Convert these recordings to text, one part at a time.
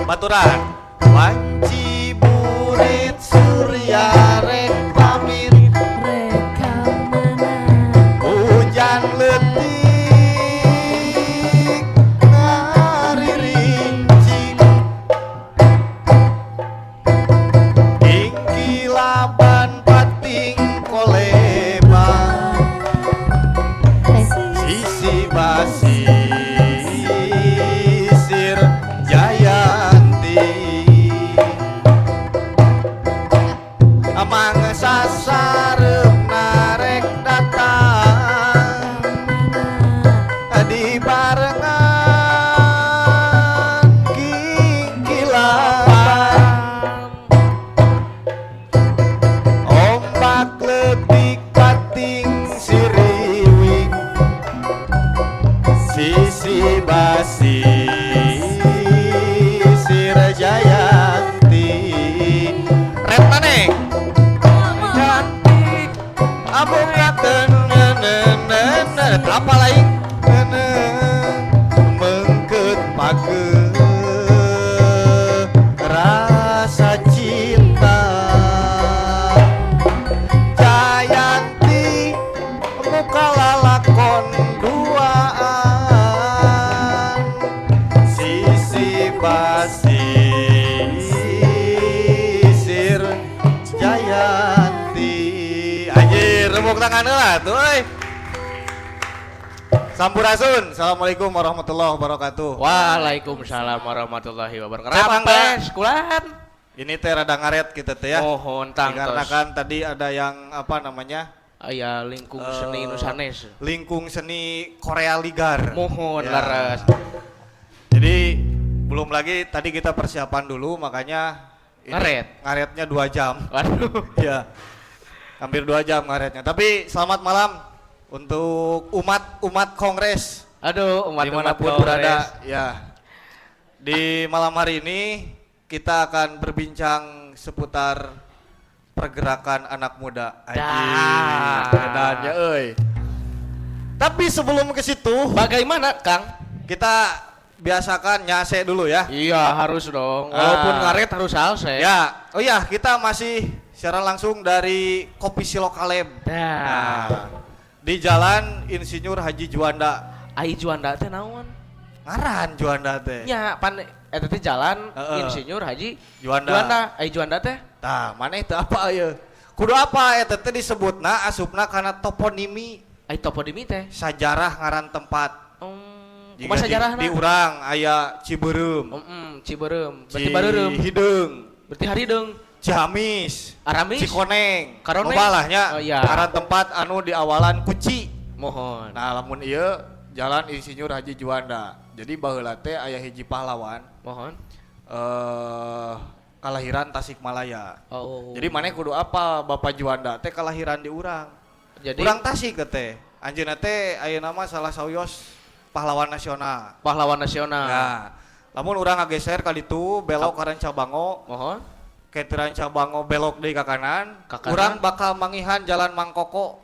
Baturan. Wanci murid Surya rek pamit Reka mana hujan letik ngariringcing ingkilaban pating koleba sisi basisir Jayanti amang sasarep narek datang di barengan kikilaban ombak letik pating siriwing sisi basi sir Jayanti red maneh cantik abogakeun apa lain mengkeut pake rasa cinta Jayanti muka lalakon duaan sisi basisir Jayanti anjir tepuk tangan lah tuh Sampurasun. Assalamualaikum warahmatullahi wabarakatuh. Waalaikumsalam warahmatullahi wabarakatuh. Saya Bangga. Kulan. Ini teh rada ngaret kita teh ya. Mohon tangtos. Dikarenakan tadi ada yang apa namanya? Aya lingkung seni nusanes. Lingkung seni Korea Ligar. Mohon Ya. laras. Jadi belum lagi tadi kita persiapan dulu makanya ini Ngaret. ngaretnya 2 jam. Waduh. Ya. Hampir 2 jam ngaretnya. Tapi selamat malam untuk umat Kongres Aduh, umat dimanapun berada. Ya. Di malam hari ini kita akan berbincang seputar pergerakan anak muda. Dah. Bedanya euy. Tapi sebelum ke situ, Bagaimana, Kang? kita biasakan nyase dulu ya. Iya, harus dong. Walaupun ngaret harus halse. Ya. Oh iya, kita masih secara langsung dari Kopi Silokalem. Dah. Nah, di Jalan Insinyur Haji Juanda. Ai Juanda teh naon? Ngaran Juanda teh. Nya pan eta teh jalan Heeh. Insinyur Haji Juanda. Ai Juanda teh? Tah, maneh teh apa aya? Kudu apa eta teh disebutna asupna kana toponimi Ai toponimi teh. sajarah ngaran tempat. Jika Kumaha sajarahna? di urang aya Ciberem, Ciberem. Berarti bareureum. Hideung, Berarti harideung. Ciamis, Aramis. Cikoneng, Karoneng. lobalahnya Oh, iya. ngaran tempat anu di awalan Kuci. Mohon. Nah, lamun ieu Jalan Insinyur Haji Juanda. Jadi baheula teh aya hiji pahlawan Mohon. kalahiran Tasikmalaya. Oh. Jadi maneh kudu apa Bapak Juanda teh kalahiran di urang. Jadi Urang Tasik teh. Anjeunna teh aya nama salah sauyos pahlawan nasional. pahlawan nasional. Nah, lamun urang ngageser ka ditu belok ka Rancabango, Mohon. ke Rancabango belok deui ka kanan, Ka kanan. urang bakal mangihan Jalan Mangkoko.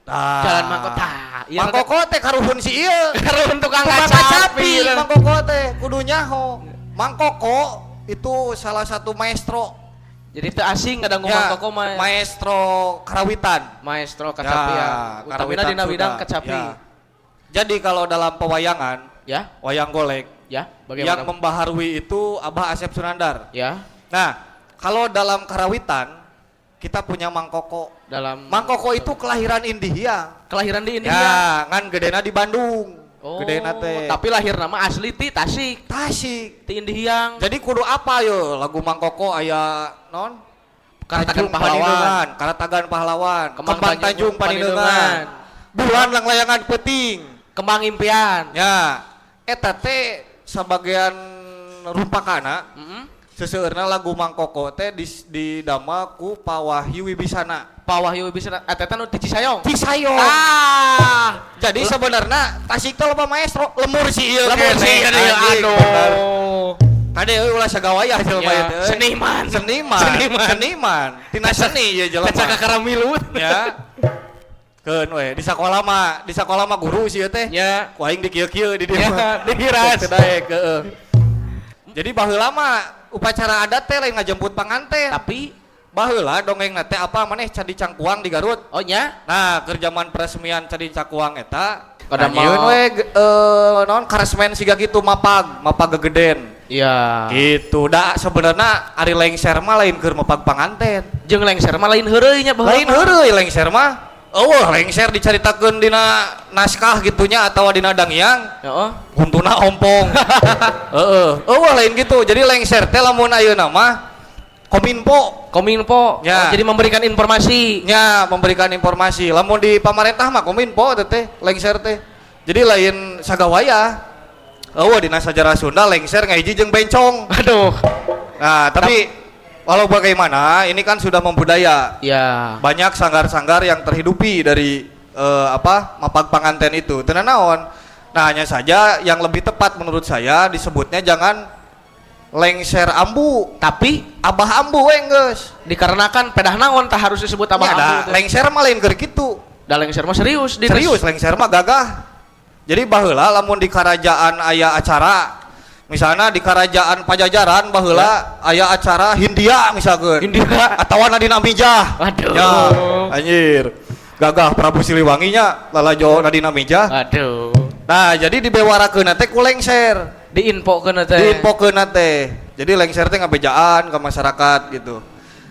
Nah, Jalan Mangkota. Mangkoko teh karuhun si ieu. Karuhun tukang Tukang kacapi. kacapi Mangkoko teh kudu nyaho. Mangkoko itu salah satu maestro. Jadi teu asing kadang Ya, Mangkoko mah maestro karawitan. maestro kacapi ya. Utamina karawitan dina bidang Sunda. kacapi. Ya. Jadi kalau dalam pewayangan, Ya, wayang golek, ya. yang Bagaimana? membaharui itu Abah Asep Sunandar. Ya, Nah, kalau dalam karawitan kita punya Mangkoko. dalam Mangkoko itu kelahiran India. kelahiran di India. Ya, ngan gedena di Bandung. Oh, Gedena teh tapi lahir nama asli ti Tasik, Tasik. ti Indiang. Jadi kudu apa yo lagu Mangkoko aya non? Karatagan Tanjung Pahlawan. Panindeungan, Karatagan Pahlawan, Kembang Kembang Tanjung Tanjung Panindeungan. Panindeungan. Bulan lang layangan peuting. Kembang impian. Ya, eta teh sabagian rumpakana seseueurna lagu Mangkoko teh didamel ku Pak Wahyu Wibisana. Pak Wahyu bisa eta teh nu ti Cisayong. Cisayong. Jadi sebenarnya Tasik teh loba maestro, lemur si ieu. Lemur sih kene, ya, anjing, bener. aduh. Kade euy ulah sagawayah jelema Ya, ieu teh. seniman. Seniman. Tina seni ya jelema. Kaca kakaramilut. Ya. Keun we di sakola mah guru sih teh. Ya. Ku aing di kieu-kieu di dieu. Ya, mah. dihiras. Teu daek heeh. Jadi baheula mah upacara adat teh lain ngajemput panganten. Tapi Baheula dongeng teh apa maneh Candi Cangkuang di Garut. oh nya Nah, keur zaman peresmian Candi Cangkuang eta Kada nyieun mau. we naon karesmen siga kitu mapag gegeden. iya Gitu. Da sebenarnya ari lengser mah lain keur mapag panganten. jeung lengser mah lain heureuy nya baheula Lain mah. heureuy lengser mah. Eueuh lengser dicaritakeun dina naskah gitunya atawa dina dangiang. Heeh. Kuntuna ompong. Eueuh lain gitu. Jadi lengser teh lamun ayeuna mah Kominfo Ya. oh, jadi memberikan informasi. nya memberikan informasi. Lamun di pamarentah mah Kominfo teh lengser teh. Jadi lain sagawaya. Eueuh dina sajarah Sunda lengser ngahiji jeung bencong. Aduh. Nah, tapi walau bagaimana ini kan sudah membudaya. Ya. Banyak sanggar-sanggar yang terhidupi dari mapag panganten itu. Teu naon. Nah, hanya saja yang lebih tepat menurut saya disebutnya jangan lengser ambu, Tapi abah ambu we geus. dikarenakan pedah naon tah harus disebut abah Nya da, ambu teh. lengser mah lain keur kitu. Da lengser mah serius di Serius lengser mah gagah. Jadi baheula lamun di kerajaan aya acara, misalnya di kerajaan Pajajaran baheula aya acara Hindia misalkeun. Hindia. Atawa Nadina Mijah. Waduh. Ya, anjir. Gagah Prabu Siliwangi nya lalajo Nadina Mijah. Aduh. Nah, jadi dibewarakeun teh ku lengser. Diinfokeun teh. Diinfokeun teh. Jadi lengser teh ngabejaan ke masyarakat gitu.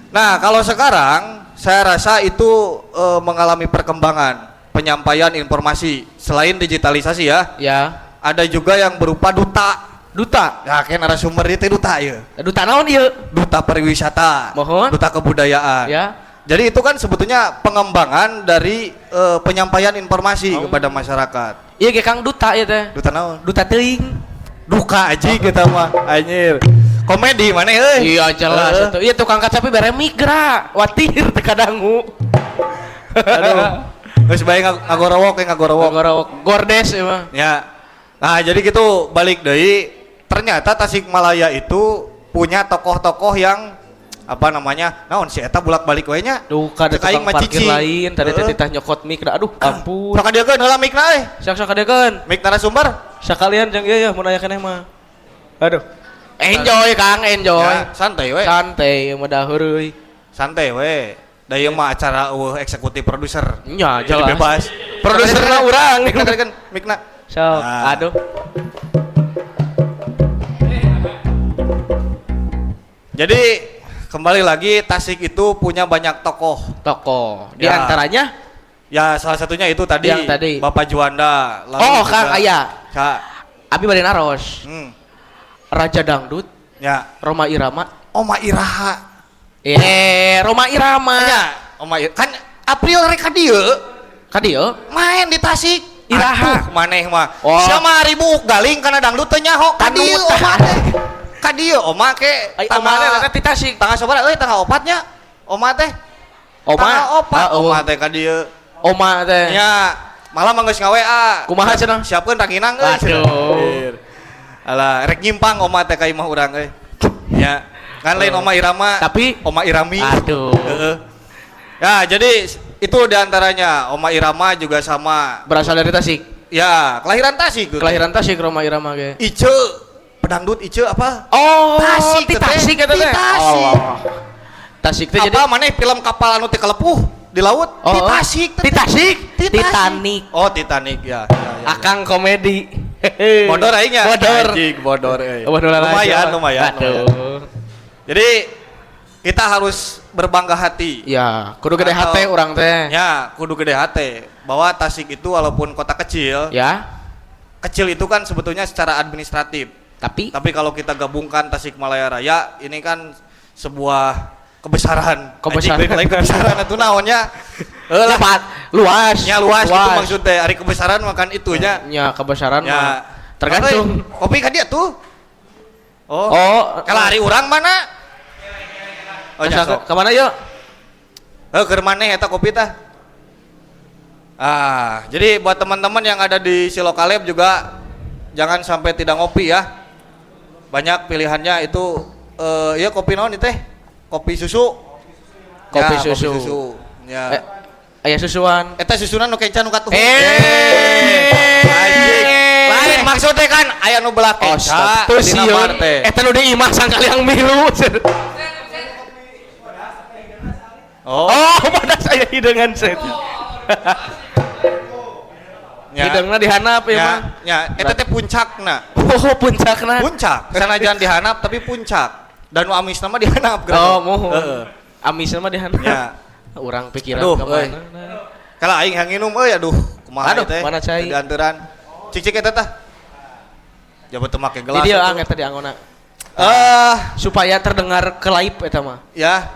Nah, kalau sekarang saya rasa itu mengalami perkembangan penyampaian informasi selain digitalisasi ya. Ya. Ada juga yang berupa duta. Duta. Ya, kayak narasumber itu duta ya. Duta naon ieu? Duta pariwisata, Mohon. duta kebudayaan. Ya. Jadi itu kan sebetulnya pengembangan dari penyampaian informasi kepada masyarakat. Iya ge Kang duta ieu teh. Duta naon? Duta teuing. Duka aja kita mah anjir. Komedi mana euy? Iya jelas itu. Iya tukang kaca tapi bare migra. Watir teh kadangu. Aduh. Geus bae ngagorowok we ngagorowok. Gorowok gordes ieu mah. Ya. Nah, jadi gitu balik deui. Ternyata Tasikmalaya itu punya tokoh-tokoh yang apa namanya? Naon si eta bolak-balik we nya. Duh kada Cek aing tukang mah parkir cici. lain tadi teh titah nyokot mik da. Aduh ampun. Sok kadiekeun heula mikna euy. Sak-sak kadekeun. Mik narasumber. Sakalian jeung ieu ya mun aya keneh mah. Aduh. Enjoy Kang, enjoy. Ya, santai we. Santai mah da heureuy. Santai we. Da ieu mah acara eksekutif produser. Nya Jadi jelas. bebas. Produserna urang. Mikna kadiekeun mikna. Sok. Nah. Aduh. Jadi kembali lagi Tasik itu punya banyak tokoh. Tokoh. Di Ya. antaranya Ya salah satunya itu tadi, Yang tadi. Bapak Juanda. Lalu Oh, juga- Kang aya. Kak. Abi bade naros. Raja Dangdut, Ya. Roma Irama. Oma Iraha. Roma Irama. Ya. Oma Iraha. Kan April rek dieu Ka dieu main di Tasik. Iraha. Atuh, maneh mah. Oh. Sama ribuk galing kana dangdut teh nyaho ka dieu Kanut. oma teh. Ka dieu oma ke Ai omana eta ti Tasik. tanggal sabaraha euy tanggal opatnya. Oma teh. Oma. Tanggal opat Ah, oma teh ka dieu. Oma teh. Ya, malah mah geus nga-WA. Kumaha cenah? Siapkeun ranginang euy. Aduh. Alah, rek nyimpang oma teh ka imah urang euy. Ya, kan lain Oma Irama, Tapi Oma Irami. aduh. Heeh. Ya, jadi itu diantaranya Oma Irama juga sama. Berasal dari Tasik. Ya, kelahiran Tasik tuh. Kelahiran Tasik Roma Irama ge. Ice, pedangdut Ice apa? Oh, Tasik ti teh. Tasik eta Ti teh. Tasik. Allah. Tasik teh jadi Apa maneh film kapal anu teh kelepuh di laut? Ti Tasik. Ti Tasik. Ti Tasik. Titanic. Oh, Titanic ya. Ya, ya. Akang komedi. Bodor aing nya. Bodor. Anjing, bodor euy. Bodor lalajo. Lumayan, lumayan. Aduh. Jadi kita harus berbangga hati. Ya, kudu gede Atau- hate urang teh. Ya, kudu gede hati bahwa Tasik itu walaupun kota kecil, Ya, kecil itu kan sebetulnya secara administratif. tapi Tapi kalau kita gabungkan Tasikmalaya Raya, ini kan sebuah kebesaran. Kebesaran. Anjing, lain kebesaran itu naonnya. Lah, Lepat, luas. nya luas gitu maksudnya. Hari kebesaran makan itunya. Ya, kebesaran Ya, mah tergantung. Oke, kopi ka dia tuh. Oh. Oh, Kalau hari urang mana? Oh, nya sok. ke mana yuk? Keur maneh eta kopi tah? Jadi buat teman-teman yang ada di Silokaleb juga jangan sampai tidak ngopi ya. Banyak pilihannya itu ya kopi naon teh? Kopi susu. Kopi Ya, susu. Kopi susu. Ya. Aya susuan. Eta susunan nu kencan nu katuh. Anjing. Lain maksudnya kan aya nu belah Oh, keca tuh dina sieun. bar teh. Eta nu di imah sangkali yang milu. Oh, Oh, pada saya hidangan set. nya. Hidangna dihanap ya mah. Nya, eta teh puncakna. Oh, puncakna. Puncak. Sanajan dihanap tapi puncak. Dan nu amisna mah dihanap Oh, mohon. Heeh. Amisna mah dihanap. Ya. Urang pikiran Aduh, ka mana. Kalau aing yang nginum aduh kumaha Aduh, teh. mana cai? Di anturan. Cicik eta tah. Jabat teu make Di gelas. dia atuh. ang eta dianggona. Supaya Supaya terdengar ke live eta mah. ya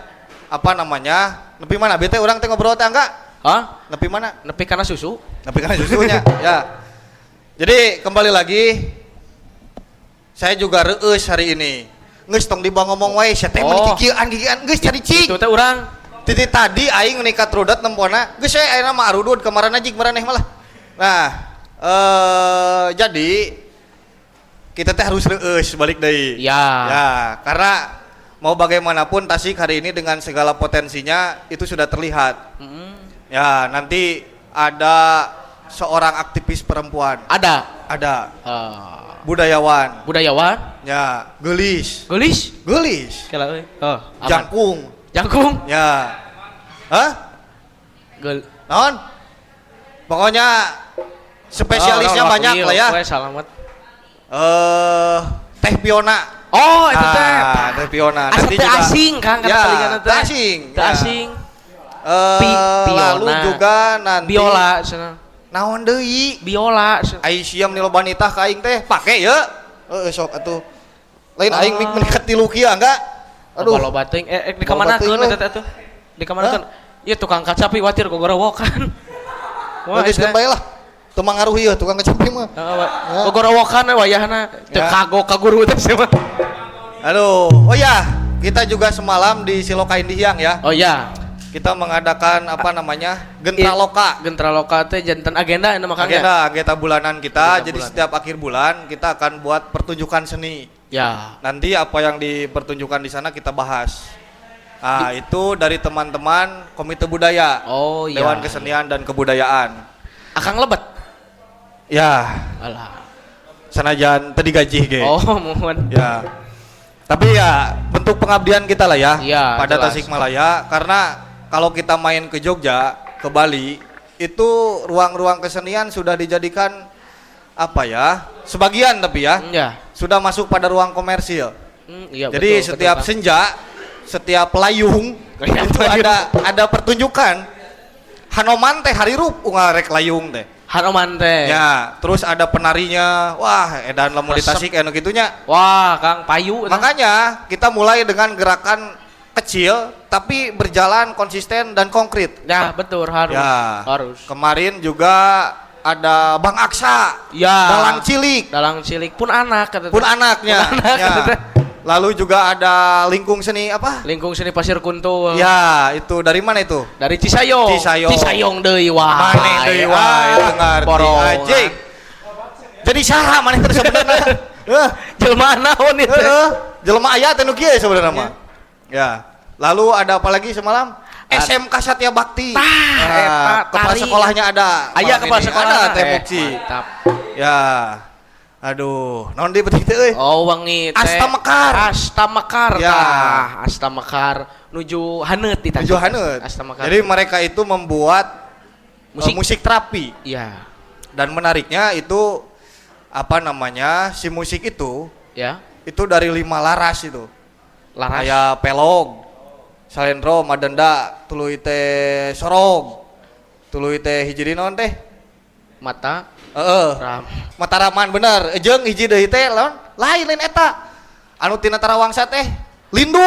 apa namanya? Nepi mana? Bete urang teh ngobrol teh enggak? Hah? Nepi mana? Nepi kana susu? Nepi kana susunya. Ya. Jadi kembali lagi saya juga reueus hari ini. Geus tong dibawa ngomong wae sia teh Oh. meni kikieuan geus cari cing. Itu teh urang. Titi tadi aing nikat rudat nempona geus saya ayeuna mah arudud kemarin aja maraneh malah. Nah, jadi kita teh harus reueus balik deui. Ya. Ya, karena mau bagaimanapun Tasik hari ini dengan segala potensinya itu sudah terlihat. Ya, nanti ada seorang aktivis perempuan, Ada. ada budayawan, Budayawan. ya, gelis, Gelis. Kela euy. Oh, aman. jangkung, Jangkung. ya, hah? Gel. Naon? Pokoknya spesialisnya Oh, banyak lah ya. Weh, salamet. Teh Piona. Oh, itu teh. Teh Piona. Asa teh asing kan ya, kana telingan teh. teh asing. Teh ya. asing. Lalu Piona. juga nanti Biola cenah. naon deui? Biola cenah. Ai siam ni loba nitah ka aing teh, pake ya. Sok atuh. Lain aing mik menikat ti Lukia enggak? Aduh. Loba teuing di kamanakeun eta teh atuh. Di kamanakeun. Ieu tukang kaca pi watir gogorowokan. Wah, Geus eta. bae lah. Teu mangaruh ieu tukang kecapi mah. Gogorowokan we wayahna. Teu Ya. kagok ka guru teh sia mah. Aduh. Oh ya, kita juga semalam di Silokain Dihiang ya. Oh ya. Kita mengadakan apa namanya? Gentra Loka. Gentra loka teh janten agenda anu makanya. Agenda bulanan kita. Agenda Jadi bulanan. setiap akhir bulan kita akan buat pertunjukan seni. Ya. Nanti apa yang dipertunjukkan di sana kita bahas. Nah, itu dari teman-teman Komite Budaya, Oh iya. Dewan Kesenian dan Kebudayaan. Akang lebet. Ya, Alah. sanajan tadi gaji ge. Oh, mohon. Ya. Tapi ya bentuk pengabdian kita lah ya Iya, pada jelas. Tasikmalaya, karena kalau kita main ke Jogja, ke Bali, itu ruang-ruang kesenian sudah dijadikan apa ya? Sebagian tapi ya Ya. sudah masuk pada ruang komersil. Iya, Jadi betul, setiap betul, senja, setiap layung Iya, itu layung. ada pertunjukan. Hanoman teh harirup unggal rek layung teh. Hanoman teh. Ya, terus ada penarinya. Wah, edan lamun di Resep. Tasik anu gitunya. Wah, Kang payu. Makanya kita mulai dengan gerakan kecil tapi berjalan konsisten dan konkret. Ya, betul harus. Ya. Harus. Kemarin juga ada Bang Aksa, Ya. Dalang Cilik, Dalang cilik pun anak kata pun teh. anaknya. Pun anak, Ya. kata teh. Lalu juga ada Lingkung Seni apa? Lingkung seni Pasir Kuntul. Ya, itu dari mana itu? Dari Cisayong. Cisayong. Cisayong deui wae. Maneh deui wae teu ngarti Borong. anjing. Jadi saha maneh teh sebenarnya? Heuh. Jelema naon itu? Heeh. Jelema aya teh nu kieu sebenarnya mah. Ya. Lalu ada apa lagi semalam? SMK Satya Bakti. eta kepala tari. sekolahnya ada. Aya malam kepala ini. sekolah. Ada Teh Muksi. Mantap. Ya. Aduh, naon di beutik teh euy? Oh, wangi teh. Asta Mekar. Asta Mekar. Ya. tah. Asta Mekar nuju haneut di Tasik. Tujuh Haneut. Asta Mekar. Jadi mereka itu membuat musik terapi. Iya. Dan menariknya itu apa namanya? Si musik itu Ya. dari 5 laras itu. Laras. Kayak pelog, salendro, madenda, tuluy teh sorog. Tuluy teh hiji di naon teh? Mata. Heeh. Mataraman bener. Jeung hiji deui teh lain eta. Anu tina Tarawangsa teh lindu.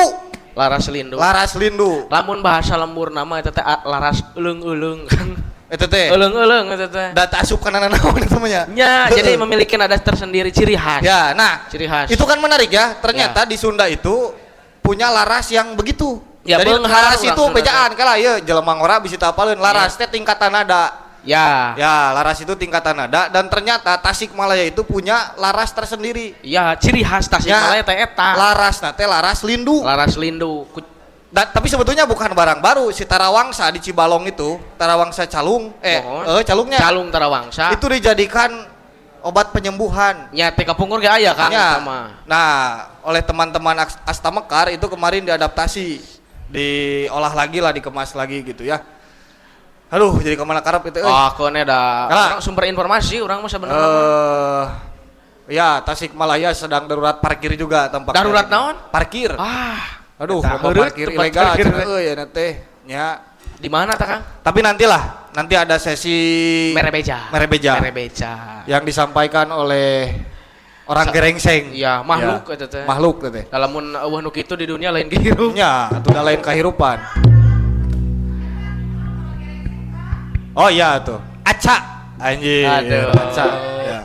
Laras lindu. Laras lindu. Lamun bahasa lembur nama eta teh laras euleng-euleng kan. Eta teh. Euleng-euleng eta teh. Data asup kana naon eta mah nya. Ya, jadi memiliki nada tersendiri ciri khas. Ya, nah, Ciri khas. itu kan menarik ya. Ternyata di Sunda itu punya laras yang begitu. Ya, jadi beunghar laras itu langsung bejaan kala ieu jelema ngora bisa tapaleun laras teh tingkatan nada. Ya. Ya, laras itu tingkatan nada dan ternyata Tasikmalaya itu punya laras tersendiri. Ya, ciri khas Tasikmalaya teh eta. Laras teh laras lindu. Laras lindu. Tapi sebetulnya bukan barang baru. Si Tarawangsa di Cibalong itu, Tarawangsa Calung, Mohon. calungnya. Calung Tarawangsa. Itu dijadikan obat penyembuhan. Nya teh kapungkur ge aya Kang Ya. sama. Nah, oleh teman-teman Asta Mekar itu kemarin diadaptasi, diolah lagi lah, dikemas lagi gitu ya. Aduh, jadi kemana karep itu? Oh, kene da Kalah. orang sumber informasi urang mah sebenarnya. Ya, Tasikmalaya sedang darurat parkir juga tampaknya. Darurat naon? Parkir. Ah, Aduh, eta loba heureut parkir tempat ilegal parkir. cenah euy ya teh. Nya. Di mana tah Kang? Tapi nanti ada sesi Merebeja. Merebeja. Merebeja. Yang disampaikan oleh orang gerengseng. Iya, makhluk Ya, eta teh. Makhluk teh. Dalam mun eueuh nu kitu di dunia lain gitu. Nya, atuh da lain kahirupan. Oh iya tuh. Aca. Anjir. Aduh. Aca. Ya.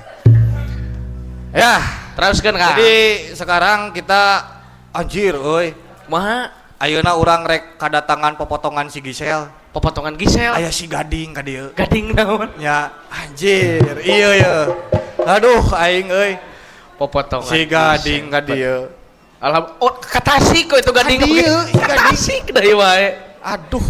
Ya, Teruskeun Kang. jadi sekarang kita anjir euy. Kumaha? Ayeuna urang rek kadatangan pepotongan si Gisel. Pepotongan Gisel. Aya si Gading ka dieu. Gading naon? Ya, anjir. Iya ya. Aduh aing euy. Pepotongan Si Gading ka dieu. Oh, ka Tasik kok itu Gading. Ka dieu, si Ka Gading. Tasik deui wae. Aduh.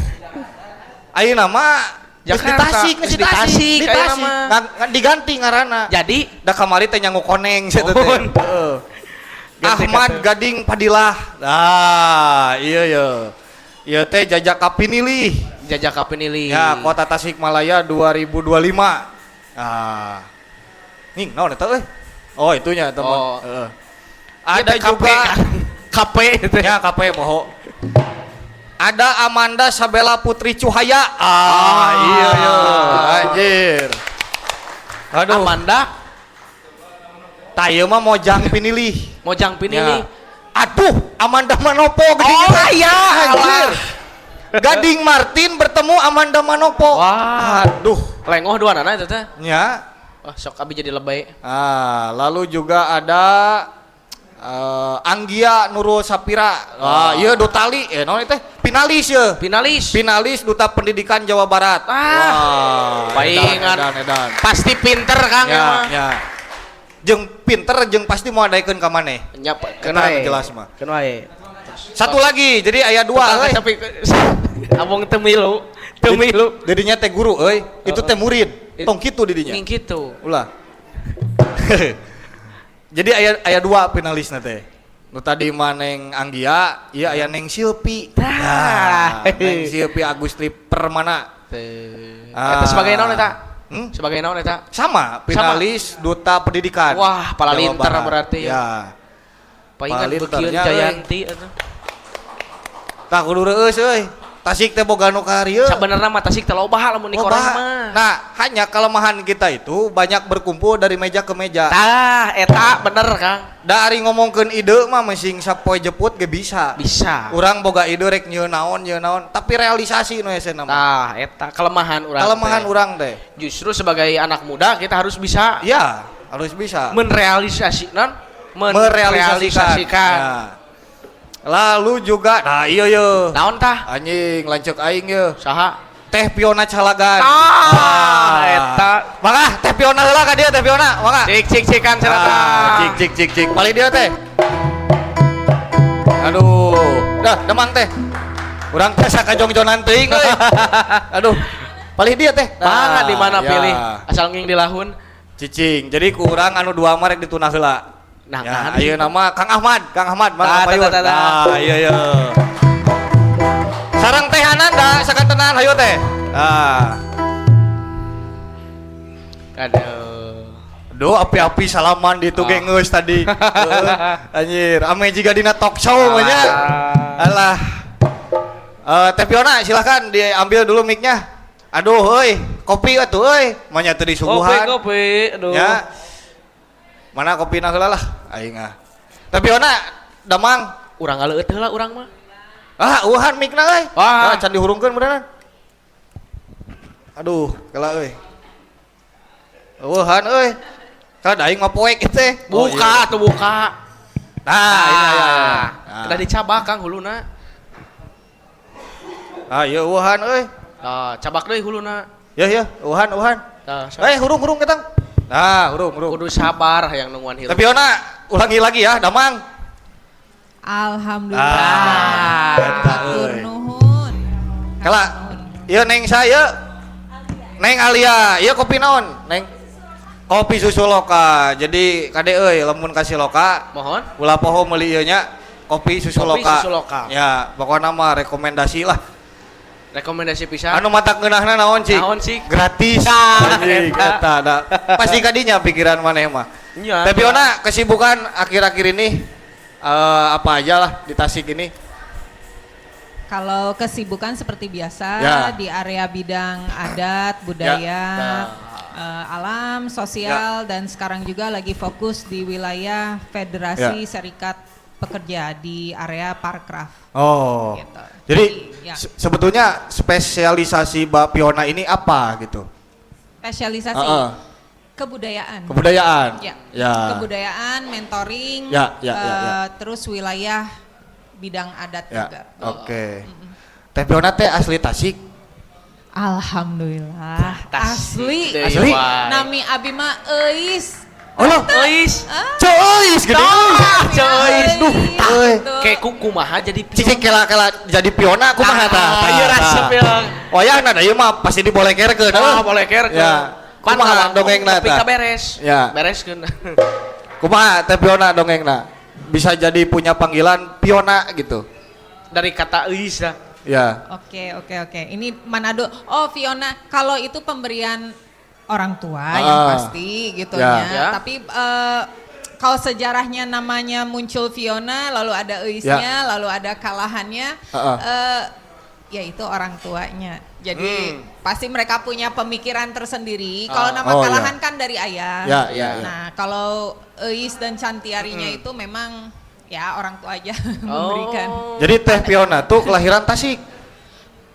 Ayeuna mah Jakarta, geus geus di Tasik, di ayeuna Tasik. mah. Diganti ngaranna. Jadi Da kamari teh nyangu koneng situ teh. Mohon. Heeh. Ganti Ahmad kata. Gading Padilah. Ah, iya ya. Ieu teh jajak kapinilih. jajak kapinili. Ya, Kota Tasikmalaya 2025. Ah. Nih, naon eta euy? Oh, itunya teman. Oh. Heeh. Ada Ada juga KP itu. ya KP poho. Ada Amanda Sabella Putri Cuhaya. Ah, iya ya. Anjir. Aduh. Amanda Tah ieu mah Mojang Pinilih. Mojang Pinili. Ya. Aduh, Amanda Manopo gede Oh, iya, anjir. Gading Martin bertemu Amanda Manopo. Wah. Aduh. Lengoh dua nana itu teh. Ya. Wah, sok abi jadi lebay. Ah, lalu juga ada Anggia Nurul Sapira. Iya Dotali, naon teh? Finalis ya. Finalis. Finalis Duta Pendidikan Jawa Barat. Ah. Palingan. Edan. Pasti pinter Kang Ya, emang. ya. Jeung pinter jeung pasti mau adaikeun ka maneh. Nyap Eta jelas mah. Keun wae. Satu lagi, jadi aya dua euy. Tapi abong teu milu. Teu milu. Didinya teh guru euy, itu teh murid. Tong kitu didinya. Ning kitu. Ulah. Jadi aya dua finalisna teh. Nu tadi mah Neng Anggia, ieu aya Neng Silpi. Tah. Neng Silpi Agustri Permana. Teh. Ah. Eta sebagai naon eta? Hmm? Sebagai naon eta? Sama, finalis Duta Pendidikan. Wah, palalinter Jawa Barat. berarti. Ya. Paingan Palinternya, Bekieun euy. Jayanti eta. Tah kudu reueus euy. Tasik teh boga nu karieun. Sabenerna mah Tasik teh loba lamun di Loba. korang mah. Nah, hanya kelemahan kita itu banyak berkumpul dari meja ke meja. Tah, eta bener Kang. Dari ngomongkeun ide mah meusing sapoe jeput ge bisa. Bisa. Urang boga ide rek nyieun naon, tapi realisasi nu esena mah. Tah, eta kelemahan urang. Kelemahan teh. urang teh. Justru sebagai anak muda kita harus bisa Iya, harus bisa. merealisasikan. Merealisasikan. Ya. Lalu juga, nah iya. Naon tah? Anjing, lanceuk aing ye. Saha? Teh Piona Calagan. Eta. Mangga Teh Piona heula ka dieu Teh Piona, mangga. Cik-cikan cenah. Cik. Pali dia teh. Aduh, dah demang teh. Urang teh sakajong-jonan teuing euy. Aduh. Pali dia teh. Mangga di mana ya. pilih? Asal nging dilahun. Cicing. Jadi kurang anu dua mah rek ditunah heula. Nah, Ya, kan. ayeuna nama Kang Ahmad Tah, mangga payun. tah. Nah, iya. Sarang teh ananda sakantenan hayu teh. Nah. Aduh. Duh, api-api salaman di itu Ah. geus tadi. Anjir, ame jiga dina talk show mah nya. Alah. Teh Piona silahkan diambil dulu mic-nya. Aduh, euy, kopi atuh euy. Manya teu disuguhan. Kopi. Aduh. Ya. Mana kopina heula lah aing ah. Teh Piona damang. Urang galeueut heula urang mah. Ah, uhan mic-na euy. Wah. Can dihurungkeun beneran. Aduh, kela euy. Uhan euy. Kada aing ngapoek ieu teh. Buka tuh buka. Nah, ini aya. Udah dicabak Kang huluna. Ah, ieu uhan euy. Tah, cabak deui huluna. Ya, uhan. Tah, Hurung ketang. Nah, hurung. kudu sabar hayang nungguan hirup. Tapi Piona, ulangi lagi ya, damang. Alhamdulillah. Eta Hatur euy. nuhun. Kala, ieu Neng saya. Neng Alia, ieu kopi naon? Neng. Kopi susu loka. Jadi kade euy lamun kasih loka, Mohon. ulah poho meuli ieu nya kopi susu Kopi loka. susu loka. Ya, pokokna mah rekomendasi lah. Rekomendasi pisan. Anu mata ngeunahna naon, Cik? Naon, Cik? Gratis. Anjing, eta da. Pasti kadinya pikiran maneh mah. Iya. Teh Fiona, kesibukan akhir-akhir ini apa aja lah di Tasik ini? Kalau kesibukan seperti biasa Ya. di area bidang adat, budaya, Ya. alam, sosial, dan sekarang juga lagi fokus di wilayah Federasi Ya. Serikat Pekerja di area Parkraf. Oh. Gitu. Jadi ya. sebetulnya spesialisasi Mbak Fiona ini apa gitu? Spesialisasi Heeh. kebudayaan. Kebudayaan. Ya. Ya. Kebudayaan, mentoring, Ya, ya, ya, ya. terus wilayah bidang adat Ya. juga. Oke. Teh Fiona teh asli Tasik. Alhamdulillah. Tasik Asli. deui, Asli? wae. Nami abi mah euis. Oh lo, Euis. cois gitu. Cois. Duh, euy. Kayak kumaha jadi Cicik kela jadi Fiona kumaha tah? Ieu resep ya. Wayahna da ieu mah pasti dibolekerkeun. Boleh ker. Ya. Kumaha dongengna Tapi tah? beres. Ya. Bereskeun. Kumaha teh Fiona dongengna? Bisa jadi punya panggilan Fiona gitu. Dari kata euis lah. Ya. Oke. Ini Manado. Oh, Fiona, kalau itu pemberian orang tua yang pasti gitu Ya. ya. Tapi kalau sejarahnya namanya muncul Fiona, lalu ada Eisnya, lalu ada kalahannya, ya itu orang tuanya. Jadi pasti mereka punya pemikiran tersendiri. Kalau nama Oh, kalahan kan dari ayah. Ya, ya, ya. Nah, kalau Eis dan Cantiarinya itu memang ya orang tua aja memberikan. Jadi teh Fiona tuh kelahiran Tasik.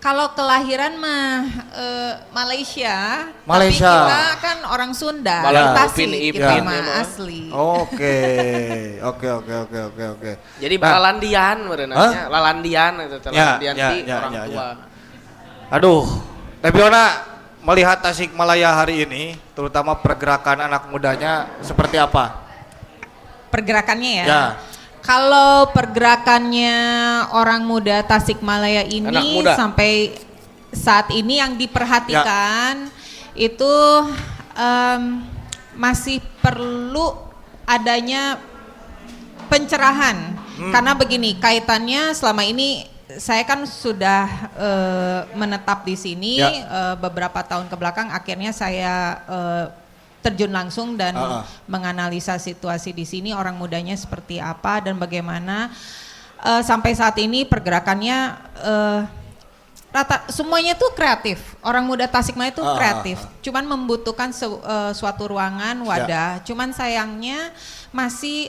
Kalau kelahiran mah Malaysia, Malaysia. tapi kita kan orang Sunda, Malah Tasik, Upin-Ipin kita ya. mah emang. asli. Oke. Jadi Nah. lalandian berenangnya. Lalandian itu Ya, lalandian ya, ti ya, orang ya, tua. Aduh, Teh Fiona melihat Tasikmalaya hari ini, terutama pergerakan anak mudanya seperti apa? Pergerakannya ya. Ya. Kalau pergerakannya orang muda Tasikmalaya Anak ini muda. sampai saat ini yang diperhatikan itu masih perlu adanya pencerahan. Karena begini, kaitannya selama ini saya kan sudah menetap di sini beberapa tahun ke belakang, akhirnya saya terjun langsung dan menganalisa situasi di sini, orang mudanya seperti apa dan bagaimana sampai saat ini pergerakannya semuanya tuh kreatif. Orang muda Tasikmalaya itu kreatif. Cuman membutuhkan suatu ruangan, wadah. Cuman sayangnya masih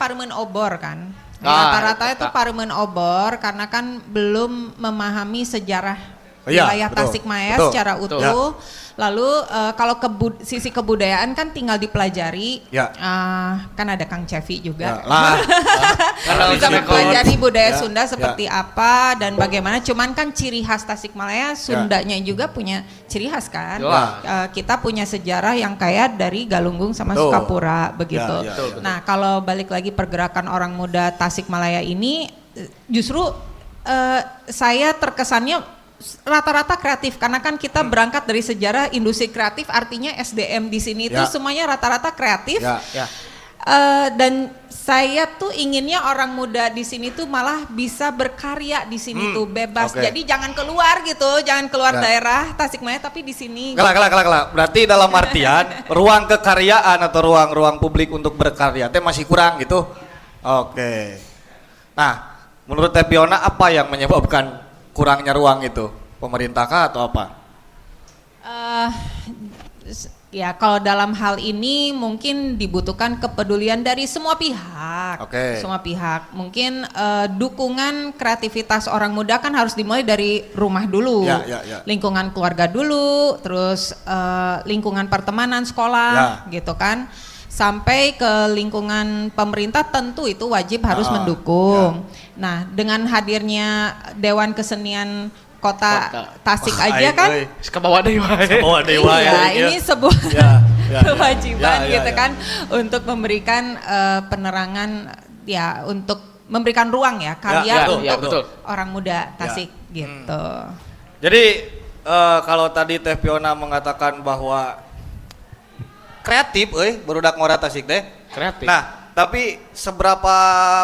parmen obor kan. Rata-rata itu parmen obor karena kan belum memahami sejarah wilayah Tasikmalaya secara utuh. Lalu kalau sisi kebudayaan kan tinggal dipelajari. Kan ada Kang Cevi juga. Karena Bisa bisa mempelajari budaya Sunda seperti apa dan bagaimana. Cuman kan ciri khas Tasikmalaya, Sundanya juga punya ciri khas kan. Kita punya sejarah yang kaya dari Galunggung sama Sukapura begitu. Nah, kalau balik lagi pergerakan orang muda Tasikmalaya ini justru saya terkesannya rata-rata kreatif karena kan kita berangkat dari sejarah industri kreatif, artinya SDM di sini itu semuanya rata-rata kreatif. Dan saya tuh inginnya orang muda di sini tuh malah bisa berkarya di sini tuh bebas. Jadi jangan keluar gitu, jangan keluar daerah Tasikmalaya tapi di sini. Kelak. Berarti dalam artian ruang kekaryaan atau ruang-ruang publik untuk berkarya teh masih kurang gitu. Oke. Nah, menurut Teh Fiona apa yang menyebabkan kurangnya ruang itu? Pemerintah kah atau apa? Ya kalau dalam hal ini mungkin dibutuhkan kepedulian dari semua pihak. Semua pihak. Mungkin dukungan kreativitas orang muda kan harus dimulai dari rumah dulu. Lingkungan keluarga dulu, terus lingkungan pertemanan, sekolah gitu kan. Sampai ke lingkungan pemerintah tentu itu wajib harus mendukung. Nah, dengan hadirnya Dewan Kesenian Kota Tasik aja kan kebawa dewa. Ini sebuah kewajiban gitu kan untuk memberikan penerangan untuk memberikan ruang karya untuk orang muda Tasik gitu. Jadi kalau tadi Teh Fiona mengatakan bahwa kreatif barudak ngora Tasik teh. Kreatif. Nah, tapi seberapa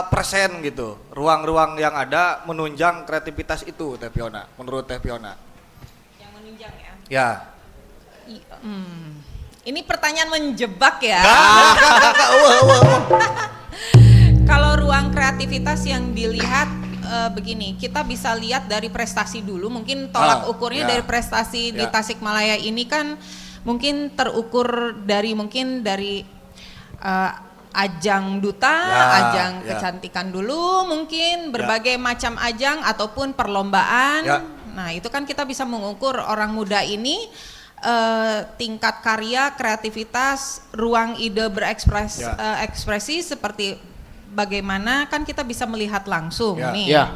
persen gitu ruang-ruang yang ada menunjang kreativitas itu Teh Piona, menurut Teh Piona? Yang menunjang ya. Ya. Ini pertanyaan menjebak ya. Enggak. Kalau ruang kreativitas yang dilihat begini, kita bisa lihat dari prestasi dulu. Mungkin tolak ukurnya dari prestasi di Tasikmalaya ini kan mungkin terukur dari ajang duta, ajang kecantikan dulu, mungkin berbagai macam ajang ataupun perlombaan. Nah, itu kan kita bisa mengukur orang muda ini tingkat karya, kreativitas, ruang ide ekspresi seperti bagaimana kan kita bisa melihat langsung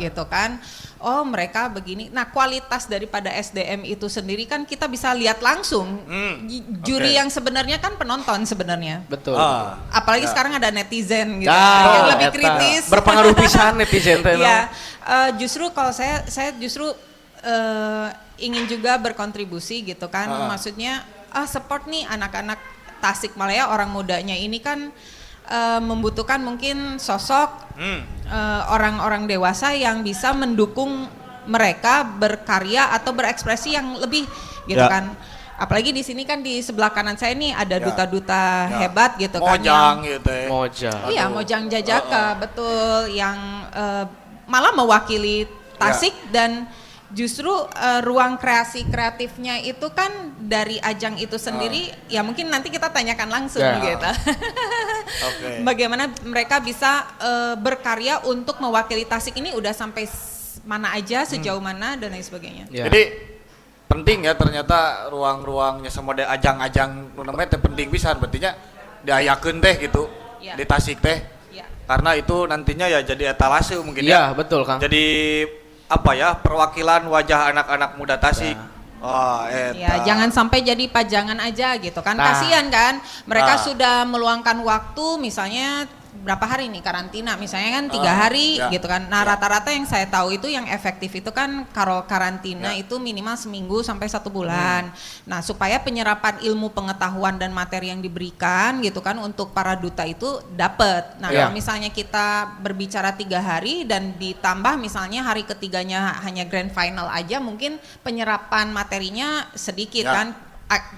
gitu kan. Oh, mereka begini. Nah, kualitas daripada SDM itu sendiri kan kita bisa lihat langsung. Juri yang sebenarnya kan penonton sebenarnya. Betul. Apalagi sekarang ada netizen gitu yang lebih kritis. Berpengaruh pisan netizen teh. Ya, justru kalau saya justru ingin juga berkontribusi gitu kan. Maksudnya support nih anak-anak Tasikmalaya, orang mudanya ini kan membutuhkan mungkin sosok orang-orang dewasa yang bisa mendukung mereka berkarya atau berekspresi yang lebih gitu kan. Apalagi di sini kan di sebelah kanan saya nih ada duta-duta hebat gitu kan. Mojang gitu ya. Mojang. Iya, Mojang Jajaka betul yang malah mewakili Tasik dan justru ruang kreatifnya itu kan dari ajang itu sendiri ya mungkin nanti kita tanyakan langsung gitu. Bagaimana mereka bisa berkarya untuk mewakili Tasik ini udah sampai mana aja, sejauh mana dan lain sebagainya. Jadi penting ya ternyata ruang-ruangnya sama ada ajang-ajang namanya teh penting pisan berarti nya diayakeun teh gitu di Tasik teh. Karena itu nantinya ya jadi etalase mungkin ya. Iya, betul, Kang. Jadi apa ya, perwakilan wajah anak-anak muda Tasik. Ya, jangan sampai jadi pajangan aja gitu kan. Kasihan kan, mereka sudah meluangkan waktu misalnya berapa hari nih karantina misalnya kan 3 hari gitu kan. Nah, rata-rata yang saya tahu itu yang efektif itu kan kalau karantina itu minimal seminggu sampai 1 bulan. Nah, supaya penyerapan ilmu pengetahuan dan materi yang diberikan gitu kan untuk para duta itu dapat. Nah, kalau misalnya kita berbicara 3 hari dan ditambah misalnya hari ketiganya hanya grand final aja, mungkin penyerapan materinya sedikit kan.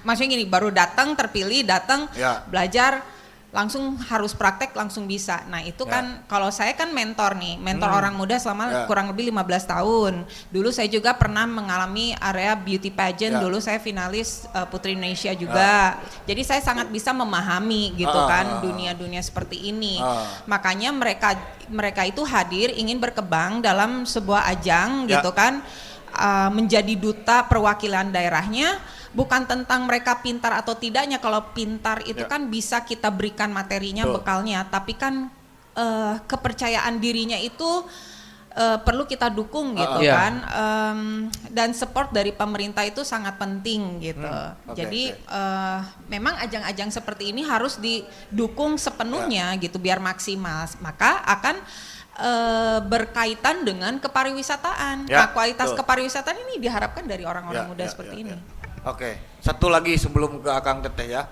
Maksudnya gini, baru datang terpilih, datang belajar langsung harus praktek langsung bisa. Nah, itu kan kalau saya kan mentor orang muda selama kurang lebih 15 tahun. Dulu saya juga pernah mengalami area beauty pageant, dulu saya finalis Putri Indonesia juga. Jadi saya sangat bisa memahami gitu kan dunia-dunia seperti ini. Makanya mereka itu hadir ingin berkembang dalam sebuah ajang gitu kan. Menjadi duta perwakilan daerahnya. Bukan tentang mereka pintar atau tidaknya. Kalau pintar itu kan bisa kita berikan materinya, bekalnya. Tapi kan kepercayaan dirinya itu perlu kita dukung gitu kan. Dan support dari pemerintah itu sangat penting gitu. Jadi memang ajang-ajang seperti ini harus didukung sepenuhnya gitu biar maksimal. Maka akan berkaitan dengan kepariwisataan. Nah, kualitas kepariwisataan ini diharapkan dari orang-orang muda seperti ini. Oke, satu lagi sebelum ke Akang Teteh ya.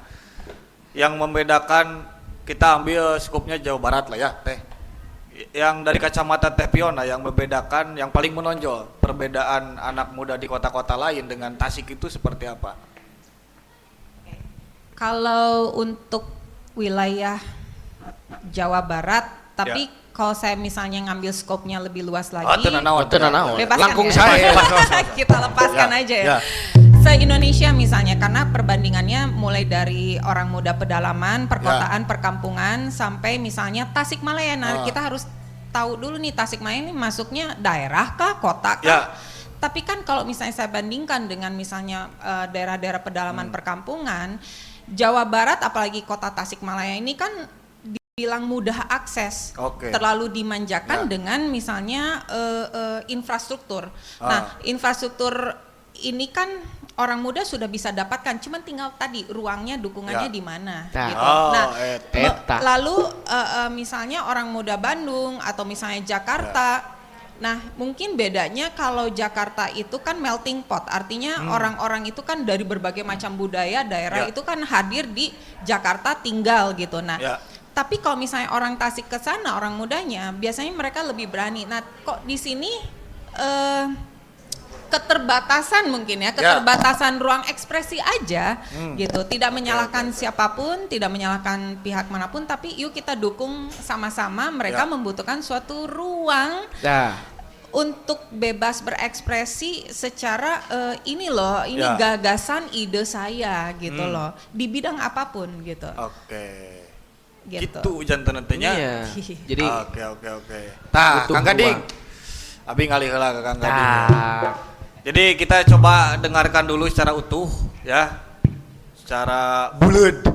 Yang membedakan, kita ambil skupnya Jawa Barat lah ya Teh. Yang dari kacamata Teh Piona yang membedakan, yang paling menonjol perbedaan anak muda di kota-kota lain dengan Tasik itu seperti apa? Kalau untuk wilayah Jawa Barat, tapi kalau saya misalnya ngambil skopnya lebih luas lagi, bebaskan Langkung ya? saya. Kita lepaskan aja ya. Se-Indonesia misalnya, karena perbandingannya mulai dari orang muda pedalaman, perkotaan, perkampungan, sampai misalnya Tasikmalaya. Nah, kita harus tahu dulu nih Tasikmalaya ini masuknya daerah kah, kota kah? Tapi kan kalau misalnya saya bandingkan dengan misalnya daerah-daerah pedalaman perkampungan, Jawa Barat apalagi kota Tasikmalaya ini kan dibilang mudah akses, terlalu dimanjakan dengan misalnya infrastruktur. Nah, infrastruktur ini kan orang muda sudah bisa dapatkan, cuman tinggal tadi ruangnya, dukungannya di mana gitu. Nah, lalu misalnya orang muda Bandung atau misalnya Jakarta Nah, mungkin bedanya kalau Jakarta itu kan melting pot, artinya orang-orang itu kan dari berbagai macam budaya, daerah itu kan hadir di Jakarta tinggal gitu. Nah, tapi kalau misalnya orang Tasik ke sana, orang mudanya, biasanya mereka lebih berani. Nah, kok di sini keterbatasan mungkin ya, keterbatasan ruang ekspresi aja gitu. Tidak menyalahkan siapapun, tidak menyalahkan pihak manapun, tapi yuk kita dukung sama-sama. Mereka membutuhkan suatu ruang untuk bebas berekspresi secara ini loh, ini gagasan ide saya gitu loh, di bidang apapun gitu. Gitu jantan nantinya. Jadi oke. Tah, Kang Gading. Abi ngalih heula ke Kang Gading. Jadi kita coba dengarkan dulu secara utuh ya. Secara bulat.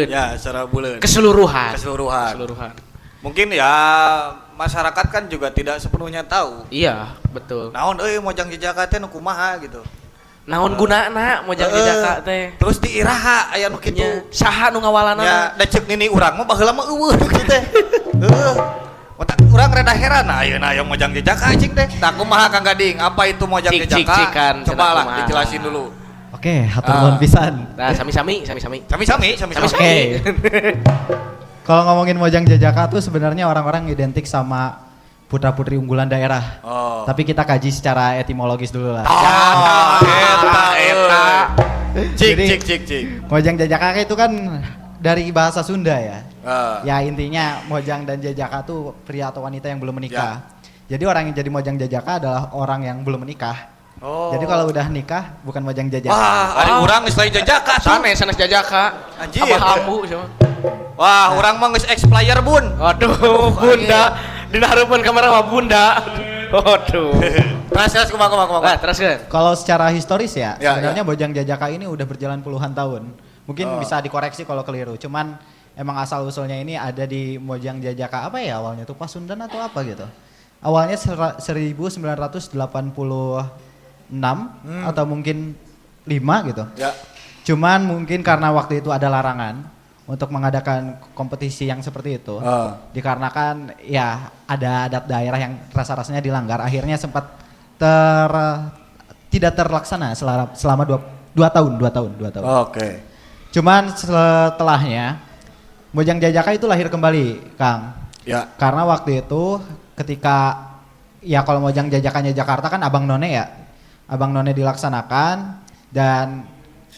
Ya, secara bulat. Keseluruhan. Mungkin ya masyarakat kan juga tidak sepenuhnya tahu. Iya, betul. Naon Mojang Jejaka teh nu kumaha gitu. Naon gunana Mojang Jejaka teh? Terus diiraha aya nu kitu. Saha nu ngawalanana? Ya, da ceuk nini urang mah baheula mah eueuh kitu teh. Otak urang rada heran ayeuna aya Mojang Jejaka cik teh. Tah kumaha Kang Gading? Apa itu Mojang Jejaka? Coba lah dijelasin dulu. Oke, hatur nuhun pisan. Nah, sami-sami. Oke. Kalau ngomongin Mojang Jejaka tuh sebenarnya orang-orang identik sama putra-putri unggulan daerah. Tapi kita kaji secara etimologis dulu lah. Eta. Cik. Mojang Jejaka itu kan dari bahasa Sunda ya. Ya intinya Mojang dan Jejaka tuh pria atau wanita yang belum menikah. Jadi orang yang jadi Mojang Jejaka adalah orang yang belum menikah. Jadi kalau udah nikah bukan Mojang Jejaka. Wah, ari urang geus lain Jejaka. Sanes Jejaka. Anjir. Abah ambu siapa? Wah, urang mah geus expired bun. Aduh, Bunda. Dina hareupeun kamera mah Bunda. Waduh. Terus kumaha. Teruskeun. Kalau secara historis ya, sebenarnya Mojang Jejaka ini udah berjalan puluhan tahun. Mungkin bisa dikoreksi kalau keliru. Cuman emang asal usulnya ini ada di Mojang Jejaka apa ya awalnya tuh Pasundan atau apa gitu. Awalnya 1986 atau mungkin 5 gitu. Cuman mungkin karena waktu itu ada larangan untuk mengadakan kompetisi yang seperti itu. Dikarenakan ya ada adat daerah yang rasa-rasanya dilanggar, akhirnya sempat tidak terlaksana selama 2 tahun. Oke. Cuman setelahnya Mojang Jejaka itu lahir kembali, Kang. Ya. Karena waktu itu ketika ya kalau Mojang Jejakanya Jakarta kan Abang None ya. Abang None dilaksanakan dan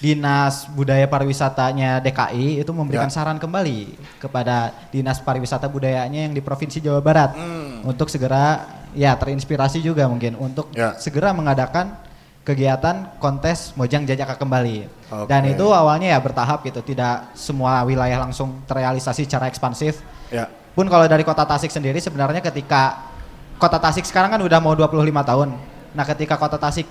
Dinas Budaya Pariwisatanya DKI itu memberikan saran kembali kepada Dinas Pariwisata Budayanya yang di Provinsi Jawa Barat untuk segera ya terinspirasi juga mungkin untuk segera mengadakan kegiatan kontes Mojang Jejaka kembali. Dan itu awalnya ya bertahap gitu, tidak semua wilayah langsung terrealisasi secara ekspansif. Pun kalau dari Kota Tasik sendiri sebenarnya ketika Kota Tasik sekarang kan udah mau 25 tahun. Nah, ketika Kota Tasik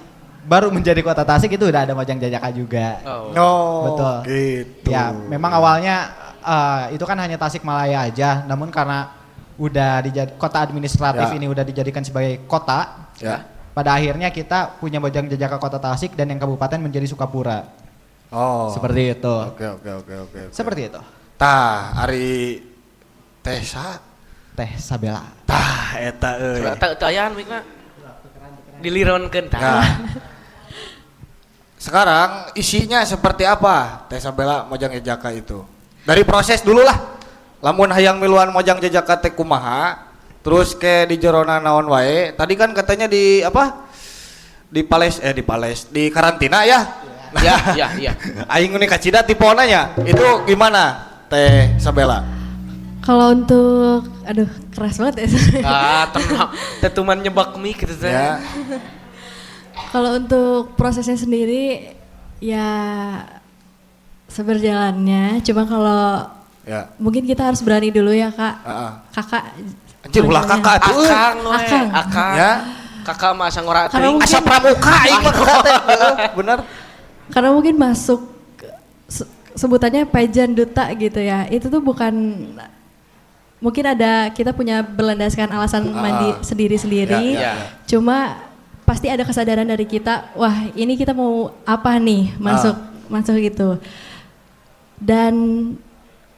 baru menjadi Kota Tasik itu udah ada Mojang Jejaka juga. Betul. Gitu. Ya, memang awalnya itu kan hanya Tasikmalaya aja, namun karena udah kota administratif ini udah dijadikan sebagai kota. Pada akhirnya kita punya Mojang Jejaka Kota Tasik dan yang kabupaten menjadi Sukapura. Seperti itu. Oke. Seperti itu. Tah, ari Teh Sabela. Tah, eta euy. Teu aya mikna. Dilironkeun tah. Nah. Sekarang isinya seperti apa Teh Sabela Mojang Jejaka itu? Dari proses dulu lah. Lamun hayang miluan Mojang Jejaka teh kumaha? Terus ke di jerona naon wae. Tadi kan katanya di apa? Di karantina ya? Iya. Aing ini kacida tipona nya. Itu gimana Teh Sabela? Kalau untuk, aduh keras banget ya. Tenang. Tetuman nyebak mik gitu teh. Ya. Kalau untuk prosesnya sendiri ya seberjalannya. Cuma kalau mungkin kita harus berani dulu ya Kak. Kakak. Anjir ulah kakak tuh. Akang. Ya. Kakak mah asa ngora teuing. Asa pramuka aing mah kakak teh. Bener. Karena mungkin masuk sebutannya pajan duta gitu ya. Itu tuh bukan, mungkin ada kita punya berlandaskan alasan mandi sendiri-sendiri. Cuma pasti ada kesadaran dari kita, wah ini kita mau apa nih masuk gitu. Dan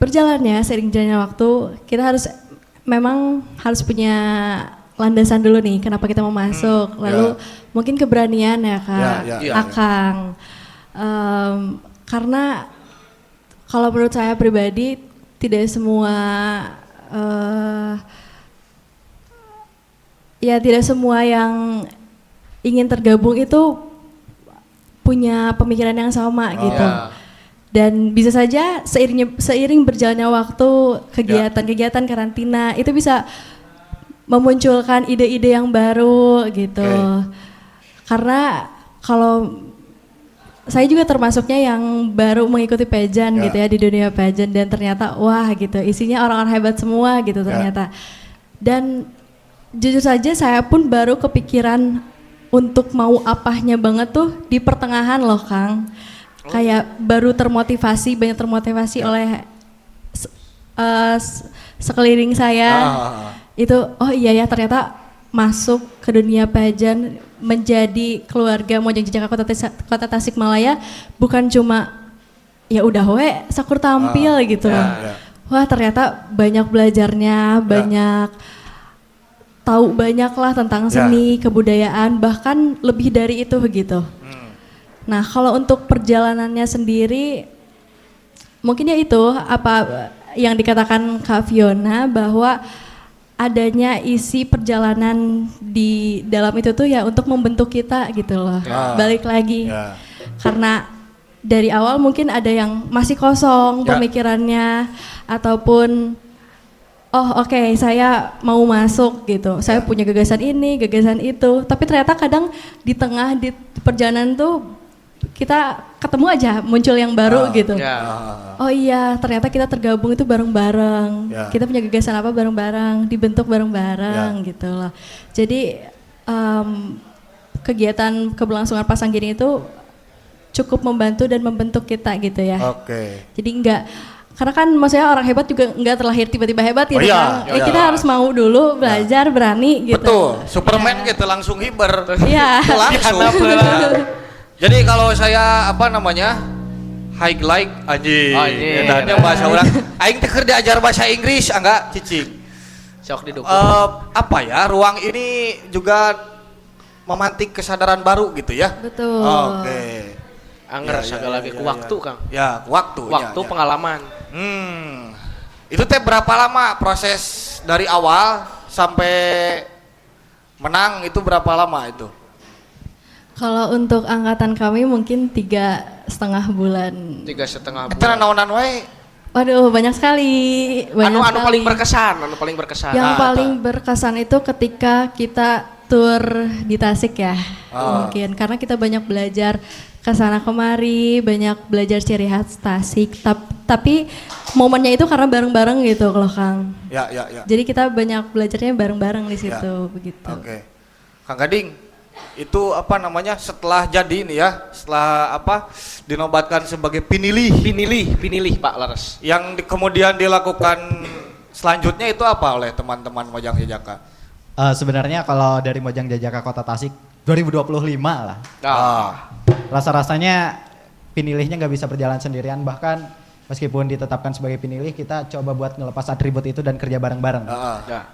berjalannya seiring jalannya waktu kita memang harus punya landasan dulu nih, kenapa kita mau masuk. Lalu mungkin keberanian ya Kak, Akang. Karena kalau menurut saya pribadi tidak semua tidak semua yang ingin tergabung itu punya pemikiran yang sama gitu. Dan bisa saja seiring berjalannya waktu, kegiatan-kegiatan karantina itu bisa memunculkan ide-ide yang baru gitu. Karena kalau saya juga termasuknya yang baru mengikuti pageant gitu ya, di dunia pageant, dan ternyata wah gitu, isinya orang-orang hebat semua gitu ternyata. Dan jujur saja saya pun baru kepikiran untuk mau apanya banget tuh di pertengahan loh Kang. Kayak baru banyak termotivasi oleh sekeliling saya. Itu oh iya ya, ternyata masuk ke dunia pageant, menjadi keluarga Mojang Jejaka Kota Tasikmalaya bukan cuma ya udah sakur tampil gitu. Wah ternyata banyak belajarnya, banyak tahu banyak lah tentang seni, kebudayaan, bahkan lebih dari itu gitu. Nah kalau untuk perjalanannya sendiri, mungkin ya itu apa yang dikatakan Kak Fiona, bahwa adanya isi perjalanan di dalam itu tuh ya untuk membentuk kita gitu loh. Balik lagi, karena dari awal mungkin ada yang masih kosong pemikirannya, ataupun saya mau masuk gitu, saya punya gagasan ini, gagasan itu, tapi ternyata kadang di tengah di perjalanan tuh kita ketemu aja muncul yang baru gitu. Oh iya, ternyata kita tergabung itu bareng-bareng. Kita punya gagasan apa bareng-bareng, dibentuk bareng-bareng gitu loh. Jadi kegiatan keberlangsungan pasang gini itu cukup membantu dan membentuk kita gitu ya. Jadi karena kan maksudnya orang hebat juga enggak terlahir tiba-tiba hebat gitu kan. Kita harus mau dulu belajar, berani gitu. Betul, Superman gitu langsung hiber. Iya. Langsung. Jadi kalau saya highlight dan bahasa orang, aing teh keur diajar bahasa Inggris enggak cicing. Sok didukung. Ruang ini juga memantik kesadaran baru gitu ya. Betul. Angger segala lagi ku waktu Kang. Ya, waktu. Waktu pengalaman. Itu teh berapa lama proses dari awal sampai menang itu berapa lama itu? Kalau untuk angkatan kami mungkin 3,5 bulan. 3,5 bulan. Itu naonan wae. Waduh, banyak sekali. Anu paling berkesan. Yang paling berkesan itu ketika kita tur di Tasik ya. Mungkin karena kita banyak belajar kesana kemari, banyak belajar ciri khas Tasik. Tapi momennya itu karena bareng-bareng gitu loh Kang. Ya. Jadi kita banyak belajarnya bareng-bareng di situ begitu. Kang Gading, itu setelah jadi nih ya, setelah dinobatkan sebagai pinilih Pak Laras, yang kemudian dilakukan selanjutnya itu apa oleh teman-teman Mojang Jejaka? Sebenarnya kalau dari Mojang Jejaka Kota Tasik 2025 lah. Rasa-rasanya pinilihnya nggak bisa berjalan sendirian, bahkan meskipun ditetapkan sebagai pinilih, kita coba buat ngelepas atribut itu dan kerja bareng-bareng.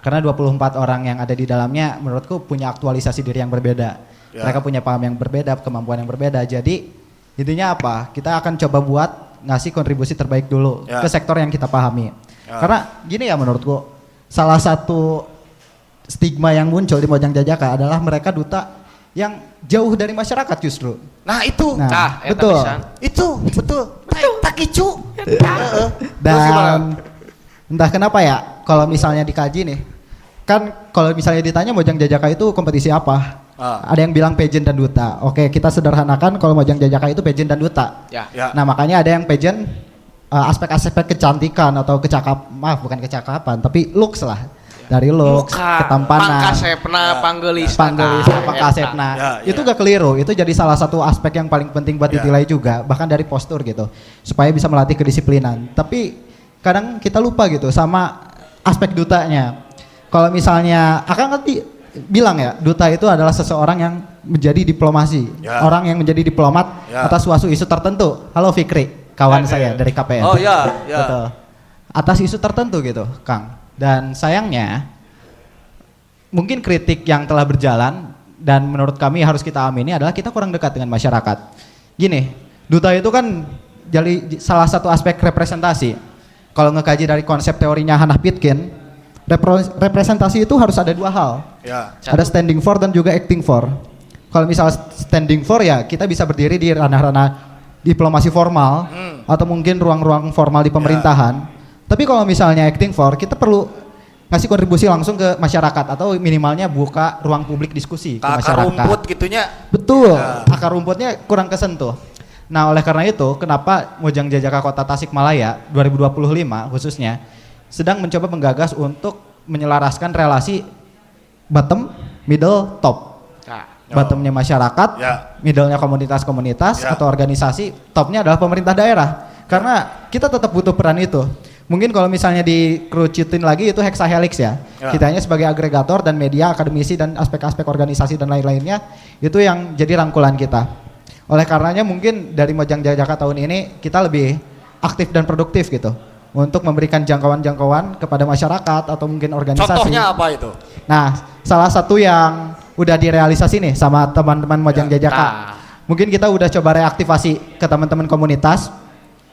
Karena 24 orang yang ada di dalamnya menurutku punya aktualisasi diri yang berbeda. Mereka punya paham yang berbeda, kemampuan yang berbeda. Jadi intinya apa? Kita akan coba buat ngasih kontribusi terbaik dulu ke sektor yang kita pahami. Karena gini ya menurutku, salah satu stigma yang muncul di Mojang Jejaka adalah mereka duta yang jauh dari masyarakat justru. Betul. Takicu. Dan entah kenapa ya, kalau misalnya dikaji nih, kan kalau misalnya ditanya Mojang Jejaka itu kompetisi apa? Ada yang bilang pageant dan duta. Oke, kita sederhanakan kalau Mojang Jejaka itu pageant dan duta. Nah makanya ada yang pageant aspek-aspek kecantikan atau bukan kecakapan, tapi looks lah. Dari looks, ketampanan, panggelisna, itu gak keliru. Itu jadi salah satu aspek yang paling penting buat ditilai juga, bahkan dari postur gitu, supaya bisa melatih kedisiplinan. Tapi kadang kita lupa gitu sama aspek dutanya. Kalau misalnya Akang nanti bilang ya, duta itu adalah seseorang yang menjadi diplomasi, orang yang menjadi diplomat atas suatu isu tertentu. Halo Fikri, kawan saya dari KPN. Betul. Atas isu tertentu gitu, Kang. Dan sayangnya mungkin kritik yang telah berjalan dan menurut kami harus kita amini adalah kita kurang dekat dengan masyarakat. Gini, duta itu kan jadi salah satu aspek representasi. Kalau ngekaji dari konsep teorinya Hannah Pitkin, representasi itu harus ada dua hal. Ya. Ada standing for dan juga acting for. Kalau misal standing for ya kita bisa berdiri di ranah-ranah diplomasi formal atau mungkin ruang-ruang formal di pemerintahan. Tapi kalau misalnya acting for, kita perlu ngasih kontribusi langsung ke masyarakat atau minimalnya buka ruang publik diskusi ke Akar masyarakat. rumput gitunya. Betul, akar rumputnya kurang kesentuh. Nah oleh karena itu, kenapa Mojang Jajaka Kota Tasikmalaya 2025 khususnya sedang mencoba menggagas untuk menyelaraskan relasi bottom, middle, top. Bottomnya masyarakat, middle-nya komunitas-komunitas atau organisasi, topnya adalah pemerintah daerah. Karena kita tetap butuh peran itu. Mungkin kalau misalnya dikerucutin lagi itu hexahelix ya. Kita hanya sebagai agregator dan media, akademisi dan aspek-aspek organisasi dan lain-lainnya itu yang jadi rangkulan kita. Oleh karenanya mungkin dari Mojang Jajaka tahun ini kita lebih aktif dan produktif gitu untuk memberikan jangkauan-jangkauan kepada masyarakat atau mungkin organisasi. Contohnya apa itu? Nah, salah satu yang udah direalisasi nih sama teman-teman Mojang Jajaka. Mungkin kita udah coba reaktivasi ke teman-teman komunitas.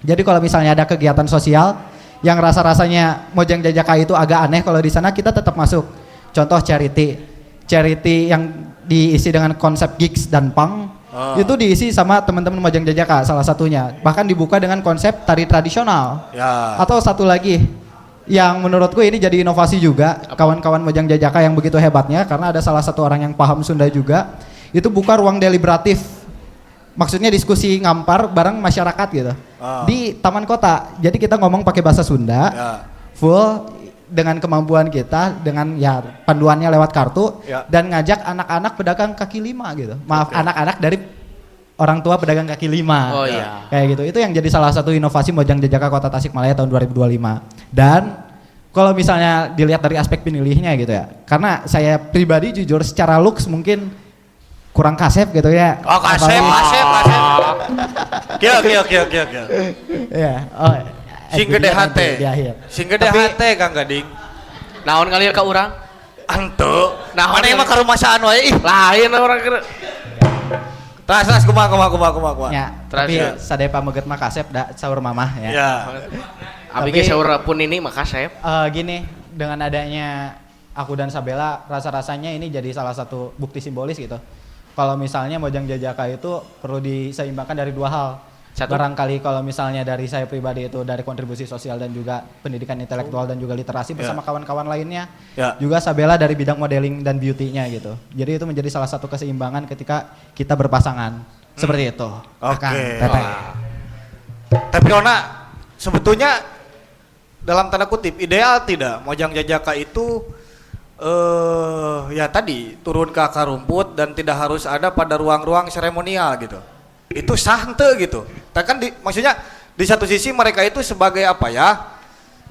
Jadi kalau misalnya ada kegiatan sosial yang rasa-rasanya Mojang Jajaka itu agak aneh kalau di sana kita tetap masuk. Contoh charity yang diisi dengan konsep gigs dan punk. Itu diisi sama teman-teman Mojang Jajaka salah satunya. Bahkan dibuka dengan konsep tari tradisional. Atau satu lagi yang menurutku ini jadi inovasi juga, kawan-kawan Mojang Jajaka yang begitu hebatnya karena ada salah satu orang yang paham Sunda juga, itu buka ruang deliberatif. Maksudnya diskusi ngampar bareng masyarakat gitu. Di taman kota. Jadi kita ngomong pakai bahasa Sunda. Full dengan kemampuan kita, dengan ya panduannya lewat kartu dan ngajak anak-anak pedagang kaki lima gitu. Maaf, anak-anak dari orang tua pedagang kaki lima. Oh iya. Kayak gitu. Itu yang jadi salah satu inovasi Mojang Jajaka Kota Tasikmalaya tahun 2025. Dan kalau misalnya dilihat dari aspek penilihnya gitu ya. Karena saya pribadi jujur secara looks mungkin kurang kasep gitu ya. Oh, kasep. Kieu. Iya. Oh. Sing gede hate. Di akhir. Sing gede hate Kang Gading. Naon kali ka urang? Antu. Naon Mana emang karumahsaan wae ih. Lain orang kira. Tas kumaha. Ya, tapi sadepa meget mah kasep da saur mamah ya. Ya. Abi ge saur pun ini mah kasep. Gini, dengan adanya aku dan Sabella rasa-rasanya ini jadi salah satu bukti simbolis gitu. Kalau misalnya Mojang Jajaka itu perlu diseimbangkan dari dua hal. Satu. Barangkali kalau misalnya dari saya pribadi itu dari kontribusi sosial dan juga pendidikan intelektual dan juga literasi bersama kawan-kawan lainnya. Juga Sabella dari bidang modeling dan beauty-nya gitu. Jadi itu menjadi salah satu keseimbangan ketika kita berpasangan. Seperti itu. Oke. Tapi Rona, sebetulnya dalam tanda kutip ideal tidak Mojang Jajaka itu ya tadi turun ke akar rumput dan tidak harus ada pada ruang-ruang seremonial gitu. Itu sante gitu. Kan maksudnya di satu sisi mereka itu sebagai apa ya?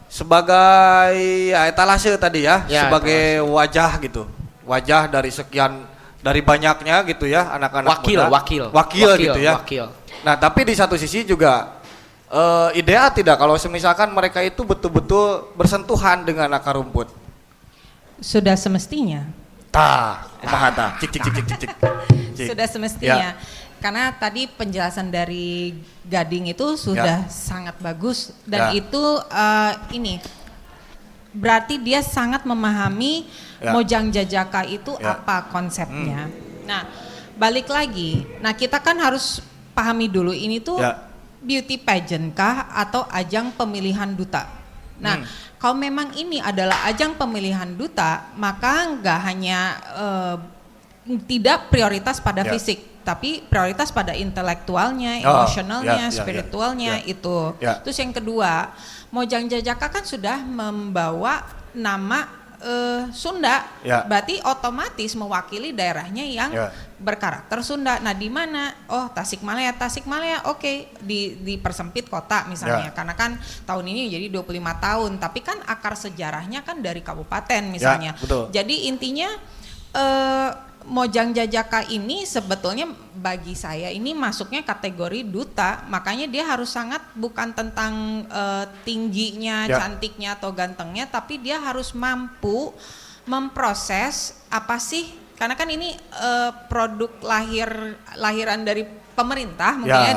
Sebagai ya, etalase tadi ya, sebagai etalase. Wajah gitu. Wajah dari sekian dari banyaknya gitu ya anak-anak wakil gitu ya. Nah, tapi di satu sisi juga ideal tidak kalau misalkan mereka itu betul-betul bersentuhan dengan akar rumput. Sudah semestinya. Kumaha tah? Cik. Sudah semestinya. Karena tadi penjelasan dari Gading itu sudah sangat bagus dan itu ini berarti dia sangat memahami Mojang Jajaka itu apa konsepnya. Nah, balik lagi. Nah, kita kan harus pahami dulu ini tuh beauty pageant kah atau ajang pemilihan duta. Nah, kalau memang ini adalah ajang pemilihan duta, maka nggak hanya tidak prioritas pada fisik, tapi prioritas pada intelektualnya, emosionalnya, spiritualnya itu. Terus yang kedua, Mojang Jajaka kan sudah membawa nama Sunda, berarti otomatis mewakili daerahnya yang berkarakter Sunda. Nah, di mana? Oh, Tasikmalaya, oke, dipersempit kota misalnya, karena kan tahun ini jadi 25 tahun, tapi kan akar sejarahnya kan dari kabupaten misalnya. Jadi intinya Mojang Jajaka ini sebetulnya bagi saya ini masuknya kategori duta, makanya dia harus sangat bukan tentang tingginya, cantiknya atau gantengnya, tapi dia harus mampu memproses apa sih, karena kan ini produk lahiran dari pemerintah mungkin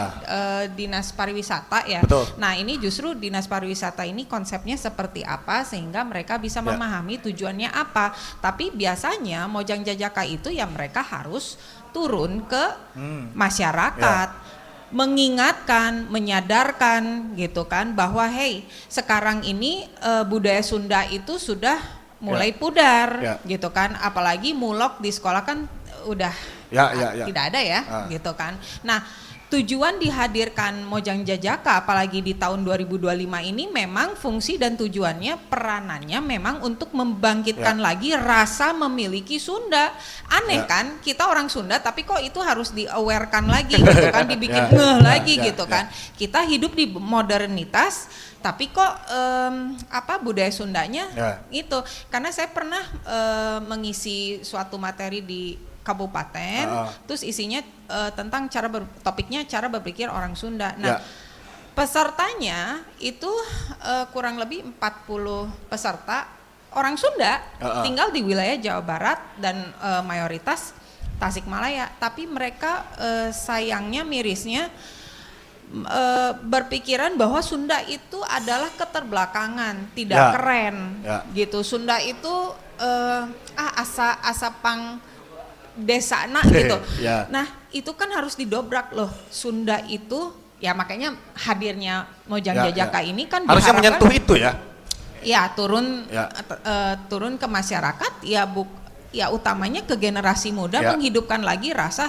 Dinas Pariwisata ya. Betul. Nah ini justru Dinas Pariwisata ini konsepnya seperti apa sehingga mereka bisa memahami tujuannya apa. Tapi biasanya Mojang Jajaka itu ya mereka harus turun ke masyarakat, mengingatkan, menyadarkan gitu kan bahwa hey sekarang ini budaya Sunda itu sudah mulai pudar gitu kan, apalagi mulok di sekolah kan udah tidak ada ya gitu kan. Nah tujuan dihadirkan Mojang Jajaka apalagi di tahun 2025 ini memang fungsi dan tujuannya peranannya memang untuk membangkitkan lagi rasa memiliki Sunda. Aneh kan kita orang Sunda tapi kok itu harus di-awarekan lagi gitu kan, dibikin ngeh lagi gitu kan. Kita hidup di modernitas tapi kok budaya Sundanya gitu. Karena saya pernah mengisi suatu materi di kabupaten, terus isinya tentang topiknya cara berpikir orang Sunda. Nah, pesertanya itu kurang lebih 40 peserta orang Sunda, tinggal di wilayah Jawa Barat dan mayoritas Tasikmalaya. Tapi mereka sayangnya mirisnya berpikiran bahwa Sunda itu adalah keterbelakangan, tidak keren, gitu. Sunda itu asa pang desa gitu. Nah itu kan harus didobrak loh. Sunda itu ya makanya hadirnya Mojang Jajaka ini kan harusnya menyentuh itu ya. Ya turun ke masyarakat ya utamanya ke generasi muda menghidupkan lagi rasa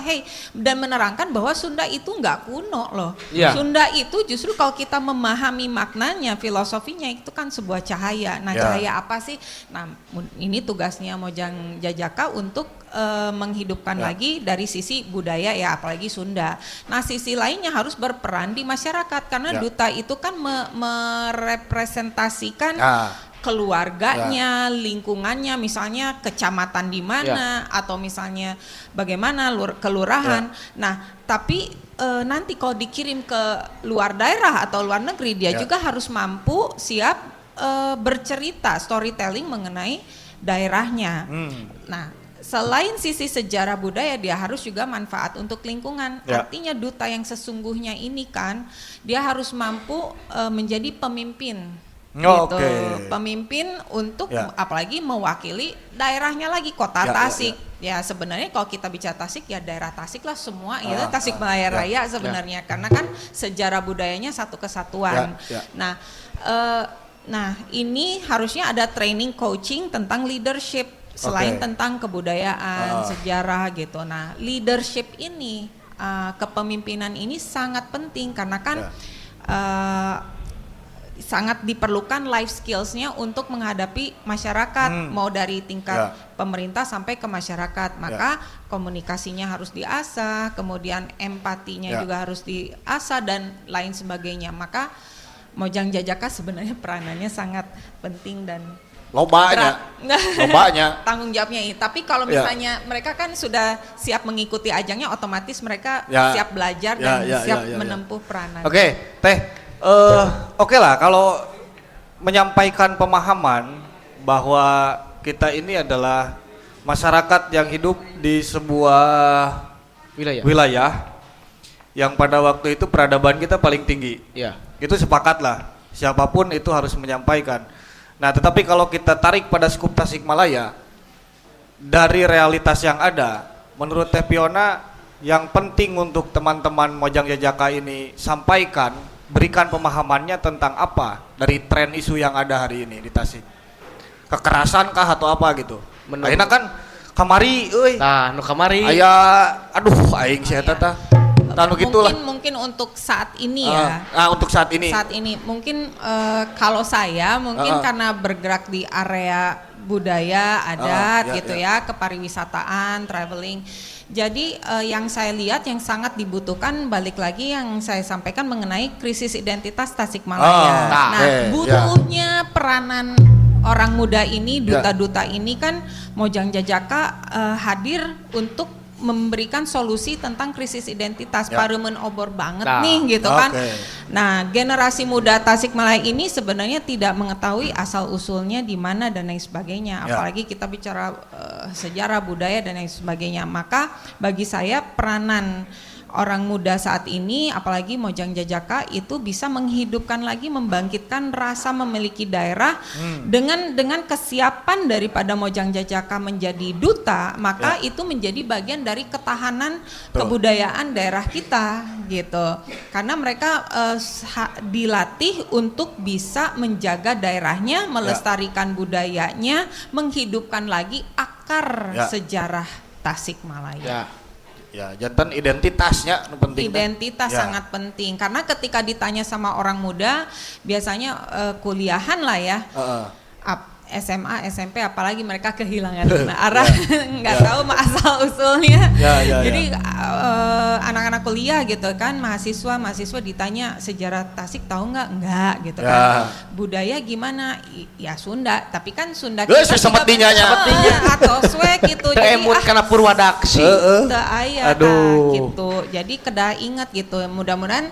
dan menerangkan bahwa Sunda itu nggak kuno loh. Sunda itu justru kalau kita memahami maknanya, filosofinya itu kan sebuah cahaya. Nah cahaya apa sih? Nah ini tugasnya Mojang Jajaka untuk menghidupkan lagi dari sisi budaya ya apalagi Sunda. Nah sisi lainnya harus berperan di masyarakat karena duta itu kan merepresentasikan keluarganya, lingkungannya, misalnya kecamatan di mana atau misalnya bagaimana kelurahan. Nah, tapi nanti kalau dikirim ke luar daerah atau luar negeri dia juga harus mampu siap bercerita, storytelling mengenai daerahnya. Nah, selain sisi sejarah budaya dia harus juga manfaat untuk lingkungan. Artinya duta yang sesungguhnya ini kan dia harus mampu menjadi pemimpin. Gitu. Pemimpin untuk apalagi mewakili daerahnya lagi kota Tasik. Ya sebenarnya kalau kita bicara Tasik ya daerah Tasik lah semua itu Tasikmalaya Raya sebenarnya karena kan sejarah budayanya satu kesatuan. Nah ini harusnya ada training coaching tentang leadership selain tentang kebudayaan, sejarah gitu. Nah leadership ini kepemimpinan ini sangat penting karena kan sangat diperlukan life skills-nya untuk menghadapi masyarakat mau dari tingkat pemerintah sampai ke masyarakat. Maka komunikasinya harus diasah, kemudian empatinya juga harus diasah dan lain sebagainya. Maka Mojang Jajaka sebenarnya peranannya sangat penting dan lombanya tanggung jawabnya ini. Tapi kalau misalnya mereka kan sudah siap mengikuti ajangnya, otomatis mereka siap belajar dan siap menempuh peranan. Oke lah kalau menyampaikan pemahaman bahwa kita ini adalah masyarakat yang hidup di sebuah wilayah yang pada waktu itu peradaban kita paling tinggi. Itu sepakat lah, siapapun itu harus menyampaikan. Nah tetapi kalau kita tarik pada skup Tasikmalaya dari realitas yang ada, menurut Teh Piona yang penting untuk teman-teman Mojang Jajaka ini sampaikan, berikan pemahamannya tentang apa dari tren isu yang ada hari ini di Tasik. Kekerasan kah atau apa gitu. Ayeuna kan kamari euy. Nah, nu kamari. Aya aing sia tata. Mungkin untuk saat ini ya. Untuk saat ini. Saat ini mungkin kalau saya mungkin karena bergerak di area budaya, adat gitu ya, kepariwisataan, traveling. Jadi yang saya lihat yang sangat dibutuhkan balik lagi yang saya sampaikan mengenai krisis identitas Tasikmalaya. Butuhnya peranan orang muda ini, duta-duta ini kan Mojang Jajaka hadir untuk memberikan solusi tentang krisis identitas. Ya. Pareumeun obor banget Nah, nih gitu kan. oke. Nah, generasi muda Tasikmalaya ini sebenarnya tidak mengetahui asal usulnya di mana dan lain sebagainya. Ya. Apalagi kita bicara sejarah budaya dan lain sebagainya. Maka bagi saya peranan orang muda saat ini, apalagi Mojang Jajaka, itu bisa menghidupkan lagi, membangkitkan rasa memiliki daerah dengan kesiapan daripada Mojang Jajaka menjadi duta, maka itu menjadi bagian dari ketahanan kebudayaan daerah kita gitu. Karena mereka dilatih untuk bisa menjaga daerahnya, melestarikan budayanya, menghidupkan lagi akar sejarah Tasikmalaya. Ya, jantan identitasnya nu penting. Identitas Ya. sangat penting karena ketika ditanya sama orang muda biasanya kuliahan lah ya, SMA, SMP, apalagi mereka kehilangan arah, nggak tahu asal usulnya. Jadi anak-anak kuliah gitu kan, mahasiswa ditanya sejarah Tasik tahu nggak gitu kan. Budaya gimana? Ya Sunda, tapi kan Sunda kita semetinya atau swek gitu. Jadi Emut karena Purwadaksi. teu aya gitu. Jadi kedah ingat gitu. Mudah-mudahan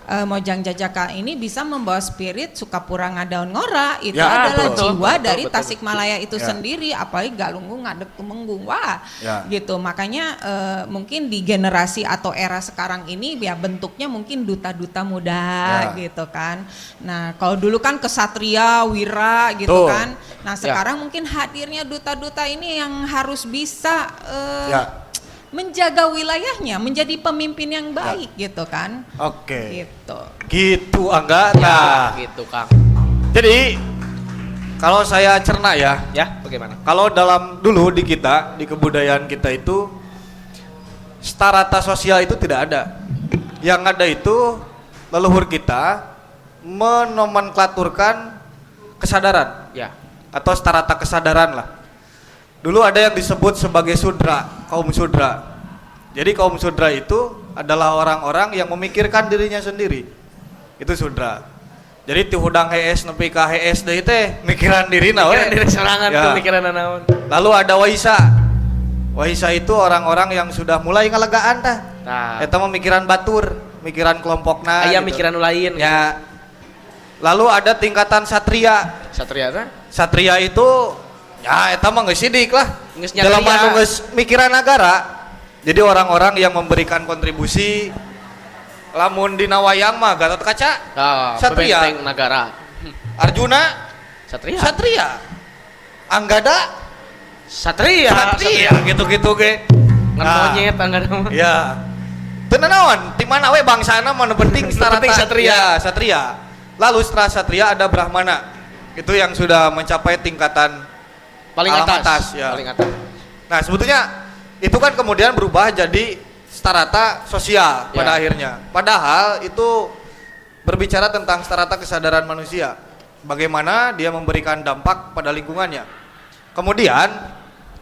Mojang Jajaka ini bisa membawa spirit Sukapura Ngadaun Ngora itu adalah jiwa dari Tasikmalaya itu sendiri, apalagi Galunggung ngadeg tumenggung wah gitu. Makanya mungkin di generasi atau era sekarang ini ya bentuknya mungkin duta-duta muda gitu kan. Nah, kalau dulu kan kesatria, wira gitu kan. Nah, sekarang mungkin hadirnya duta-duta ini yang harus bisa menjaga wilayahnya, menjadi pemimpin yang baik gitu kan. Oke. Gitu. Angga. Nah, Gitu Kang. jadi kalau saya cerna ya, Bagaimana? kalau dalam dulu di kita, di kebudayaan kita itu strata sosial itu tidak ada. Yang ada itu leluhur kita menomenklaturkan kesadaran atau strata kesadaran lah. Dulu ada yang disebut sebagai sudra, kaum sudra. Jadi kaum sudra itu adalah orang-orang yang memikirkan dirinya sendiri. Itu sudra. Jadi ti hudang HS nepi ka HS deui teh mikiran dirina we. Mikiran diri sorangan tuh mikiran naon. Lalu ada waisa. Waisa itu orang-orang yang sudah mulai ngelegaan tah. Eta memikiran batur, mikiran kelompokna. Aya gitu. mikiran lain. Ya. Lalu ada tingkatan satria. Satria teh? Satria itu ya eta mah geus sidik lah. Dalam Dalam geus mikiran negara. Jadi orang-orang yang memberikan kontribusi, lamun dina wayang mah Gatot Kaca, Satria. Pembenteng negara. Arjuna, Satria. Satria. Anggada, Satria. gitu-gitu ge. Ngan monyet Anggada mah. Ya. Teu naon, di mana we bangsana mah nu penting strata Satria. Ya, Satria. Lalu setelah Satria ada Brahmana. Itu yang sudah mencapai tingkatan Paling alam atas. ya. Paling atas. Nah, sebetulnya itu kan kemudian berubah jadi strata sosial pada akhirnya. Padahal itu berbicara tentang strata kesadaran manusia. Bagaimana dia memberikan dampak pada lingkungannya. Kemudian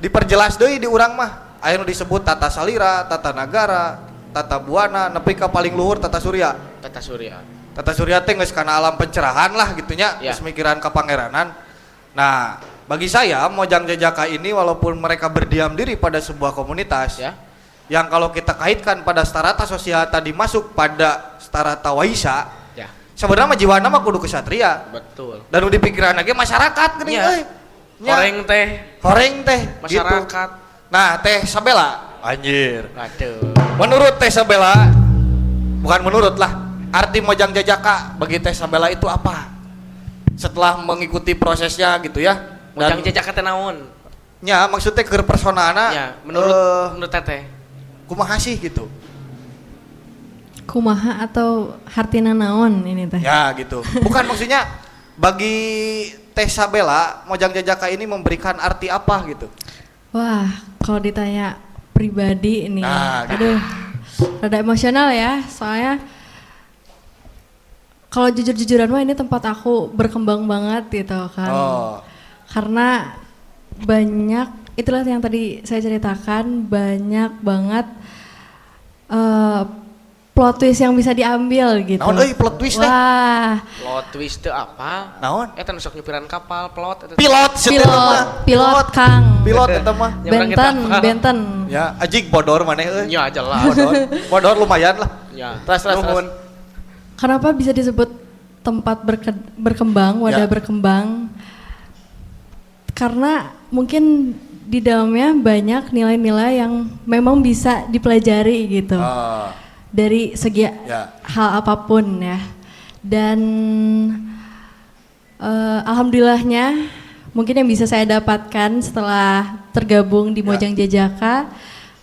diperjelas deui di urang mah. Aya nu disebut tata salira, tata nagara, tata buana, nepi ka paling luhur tata surya. Tata Surya. Tata surya teh geus kana alam pencerahan lah gitunya, geus mikiran kapangeranan. Nah, bagi saya Mojang Jajaka ini walaupun mereka berdiam diri pada sebuah komunitas yang kalau kita kaitkan pada strata sosial tadi masuk pada strata waisa, sebenarnya jiwana mah kudu kesatria. Betul. Dan di pikiran lagi masyarakat geuning euy. Horeng teh masyarakat. Gitu. Nah, Teh Sabela, anjir. Aduh. Menurut Teh Sabela, bukan menurut lah, arti Mojang Jajaka bagi Teh Sabela itu apa? Setelah mengikuti prosesnya gitu ya. Mojang Jajaka teh naon? Ya, maksudnya ke personana. Ya, menurut Teteh. Kumaha sih gitu. Kumaha atau hartina naon ini teh? Ya, gitu. Bukan maksudnya bagi Teh Sabela, Mojang Jajaka ini memberikan arti apa gitu? Wah, kalau ditanya pribadi ini, Nah, aduh, rada emosional ya, soalnya kalau jujur-jujuran mah ini tempat aku berkembang banget gitu kan. Karena banyak, itulah yang tadi saya ceritakan, banyak banget plot twist yang bisa diambil gitu. Naon euy plot twist teh? Wah, Plot twist teu apa? Naon? Eta nu sok nyupiran kapal, plot eta. Pilot sih teh mah. pilot Kang. Pilot eta mah. Nyebrang kita Benten, apa? Benten. Ya, ajik bodor maneh euy. Nya aja lah. Bodor lumayan lah. Ya. Terus. Kenapa bisa disebut tempat berkembang, wadah Ya. berkembang? Karena mungkin di dalamnya banyak nilai-nilai yang memang bisa dipelajari gitu. Ah, Dari segi ya. hal apapun ya. Dan alhamdulillahnya mungkin yang bisa saya dapatkan setelah tergabung di Mojang Jajaka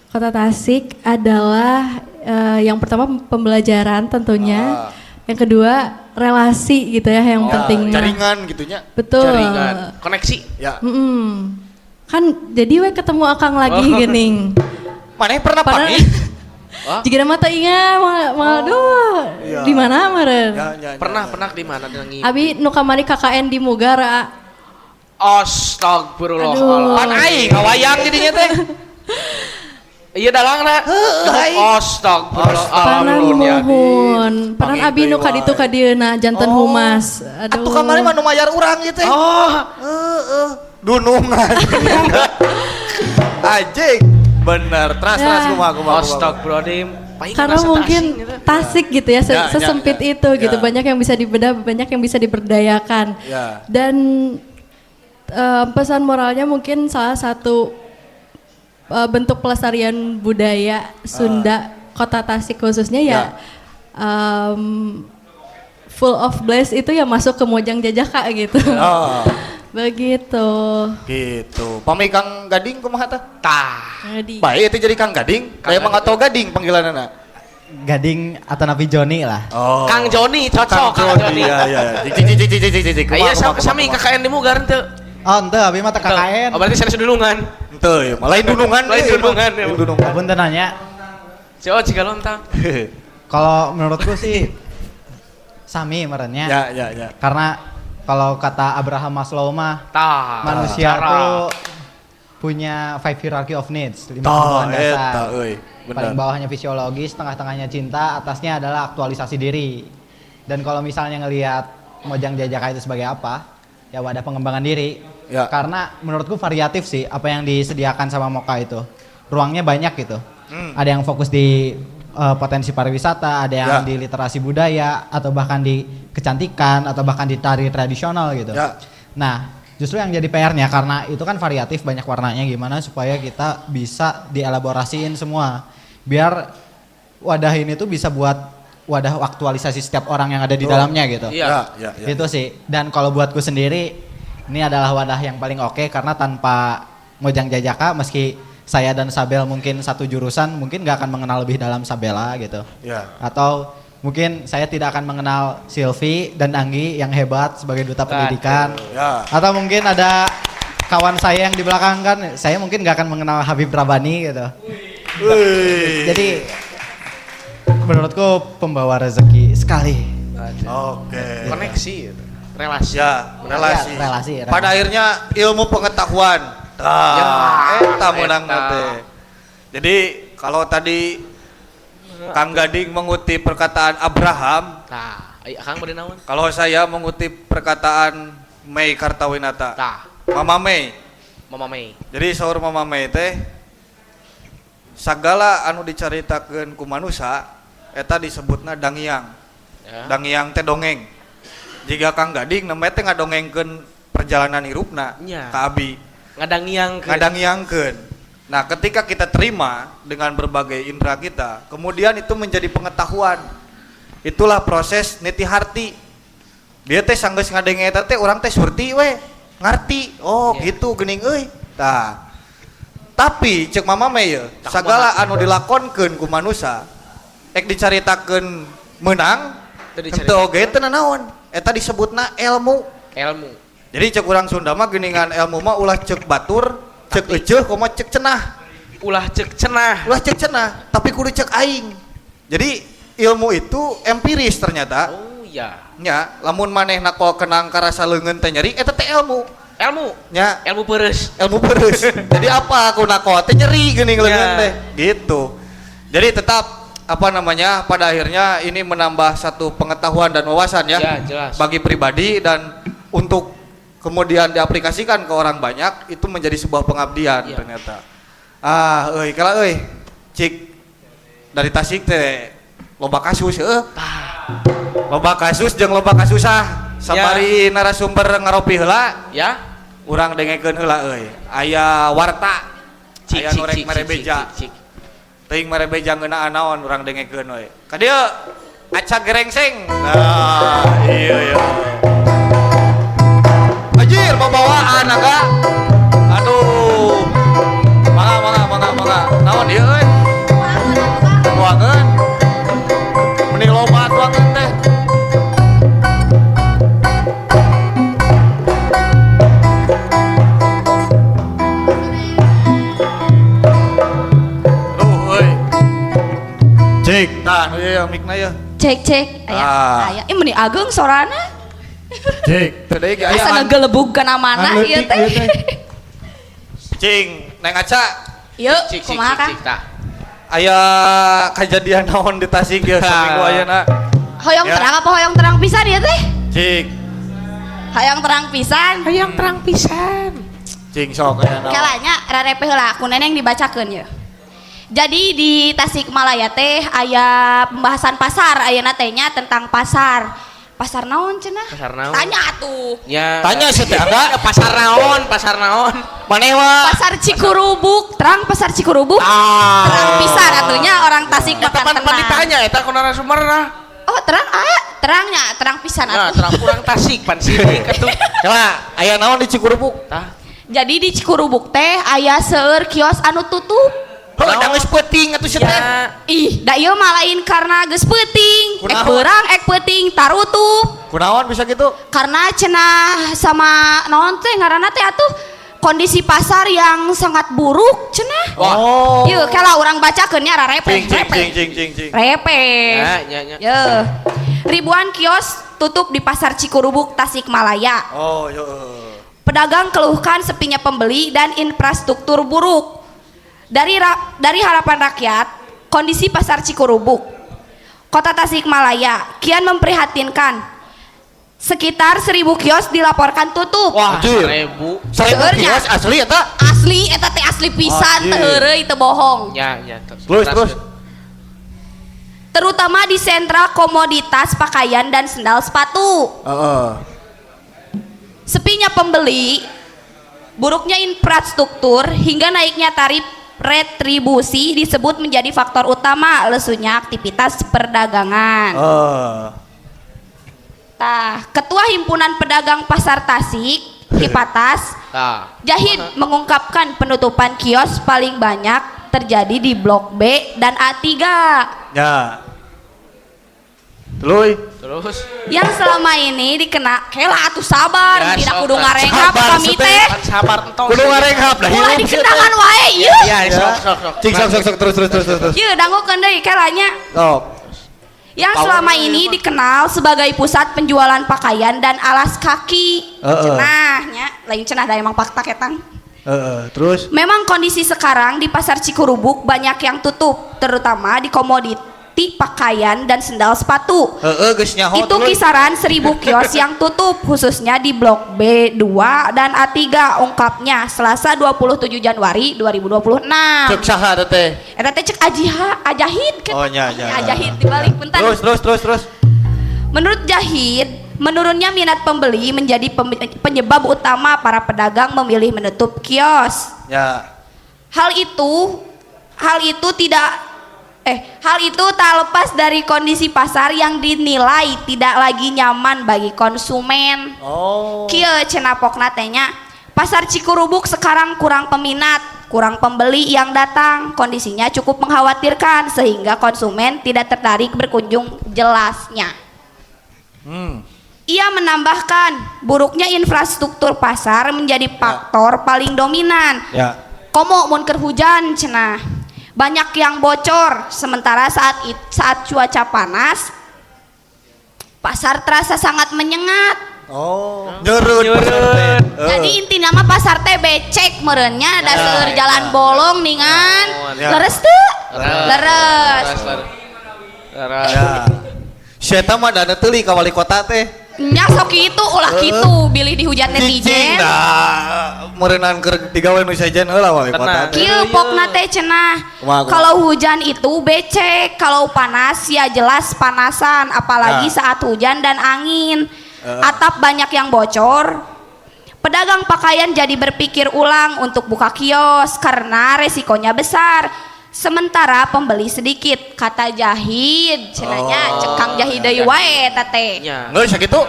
Kota Tasik adalah yang pertama pembelajaran tentunya, yang kedua relasi gitu ya yang penting. Jaringan gitunya. Betul. Jaringan, koneksi. Ya. Kan jadi we ketemu Akang lagi gening. Maneh pernah Padahal- panik? Jika mata ingat, aduh, Iya. di mana meren? Ya. Pernah di mana dengan Abi nu kamari KKN di Mugara. Astagfirullahaladzim. Pan aing ngawayang jadinya teh. Iya dalangna. Panan Astagfirullahaladzim. mohon, panan abi nu kaditu kadieuna janten humas. Atuh kamari mah nu mayar urang ieu teh. Oh, Dunungan. Ajik. Bener. Teras Ya. kumaha. astagfirullahaladzim. Paling Karena ngerasa mungkin asing gitu. Tasik gitu ya, Ya, sesempit ya. itu gitu. Ya. Banyak yang bisa dibedah, banyak yang bisa diberdayakan. Ya. Dan pesan moralnya mungkin salah satu bentuk pelestarian budaya Sunda, Kota Tasik khususnya ya, full of bless itu ya masuk ke Mojang Jajaka gitu. Oh, Begitu. gitu. Pami Kang Gading kumaha teh? Tah. Jadi Bae itu jadi Kang Gading. Kayak emang atau Gading panggilanana. Gading atau Nabi Joni lah. Oh. Kang Joni cocok Kang Joni. Iya. Cik. Iya sami KKN di Mugar teu. Oh ente abi mah teh KKN. Oh berarti saya sudulungan. Henteu, lain dunungan. Lain dunungan, ya. Lain dunungan. Punten nanya. Si Oci lontang. Kalau menurutku sih sami merennya. Ya. Karena kalau kata Abraham Maslow mah Tah. manusia cara. tuh punya 5 hierarchy of needs, 5 Tah, kebutuhan dasar. eta euy. Paling Bener. bawahnya fisiologis, tengah-tengahnya cinta, atasnya adalah aktualisasi diri. Dan kalau misalnya ngelihat Mojang Jajaka itu sebagai apa? Ya wadah pengembangan diri. Ya. Karena menurutku variatif sih apa yang disediakan sama Moka itu. Ruangnya banyak gitu. Ada yang fokus di potensi pariwisata, ada yang Ya. di literasi budaya, atau bahkan di kecantikan, atau bahkan di tari tradisional gitu. Ya. Nah, justru yang jadi PR-nya karena itu kan variatif banyak warnanya, gimana supaya kita bisa dielaborasiin semua. Biar wadah ini tuh bisa buat wadah aktualisasi setiap orang yang ada di dalamnya gitu. Iya. Ya. Itu sih. Dan kalau buatku sendiri ini adalah wadah yang paling oke karena tanpa Mojang Jajaka meski saya dan Sabel mungkin satu jurusan mungkin gak akan mengenal lebih dalam Sabela gitu. Ya. Atau mungkin saya tidak akan mengenal Silvi dan Anggi yang hebat sebagai duta pendidikan. Ya. Atau mungkin ada kawan saya yang di belakang kan, saya mungkin gak akan mengenal Habib Rabani gitu. Wih. Jadi menurutku pembawa rezeki sekali. Oke. Koneksi gitu. Relasi. Ya, relasi. Ya, relasi. Pada akhirnya ilmu pengetahuan. Eta menang teh. Jadi kalau tadi Kang Gading mengutip perkataan Abraham, Tah, Kang bade naon? kalau saya mengutip perkataan Mei Kartawinata. Tah, Mama Mei. Mama Mei. Jadi saur Mama Mei teh sagala anu dicaritakeun ku manusia eta disebutna dangiang. Ya. Dangiang teh dongeng. Jika Kang Gading nembe teh ngadongengkeun perjalanan hirupna Nya. ka abi. Ngadangiangkeun. Nah, ketika kita terima dengan berbagai indera kita, kemudian itu menjadi pengetahuan. Itulah proses niti harti. Dia teh sanggeus ngadenge eta teh urang teh surti we, ngarti. Oh, Iya. gitu geuning euy. Tah. Tapi cek Mama Mei ye, Tak sagala kumaha. anu dilakonkeun ku manusia ek dicaritakeun meunang Teu henteu oge teu nanaon. Eta disebutna ilmu. Ilmu. Jadi cek urang Sunda mah geuningan ilmu mah ulah cek batur, cek euceuh komo cek cenah. Ulah cek cenah. Ulah cek cenah, tapi kudu cek aing. Jadi ilmu itu empiris ternyata. Oh iya. Nya, lamun maneh nako kenang karasa leungeun teh nyeri eta teh ilmu. Ilmu. Nya, Ilmu pereus. ilmu pereus. Jadi apa aku nako teh nyeri geuning leungeun Ya. teh. Gitu. Jadi tetap apa namanya, pada akhirnya ini menambah satu pengetahuan dan wawasan ya, Ya, jelas. bagi pribadi, dan untuk kemudian diaplikasikan ke orang banyak itu menjadi sebuah pengabdian Ya. ternyata. Kala cik dari Tasik teh loba kasus loba kasus jeung loba kasusah sabari narasumber ngaropi heula Ya. urang dengekeun heula aya warta aya nu rek merebeja teuing merebeja ngeunaan naon urang dengekeun we ka dieu acak gerengseng iya anjir babawaan aga aduh mangga naon ieu euy tuangeun mending loba tuangeun teh. Cek, nah iya mikna ya. Cek aya meni ageng sorana Cek, tadi ge asa aya ngegelebug kana mana ieu teh cing, neng aca ieu Cik kumaha Kang tah. aya kejadian naon di Tasik ya seminggu ayeuna. hoyong Ya. terang apa hoyong terang pisan ieu teh Cik, hoyong terang pisan Hayang terang pisan. cing sok aya naon. kalanya rarepe heula aku neneng dibacakeun ya. Jadi di Tasikmalaya teh aya pembahasan pasar ayeuna teh nya tentang pasar. Pasar naon cenah? Pasar naon? Tanya atuh. Ya. Tanya sih teh Ada pasar naon? Manewa. Pasar Cikurubuk, terang pasar Cikurubuk. Terang pisan atunya orang Tasik Eta makan pan tenang. ditanya eta ku narasumberna. Oh, terangnya, terang pisan Ya, atuh. terang kurang Tasik pan sini katuh. Coba aya naon di Cikurubuk? Tah. Jadi di Cikurubuk teh aya seueur kios anu tutup. Heuh, da geus peuting atuh teh. Ya. Ih, da ieu mah lain karena geus peuting. Kunaon? Beurang peuting tarutup. Kunaon bisa gitu? Karena cenah sama naon teh ngaranna teh atuh kondisi pasar yang sangat buruk cenah. Oh. Ieu kala urang bacakeun nya rarepe. Cing. Repe. Ya. Ye. Ribuan kios tutup di pasar Cikurubuk Tasikmalaya. Oh, yo. Pedagang keluhkan sepinya pembeli dan infrastruktur buruk. Dari harapan rakyat, kondisi pasar Cikurubuk, Kota Tasikmalaya kian memprihatinkan. Sekitar 1000 kios dilaporkan tutup. Wah, Anjir. 1000. Seurnya. Kios asli eta. Asli, eta teh asli pisan, Anjir. teu heureuy teu bohong. Ya. Terus. Terutama di sentra komoditas pakaian dan sendal sepatu. Heeh. Sepinya pembeli, buruknya infrastruktur hingga naiknya tarif retribusi disebut menjadi faktor utama lesunya aktivitas perdagangan. Ketua Himpunan Pedagang Pasar Tasik, Hipatas, Tah. Jahid mengungkapkan penutupan kios paling banyak terjadi di Blok B dan A3 Ya. Terus yang selama ini dikena kela atuh sabar, Ya, tidak sok, kudu ngarenghap sabar, kami seteh. teh. kan sabar entong. Kudu ngarenghap dah. Mulai dikendangan wae ieu. Ya, sok. Cing sok terus. Ieu dangukeun deui kelanya. Sok. Yang selama ini dikenal sebagai pusat penjualan pakaian dan alas kaki. Cenahnya, lain cenah da emang fakta ketang. Terus Memang kondisi sekarang di pasar Cikurubuk banyak yang tutup, terutama di komoditi pakaian dan sendal sepatu. geus nyaho. Itu kisaran 1000 kios yang tutup, khususnya di Blok B2 dan A3, ungkapnya Selasa 27 Januari 2026. Cek saha eta teh? Eta teh cek Ajahid kan? Oh, nya. Ajahid dibalik bentar. Terus. Menurut Jahid, menurunnya minat pembeli menjadi penyebab utama para pedagang memilih menutup kios. Ya. Hal itu tak lepas dari kondisi pasar yang dinilai tidak lagi nyaman bagi konsumen. Oh. Kieu cenah pokna teh nya, pasar Cikurubuk sekarang kurang peminat, kurang pembeli yang datang. Kondisinya cukup mengkhawatirkan sehingga konsumen tidak tertarik berkunjung, jelasnya. Ia menambahkan, buruknya infrastruktur pasar menjadi faktor paling dominan. Ya. Komo mun keur hujan cenah. Banyak yang bocor, sementara saat cuaca panas pasar terasa sangat menyengat. Oh. Nyeureut. Jadi intinya mah pasar teh becek meureunnya da seueur jalan bolong ningan. Ya. Leres teu? Leres. Ya. Saya mah dana teuli ka wali kota teh. Nya sok kitu ulah kitu bilih dihujat Cicing netizen. dah meureunaan keur digawe nu sajen heula wali kota teh. Kieu pokna teh cenah. Kumaha? Kalau hujan itu becek, kalau panas ya jelas panasan, apalagi Ya. saat hujan dan angin. Atap banyak yang bocor. Pedagang pakaian jadi berpikir ulang untuk buka kios karena resikonya besar. Sementara pembeli sedikit, kata Jahid. Cenanya cekang Jahid deui wae tate. Ya. Ngeus sakitu?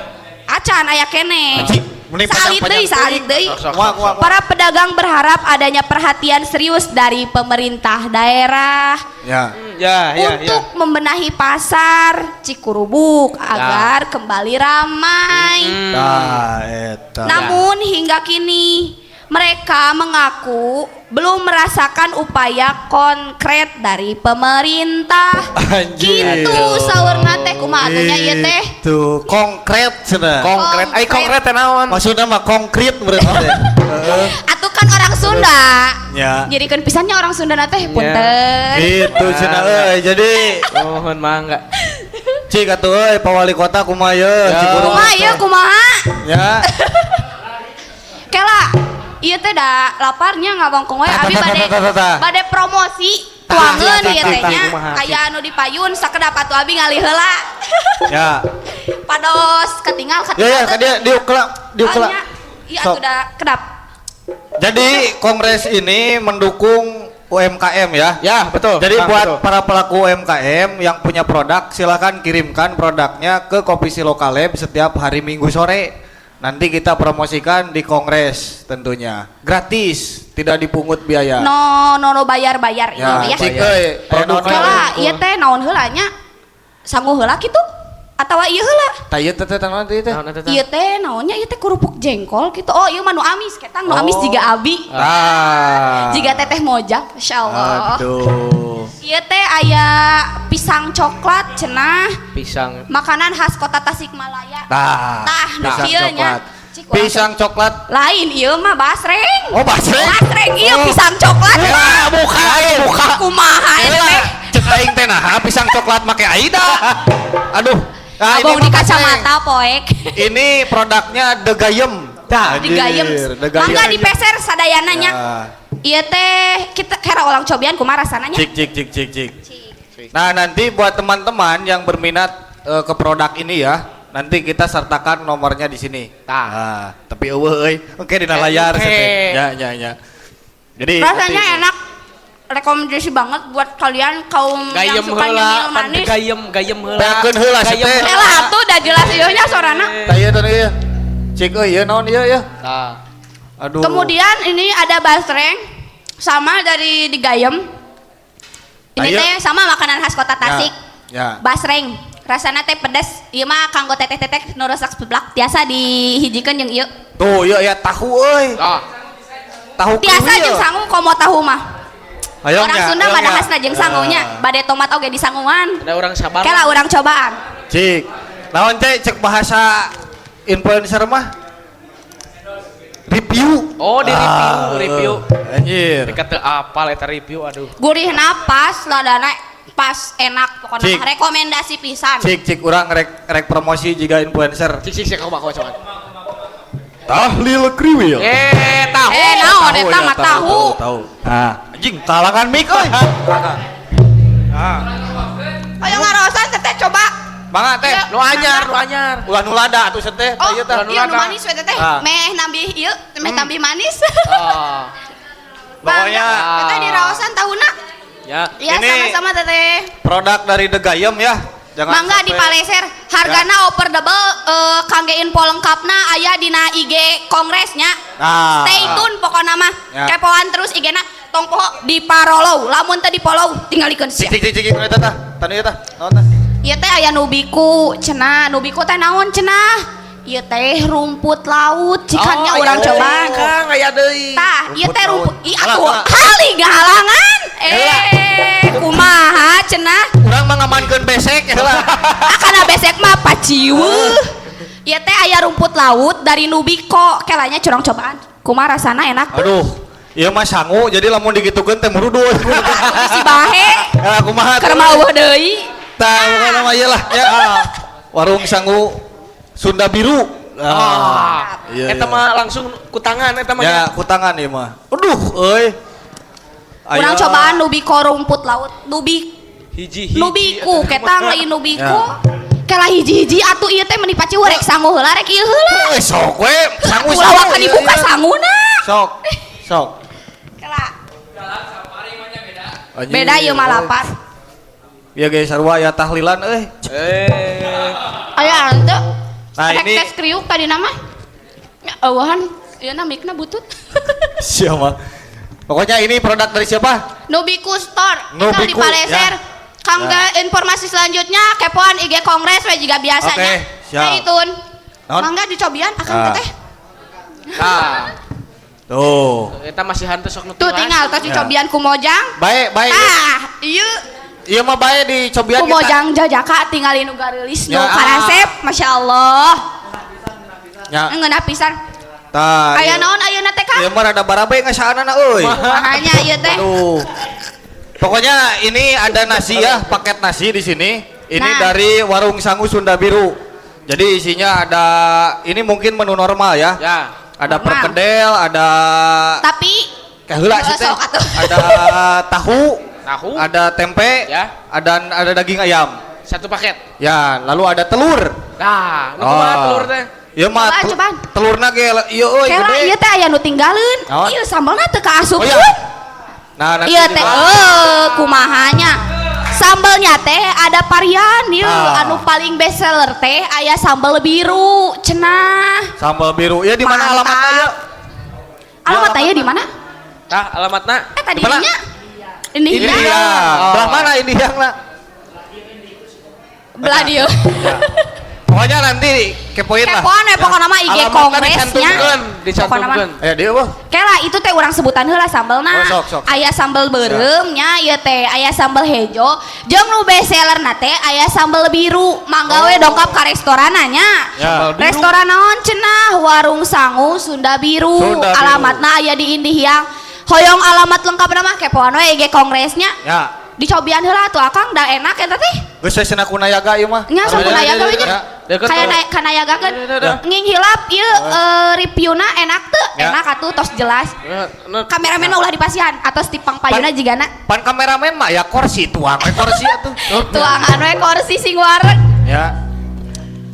Acan aya keneh. Anjing, mending Salit deui. Kumaha? Para pedagang berharap adanya perhatian serius dari pemerintah daerah Ya. untuk membenahi pasar Cikurubuk agar kembali ramai. Tah eta. Namun hingga kini mereka mengaku belum merasakan upaya konkret dari pemerintah. Anjir. Gitu saurna teh kumaha atunya ieu teh? Itu konkret cenah. Konkret. Ai konkret teh naon? Maksudna mah konkret berarti teh. Heeh. Atuh kan orang Sunda. Ya. Jadikan pisannya orang Sunda teh punten. Gitu cenah euy. Jadi Mohon mangga. cik atuh euy Pak Wali Kota kumaha ye? Cikurubuk. Kumaha ieu kumaha? Ya. Kela, ieu teh da laparnya ngabangkong we abi bade promosi tuangeun ieu teh nya. Aya anu dipayun sakedap atuh abi ngalih heula. Ya. Pados ketinggal Ya ka dia diukla. Iya Sok. atuh da kedap. Jadi kongres ini mendukung UMKM ya. Ya, betul. Jadi Bang, buat betul. para pelaku UMKM yang punya produk silahkan kirimkan produknya ke Kopisi Lokal Lab setiap hari Minggu sore. Nanti kita promosikan di kongres tentunya. Gratis, tidak dipungut biaya. No bayar Ya, ya. cik euy, produknya. Kela ieu teh naon heula nya? Sangguh heula kitu? Atawa ieu heula? Tah ieu teh naon teh? Naon eta teh? Ieu teh naonnya ieu teh kerupuk jengkol gitu. Oh, ieu mah nu amis ketang nu amis jiga abi. Ah. Jiga teteh mojak insyaallah. Aduh. Ieu teh aya pisang coklat cenah. Pisang. Makanan khas kota Tasikmalaya. Tah. Nu Pisang kieu nya. coklat. Pisang coklat. Lain ieu mah basreng. Oh, basreng. Basreng ieu pisang coklat. Ya, buka. Kumaha eta teh? Cek aing teh nah pisang coklat make Aida. Aduh. Nah, Abang mah di basreng. kacamata poek. Ini produknya The Gayem. Di gayem. Mangga dipeser sadayana nya. Ieu teh kita kera ulang cobian kumaha rasana nya? Cik. Nah, nanti buat teman-teman yang berminat ke produk ini ya, nanti kita sertakan nomornya di sini. Nah, tapi eueuh euy, oke dina layar Oke. teh. Ya. Jadi Rasanya nanti- enak. Rekomendasi banget buat kalian kaum yang Gayem suka nyemil heula, pan manis. gayem heula. Beakeun heula si teh. Elah atuh udah jelas ieu nya sorana. Tah ieu teh ieu. Cik euy, ieu naon ieu ya? Tah. Aduh. Kemudian ini ada basreng sama dari di Gayem. Ini Ayo. teh sama makanan khas kota Tasik. Ya. Basreng. Rasana teh pedes. Ieu mah kanggo teteh-teteh nu reusak seblak tiasa dihijikeun jeung ieu. Tuh, ieu aya tahu euy. Tahu Tiasa kieu. jeung sangu komo tahu mah. Orang Sunda mah ada khasna jeung sangunya. Bade tomat oge di sanguan. Ada orang sabar. Kela urang cobaan. Cik. Naon teh cek bahasa influencer mah? Review. Oh, di review. Anjir. Dekat teu apal eta review aduh. Gurih napas ladana pas enak pokoknya Cik. mah. Rekomendasi pisan. Cik urang rek promosi juga influencer. Cik coba coba. Tahlil kriwil. Tahu. Naon eta mah tahu. Tahu. Nah, anjing kalangan mik euy. Aya ngarosan teteh coba. Mangga teh. Nu anyar. Ulah nu lada atuh teh. Oh, Ieu teh. iya nu manis we teteh. Ah. Meh nambih ieu, meh tambih manis. Oh. Pokoknya Teteh di raosan tahuna. Ya. Iya Ini- sama-sama teteh. produk dari The Gayem ya. Jangan Mangga sampai- di paleser. Hargana affordable kangge info lengkapna aya dina IG kongresnya. Nah. Stay tune pokona mah. Ya. Kepoan terus IG-na tong poho di parollow. Lamun teh di follow tingalikeun sia. Cik nu eta tah. Tanu ieu tah. Naon tah? Ieu teh aya nubiku cenah. Nubiku teh naon cenah? Ieu teh rumput laut cikannya urang cobaan. Kang aya deui. Tah, ieu teh rumput. Ih Alah, atuh alah. kali gahalangan. Kumaha cenah? Urang mah ngamankeun besek heula. Akana besek mah paciweuh. Ieu teh aya rumput laut dari Nubiko. Kelanya curang cobaan. Kumaha rasana enak tuh. Aduh, ieu mah sangu jadi lamun digitukeun teh muruduh. Isi bahe. Ya kumaha? Keur mah eueuh deui. Tah, bukan nama ieu lah ya. Warung Sangu Sunda Biru. Iya, Eta mah langsung ku tangan eta mah. Ya, kutangan ieu mah. Aduh, euy. Urang cobaan nubiko rumput laut. Hiji. Nubiku, ketang lain nubiku. Ya. Kela hiji-hiji atuh ieu teh meuni paci rek sangu heula rek ieu heula. Sok we, sangu Ulah wakan ieu, dibuka ieu. sanguna. Sok. Kela. Anjing. Beda ieu mah lapar. Ya guys, sarua ya tahlilan euy. Aya teu. Nah, ini tes kriuk tadi nama. Ya eueuhan ieu na mikna butut. siapa? Pokoknya ini produk dari siapa? Nubiku Store. Kita di Nubiku, Paleser. ya. Kangga informasi selanjutnya kepoan IG Kongres we juga biasanya. Oke, siap. Nah, itun. Naon? Mangga dicobian akan Ah. teh. Nah, Tuh. eta masih hantu sok nu Tuh tilas. tinggal tos dicobian ku Mojang. Baik. Ieu Iya mah bae dicobian ku Mojang jajaka tinggalin nu gaeulis nu Ya. karasep, masyaallah. Ya. Ngeunah pisan. Tah. Aya naon ayeuna teh Kang? Ieu mah rada barabe ngasaanana euy. Makanya ieu teh. Aduh. Pokoknya ini ada nasi ya, paket nasi di sini. Ini Nah. dari Warung Sangu Sunda Biru. Jadi isinya ada ini mungkin menu normal ya. Ya. Ada Normal. perkedel, ada Tapi kaheula sih teh. Sok atuh. Ada tahu, ada tempe, Ya. ada daging ayam. Satu paket. Ya, lalu ada telur. Nah, nu kumaha telur teh? Ieu mah Coba, cobaan. telurna ge ieu euy kela gede. ieu teh aya nu tinggalin. Naon? Ieu sambelna teu kaasupkeun. Oh iya. Nah, nanti Iya teh, dibahas. kumahanya. Sambelnya teh ada varian ieu Ah. anu paling best seller teh aya sambel biru, cenah. Sambal biru. Ya di mana Mantap. alamatnya ya? Alamat aya di mana? Tah, alamatna. Tadi Di mana? nya. Ini Ini dia. dia. Belah mana ini yang lah? Belah dia. Pokoknya nanti kepoin lah. Kepoan we pokona mah IG Alamatnya Kongresnya. Dicantumkeun. Ya dia wah. Kela itu teh urang sebutan heula sambelna. Oh, sok. Aya sambel beureum nya ieu teh, aya sambel hejo, jeung nu best sellerna teh aya sambel biru. Mangga we dongkap ka restoranna nya. Ya. Restoran naon cenah? Warung Sangu Sunda Biru. Sunda Biru. Alamatna aya di Indihiyang. Hoyong alamat lengkap nama kepoan we IG Kongresnya. Ya. Dicobian heula tuh Akang da enak eta teh. Geus we cenah kunayaga ieu mah. Nya sok kunayaga we nya. Ya. Deket Kayak tuh. kanayagakeun. Ya. Nging hilap ieu reviewna enak teu? Ya. Enak atuh tos jelas. Kameramen mah ulah dipasihan atau stipang payuna jigana Pan kameramen mah ya kursi tuang, kursi atuh. tuangan we kursi sing wareg Ya.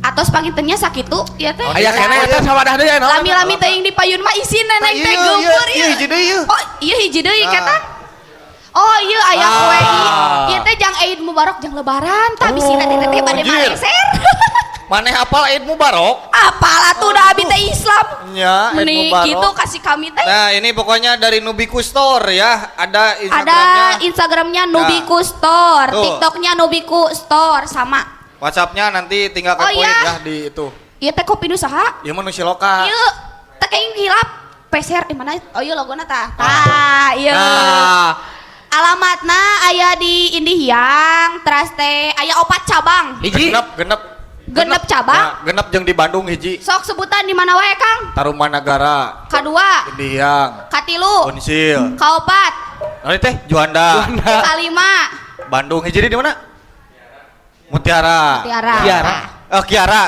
atos pangintennya sakitu ya teh. Aya keneh eta sawadah deui aya naon? Lami-lami teuing di payun mah isin neneng teh Iya, geumpeur iya, ieu. hiji deui ieu. Oh, ieu hiji deui Ah. ketan. Oh, ieu aya Ah. kue ieu teh jang Eid Mubarak jang lebaran tah bisina teh teh bade anjir. maleser. Maneh apal Eid Mubarak? Apalah tuh da abi teh Islam. Ya, Eid Meni Mubarak. gitu kasih kami teh. Nah, ini pokoknya dari Nubiku Store ya. Ada Ada Instagramnya. Instagramnya Nubiku Store, Tuh. TikToknya Nubiku Store sama. WhatsAppnya nanti tinggal Oh, kepoin iya. ya di itu. Ieu teh kopi nu saha? Ieu mah nu siloka. Ieu teh kayak hilap peser di mana? Oh ieu logona tah. Tah, ieu. Nah, Alamatna aya di Indihiyang, teras teh aya 4 cabang. Hiji. Genep cabang. Ya, genep jeung di Bandung hiji. Sok sebutan di mana wae, Kang? Tarumanagara, Kadua, Indihiyang, katilu, Unsil. kaopat, Nah, teh Juanda. kalima, Bandung hiji di mana? Mutiara. Tiara. Kiara. Oh, Kiara.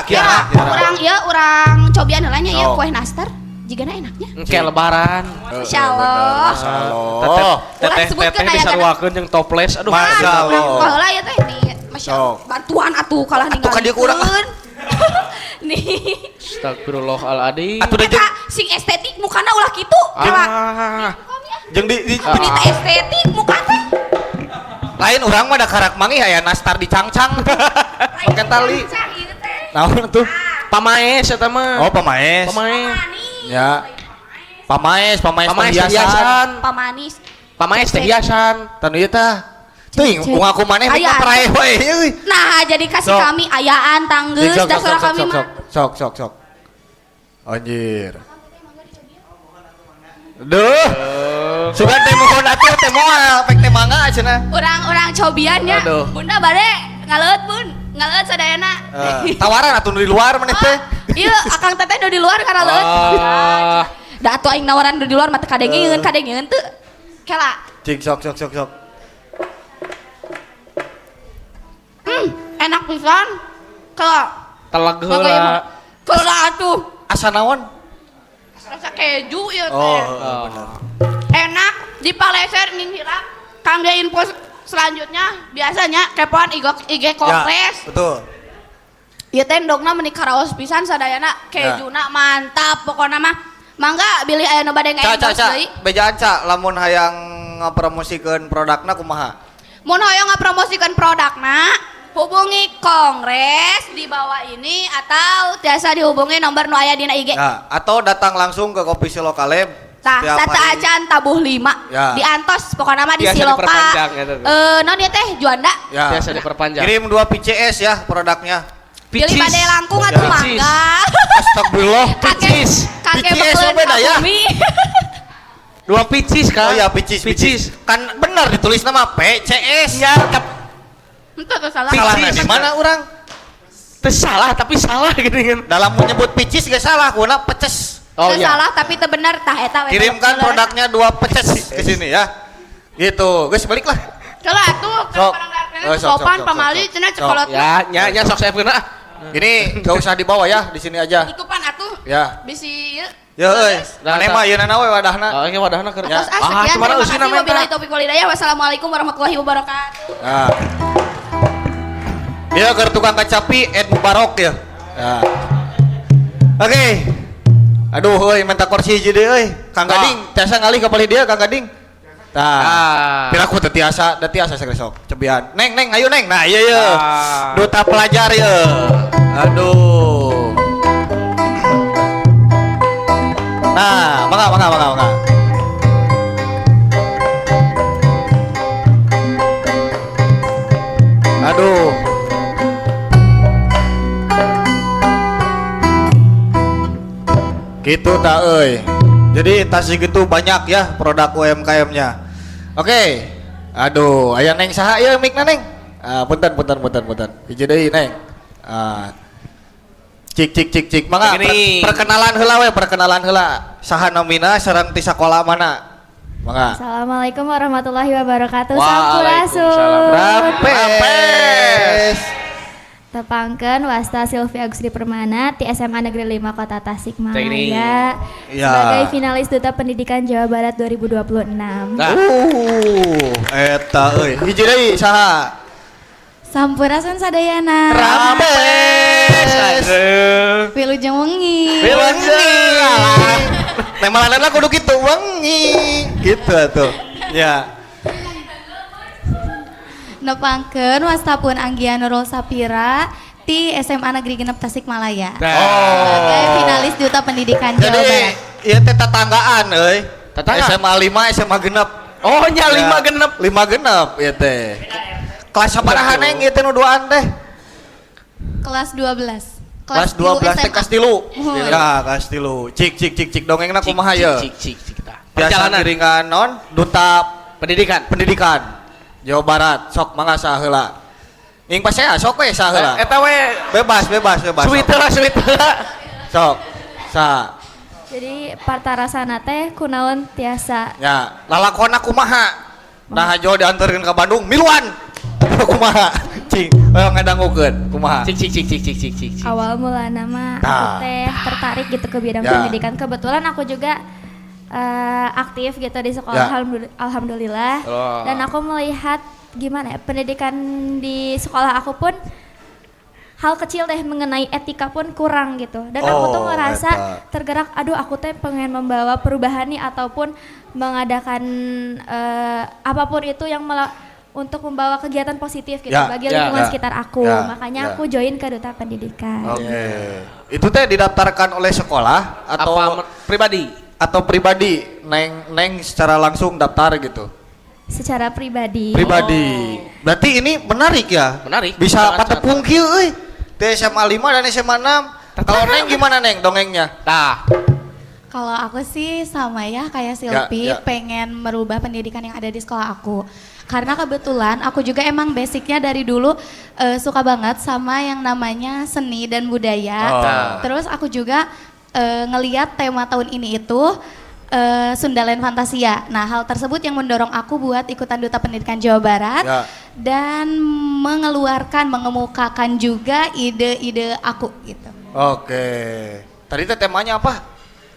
Urang ieu urang cobian heula nya ieu Oh. kue nastar. Jigana enaknya. Engke lebaran. Insyaallah. Oh, Urang sebutkeun aya disaruakeun jeung toples. Aduh. Masya Allah. Urang baheula ya teh di Masya Allah. Sok. Bantuan atuh kalah Atuh ka dieu ku urang, ah. Nih. Astagfirullahaladzim. Atuh da Eta sing estetik mukana ulah kitu. Kela. Ah. jeung di Ini teh estetik muka teh. lain urang mah da karak mangi aya nastar dicangcang. Pakai tali. Cang ieu teh. Naon tuh? Pamaes eta mah. Oh, pamaes. Pamaes. Ya. Pamaes Pamaes teh hiasan. hiasan. Pamanis. Pamaes teh hiasan. Tanu ieu tah. Teuing Cek. ngaku maneh mah Aya. prae we euy. Nah, jadi kasih Sok. kami ayaan tanggeus Sok, da suara kami mah. Sok. Anjir. Duh. Sugan teh mohon atuh teh moal pek teh mangga cenah. Urang-urang cobiannya. Aduh. Bunda bade ngaleut Bun. Ngaleut sadayana. Tawaran atuh nu di luar maneh teh. Iya, akang teteh udah di luar karena leut. Ah. Da atuh aing nawaran udah di luar mah teu kadengeun teu. Kela. Cik sok. enak pisan. Kalau Telak Makanya heula. mah. Kalau atuh Asa naon? rasa keju ya teh. Oh. Enak dipaleser nginghirap. Kang dia info selanjutnya biasanya kepoan IG Kompres. Ya, betul. Ieu teh endogna meuni karaos pisan sadayana kejuna mantap pokona mah. Mangga bilih aya nu bade Ca nge-endorse deui. bejaan ca lamun hayang ngapromosikeun produkna kumaha? Mun hoyong ngapromosikeun produkna hubungi Kongres di bawah ini atau tiasa dihubungi nomor nu aya dina IG. Ya, atau datang langsung ke Kopi Si Lokalem. Tah, setiap Tata hari. Acan tabuh 5 Ya. di Antos pokoknya mah di Biasa Siloka. diperpanjang ya, Teh. Non ieu teh Juanda. Ya. Biasa diperpanjang. Kirim 2 PCS ya produknya. Pilih Picis. pada langkung atuh Ya. mangga. Astagfirullah. Kakek kakek PCS bekeun beda ya? kabumi. 2 picis kan? Oh ya picis. Kan benar ditulis nama PCS. Ya, Henteu teu salah. Salahnya di mana orang? salah tapi salah gitu kan. Dalam menyebut picis gak salah, guna peces. Oh Teu iya. salah tapi teu bener tah eta we. Kirimkan produknya 2 peces ke sini ya. Gitu, guys balik lah. Coba atuh Sok. kadang-kadang Oh, sok, sopan sok, pamali sok. cenah Sok. cokolot. Ya sok saya pernah. Ini gak usah dibawa ya, di sini aja. Ikupan atuh. Ya. Bisi ieu. Ya euy, Nah, maneh mah ieu we wadahna. Oh, ini wadahna keur. Terus Ya. sekian Cuma terima usina kasih menta. wabillahi taufiq wal hidayah. Wassalamualaikum warahmatullahi wabarakatuh. Nah. Dia keur tukang kacapi Ed Mubarok ya. Ya. Oke. Aduh euy minta kursi hiji deui euy. Kang Gading, tiasa ngalih ka palih dia Kang Gading. Tah. Pira ku teu tiasa, da tiasa sagresok. Cebian. Neng, ayo Neng. Nah, ieu ieu. Ah. Duta pelajar ieu. Aduh. Nah, mangga. Aduh. Gitu tak euy. Jadi tasik itu banyak ya produk UMKM-nya. Oke. Aduh, aya Neng saha ieu micna Neng? Punten. Hiji deui Neng. Cik. Mangga Begini. perkenalan heula. Saha namina sareng ti sakola mana? Mangga. Assalamualaikum warahmatullahi wabarakatuh. Waalaikumsalam. Sampurasun. Rapes. Tepangkeun Wasta Silvia Agusri Permana ti SMA Negeri 5 Kota Teknik. Tasikmalaya Ya. sebagai finalis Duta Pendidikan Jawa Barat 2026. Nah. Eta euy. Hiji deui saha? Sampurasun sadayana. Rapes. Wilujeng wengi. Wengi. Temalanana kudu kitu wengi. Gitu atuh. Ya. Nepangkeun Wastapun Anggia Nurul Sapira ti SMA Negeri Genep Tasikmalaya. Nah. Sebagai finalis Duta Pendidikan Jawa Jadi Barat. ieu teh tetanggaan euy. Tetangga? SMA 5, SMA genep. Oh nya 5 Ya, genep. 5 genep ieu teh. Kelas sabaraha Neng ieu teh nu duaan teh? Kelas 12. Kelas 12 teh kelas 3. Ya, kelas 3. Cik dongengna kumaha ye? Cik tah. Biasa Perjalanan giringan non Duta pendidikan. Jawa Barat. Sok mangga saha heula. Ing pasea sok we saha heula. Eta we Bebas. sweet heula. Sok. Sa. Jadi partarasana teh kunaon tiasa Ya, lalakonna kumaha? Nah jo dianterkeun ka Bandung, miluan. Kumaha? Cing, ngadangukeun kumaha? Cik. awal mula nama Tah. aku teh tertarik gitu ke bidang Ya. pendidikan. Kebetulan aku juga aktif gitu di sekolah, Ya. alhamdulillah. Oh. Dan aku melihat gimana ya pendidikan di sekolah aku pun hal kecil deh mengenai etika pun kurang gitu. Dan aku tuh Oh, ngerasa eta. tergerak, aduh aku teh pengen membawa perubahan nih ataupun mengadakan apapun itu yang untuk membawa kegiatan positif gitu Ya, bagi ya, lingkungan ya, sekitar aku. ya, Makanya ya. aku join ke Duta Pendidikan. Oke. Itu teh didaftarkan oleh sekolah atau Pribadi? atau pribadi? Neng secara langsung daftar gitu. Secara pribadi. Pribadi. Berarti ini menarik ya? Menarik. Bisa Sangat, patepung kieu euy. Teh SMA 5 dan SMA 6. Kalau Neng gimana Neng dongengnya? Tah. Kalau aku sih sama ya kayak Ya, Silpi, ya. pengen merubah pendidikan yang ada di sekolah aku. Karena kebetulan aku juga emang basicnya dari dulu suka banget sama yang namanya seni dan budaya. Oh. Terus aku juga ngeliat tema tahun ini itu Sundalen Fantasia. Nah, hal tersebut yang mendorong aku buat ikutan Duta Pendidikan Jawa Barat Ya. dan mengemukakan juga ide-ide aku gitu. Oke. Tadi teh temanya apa?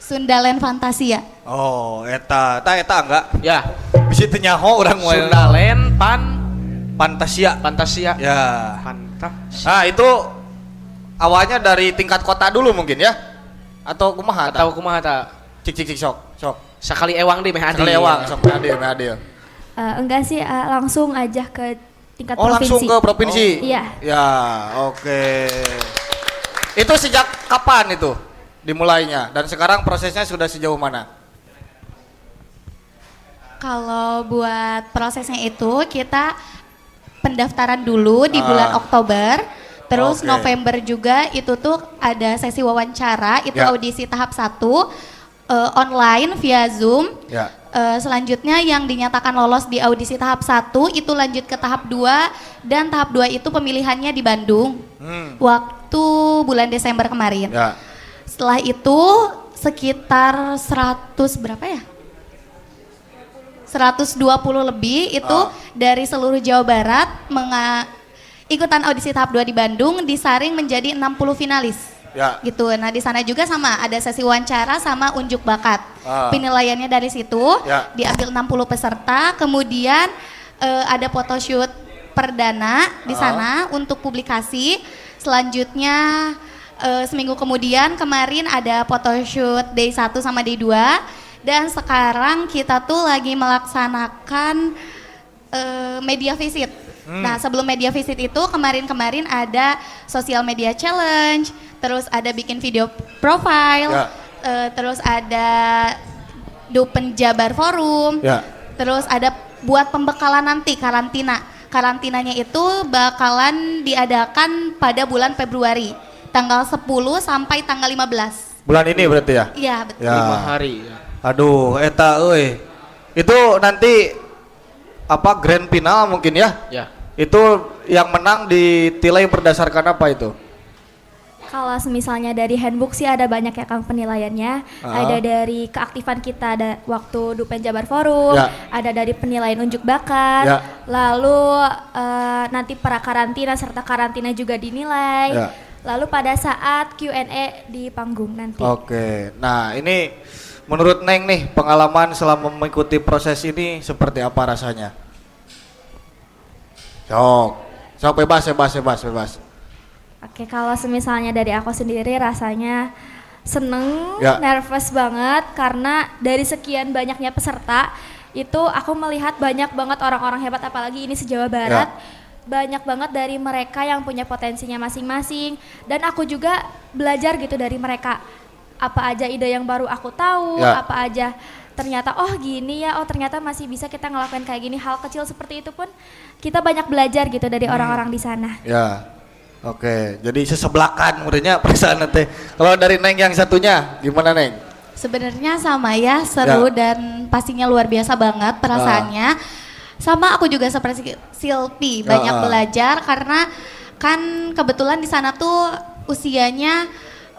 Sundalen Fantasia. Oh, eta enggak. Ya, Bisa teu nyaho urang moal Sundalen Fantasia. Fantasia. Ya. Fantasia. Nah, itu awalnya dari tingkat kota dulu mungkin ya? Atau kumaha? Atau kumaha ta? Cik sok. Sekali ewang di meh adi. Sekali ewang, sok adil. Enggak sih, langsung aja ke tingkat Oh, provinsi. langsung ke provinsi? Iya. Ya, oke. Itu sejak kapan itu dimulainya? Dan sekarang prosesnya sudah sejauh mana? Kalau buat prosesnya itu kita pendaftaran dulu di bulan Oktober, terus Oke. November juga itu tuh ada sesi wawancara, itu Ya. audisi tahap 1 online via Zoom. Ya. Selanjutnya yang dinyatakan lolos di audisi tahap 1 itu lanjut ke tahap 2 dan tahap 2 itu pemilihannya di Bandung waktu bulan Desember kemarin. Ya. Setelah itu sekitar 100 berapa ya? 120 lebih itu dari seluruh Jawa Barat ikutan audisi tahap 2 di Bandung disaring menjadi 60 finalis. Ya. Gitu. Nah, di sana juga sama ada sesi wawancara sama unjuk bakat. Penilaiannya dari situ Ya. diambil 60 peserta, kemudian ada photoshoot perdana di sana untuk publikasi. Selanjutnya seminggu kemudian kemarin ada photoshoot day 1 sama day 2 dan sekarang kita tuh lagi melaksanakan media visit. Nah, sebelum media visit itu kemarin ada social media challenge, terus ada bikin video profile, Ya. terus ada Dupen Jabar Forum, Ya. terus ada buat pembekalan nanti karantina. Karantinanya itu bakalan diadakan pada bulan Februari, tanggal 10 sampai tanggal 15. Bulan ini berarti ya? Iya, betul. Ya. 5 hari. Aduh, eta euy. Itu nanti apa grand final mungkin ya? Ya. Itu yang menang ditilai berdasarkan apa itu? Kalau misalnya dari handbook sih ada banyak ya Kang penilaiannya. Ada dari keaktifan kita ada waktu Dupen Jabar Forum, Ya. ada dari penilaian unjuk bakat, Ya. lalu nanti pra karantina serta karantina juga dinilai. Ya. Lalu pada saat Q&A di panggung nanti. Oke. Nah, ini menurut Neng nih, pengalaman selama mengikuti proses ini seperti apa rasanya? Sok bebas. Oke, kalau misalnya dari aku sendiri rasanya seneng, Ya. nervous banget karena dari sekian banyaknya peserta itu aku melihat banyak banget orang-orang hebat apalagi ini se-Jawa Barat. Banyak banget dari mereka yang punya potensinya masing-masing dan aku juga belajar gitu dari mereka. Apa aja ide yang baru aku tahu, Ya. apa aja ternyata oh gini ya, oh ternyata masih bisa kita ngelakuin kayak gini. Hal kecil seperti itu pun kita banyak belajar gitu dari orang-orang di sana. Ya. Oke, jadi sesebelakan muridnya perasaan teh. Kalau dari Neng yang satunya gimana Neng? Sebenarnya sama ya, seru dan pastinya luar biasa banget perasaannya. Sama aku juga seperti Silpi, banyak belajar karena kan kebetulan di sana tuh usianya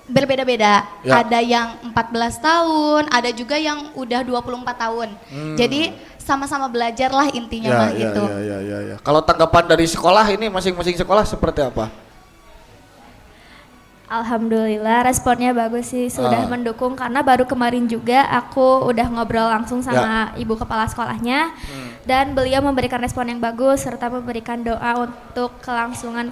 berbeda-beda. Ya. Ada yang 14 tahun, ada juga yang udah 24 tahun. Jadi sama-sama belajar lah intinya mah gitu. Ya. Kalau tanggapan dari sekolah ini masing-masing sekolah seperti apa? Alhamdulillah responnya bagus sih, sudah mendukung karena baru kemarin juga aku udah ngobrol langsung sama ibu kepala sekolahnya dan beliau memberikan respon yang bagus serta memberikan doa untuk kelangsungan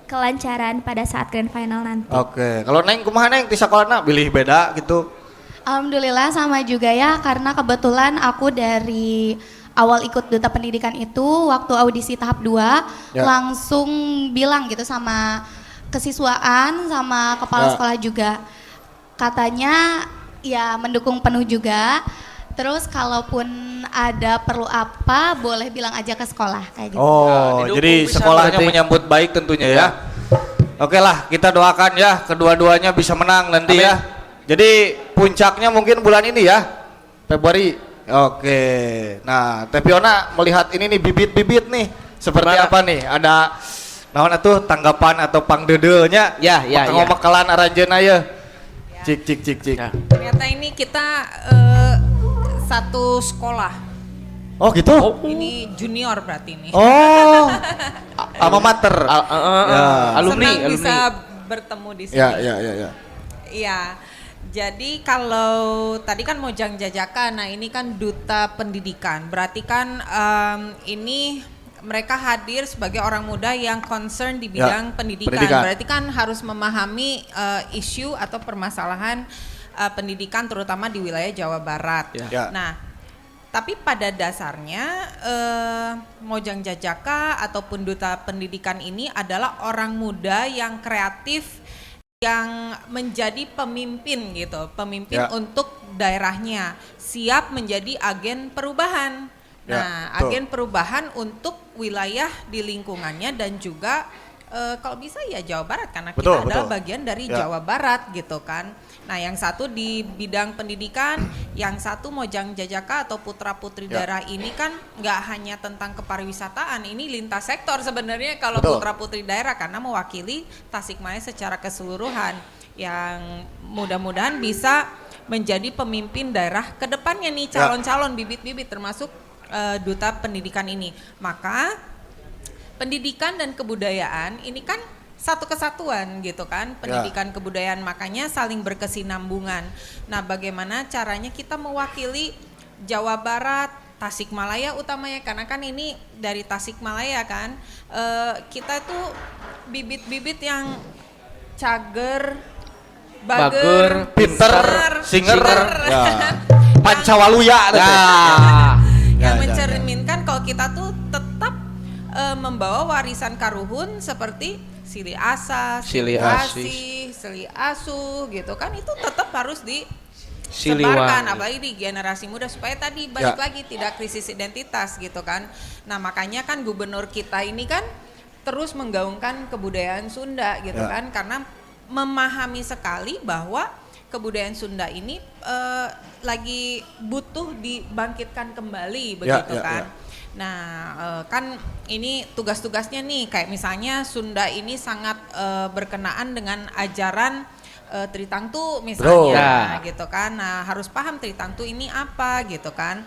kelancaran pada saat grand final nanti. Oke, kalau Neng kumaha Neng di sekolahna pilih beda gitu? Alhamdulillah sama juga ya, karena kebetulan aku dari awal ikut Duta Pendidikan itu waktu audisi tahap 2 langsung bilang gitu sama kesiswaan sama kepala sekolah juga. Katanya ya mendukung penuh juga. Terus kalaupun ada perlu apa boleh bilang aja ke sekolah kayak gitu. Oh, didukung jadi bisa sekolahnya berarti. menyambut baik tentunya ya. Oke lah, kita doakan ya kedua-duanya bisa menang nanti ya. Jadi puncaknya mungkin bulan ini ya, Februari. Oke. Nah, Teh Fiona melihat ini nih bibit-bibit nih seperti Gimana? apa nih? Ada naon atuh tanggapan atau pangdeudeulnya? Ya. Ngomekelan aranjeuna ya. Cik. Ya. Ternyata ini kita satu sekolah. Oh gitu? Ini junior berarti ini. Oh, alma mater. Alumni, Senang bisa alumni. bertemu di sini. Ya. Iya. Jadi kalau tadi kan Mojang Jajaka, nah ini kan duta pendidikan. Berarti kan ini mereka hadir sebagai orang muda yang concern di bidang pendidikan. Berarti kan harus memahami isu atau permasalahan pendidikan terutama di wilayah Jawa Barat. Ya. Nah, tapi pada dasarnya Mojang Jajaka ataupun duta pendidikan ini adalah orang muda yang kreatif yang menjadi pemimpin gitu, pemimpin untuk daerahnya, siap menjadi agen perubahan. Nah, agen perubahan untuk wilayah di lingkungannya dan juga kalau bisa ya Jawa Barat karena kita adalah bagian dari Jawa Barat gitu kan. Nah, yang satu di bidang pendidikan, yang satu Mojang Jajaka atau putra putri daerah ini kan nggak hanya tentang kepariwisataan, ini lintas sektor sebenarnya kalau putra putri daerah karena mewakili Tasikmalaya secara keseluruhan yang mudah-mudahan bisa menjadi pemimpin daerah ke depannya nih calon-calon bibit-bibit termasuk duta pendidikan ini. Maka pendidikan dan kebudayaan ini kan satu kesatuan gitu kan, pendidikan kebudayaan, makanya saling berkesinambungan. Nah, bagaimana caranya kita mewakili Jawa Barat, Tasikmalaya utamanya karena kan ini dari Tasikmalaya kan, kita tuh bibit-bibit yang cager, bager, pinter, singer, pancawaluya, yang mencerminkan kalau kita tuh tetap membawa warisan karuhun seperti Sili Asa, Sili Asih, Sili Asuh gitu kan, itu tetap harus disebarkan apalagi di generasi muda supaya tadi balik lagi tidak krisis identitas gitu kan. Nah, makanya kan gubernur kita ini kan terus menggaungkan kebudayaan Sunda gitu kan, karena memahami sekali bahwa kebudayaan Sunda ini lagi butuh dibangkitkan kembali begitu kan. Nah, kan ini tugas-tugasnya nih kayak misalnya Sunda ini sangat berkenaan dengan ajaran Tritangtu misalnya gitu kan. Nah, harus paham Tritangtu ini apa gitu kan.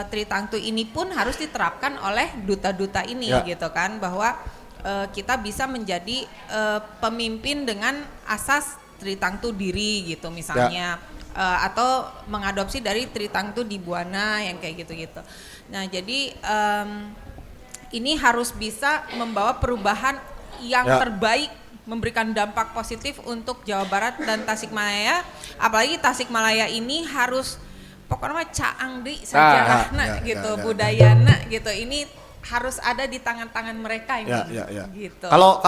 Tritangtu ini pun harus diterapkan oleh duta-duta ini gitu kan, bahwa kita bisa menjadi pemimpin dengan asas Tritangtu diri gitu misalnya. Atau mengadopsi dari Tritangtu di Buana yang kayak gitu-gitu. Nah, jadi ini harus bisa membawa perubahan yang terbaik, memberikan dampak positif untuk Jawa Barat dan Tasikmalaya. Apalagi Tasikmalaya ini harus pokoknya caangdi sejarahna gitu, budayana gitu. Ini harus ada di tangan-tangan mereka ini. Gitu. Kalau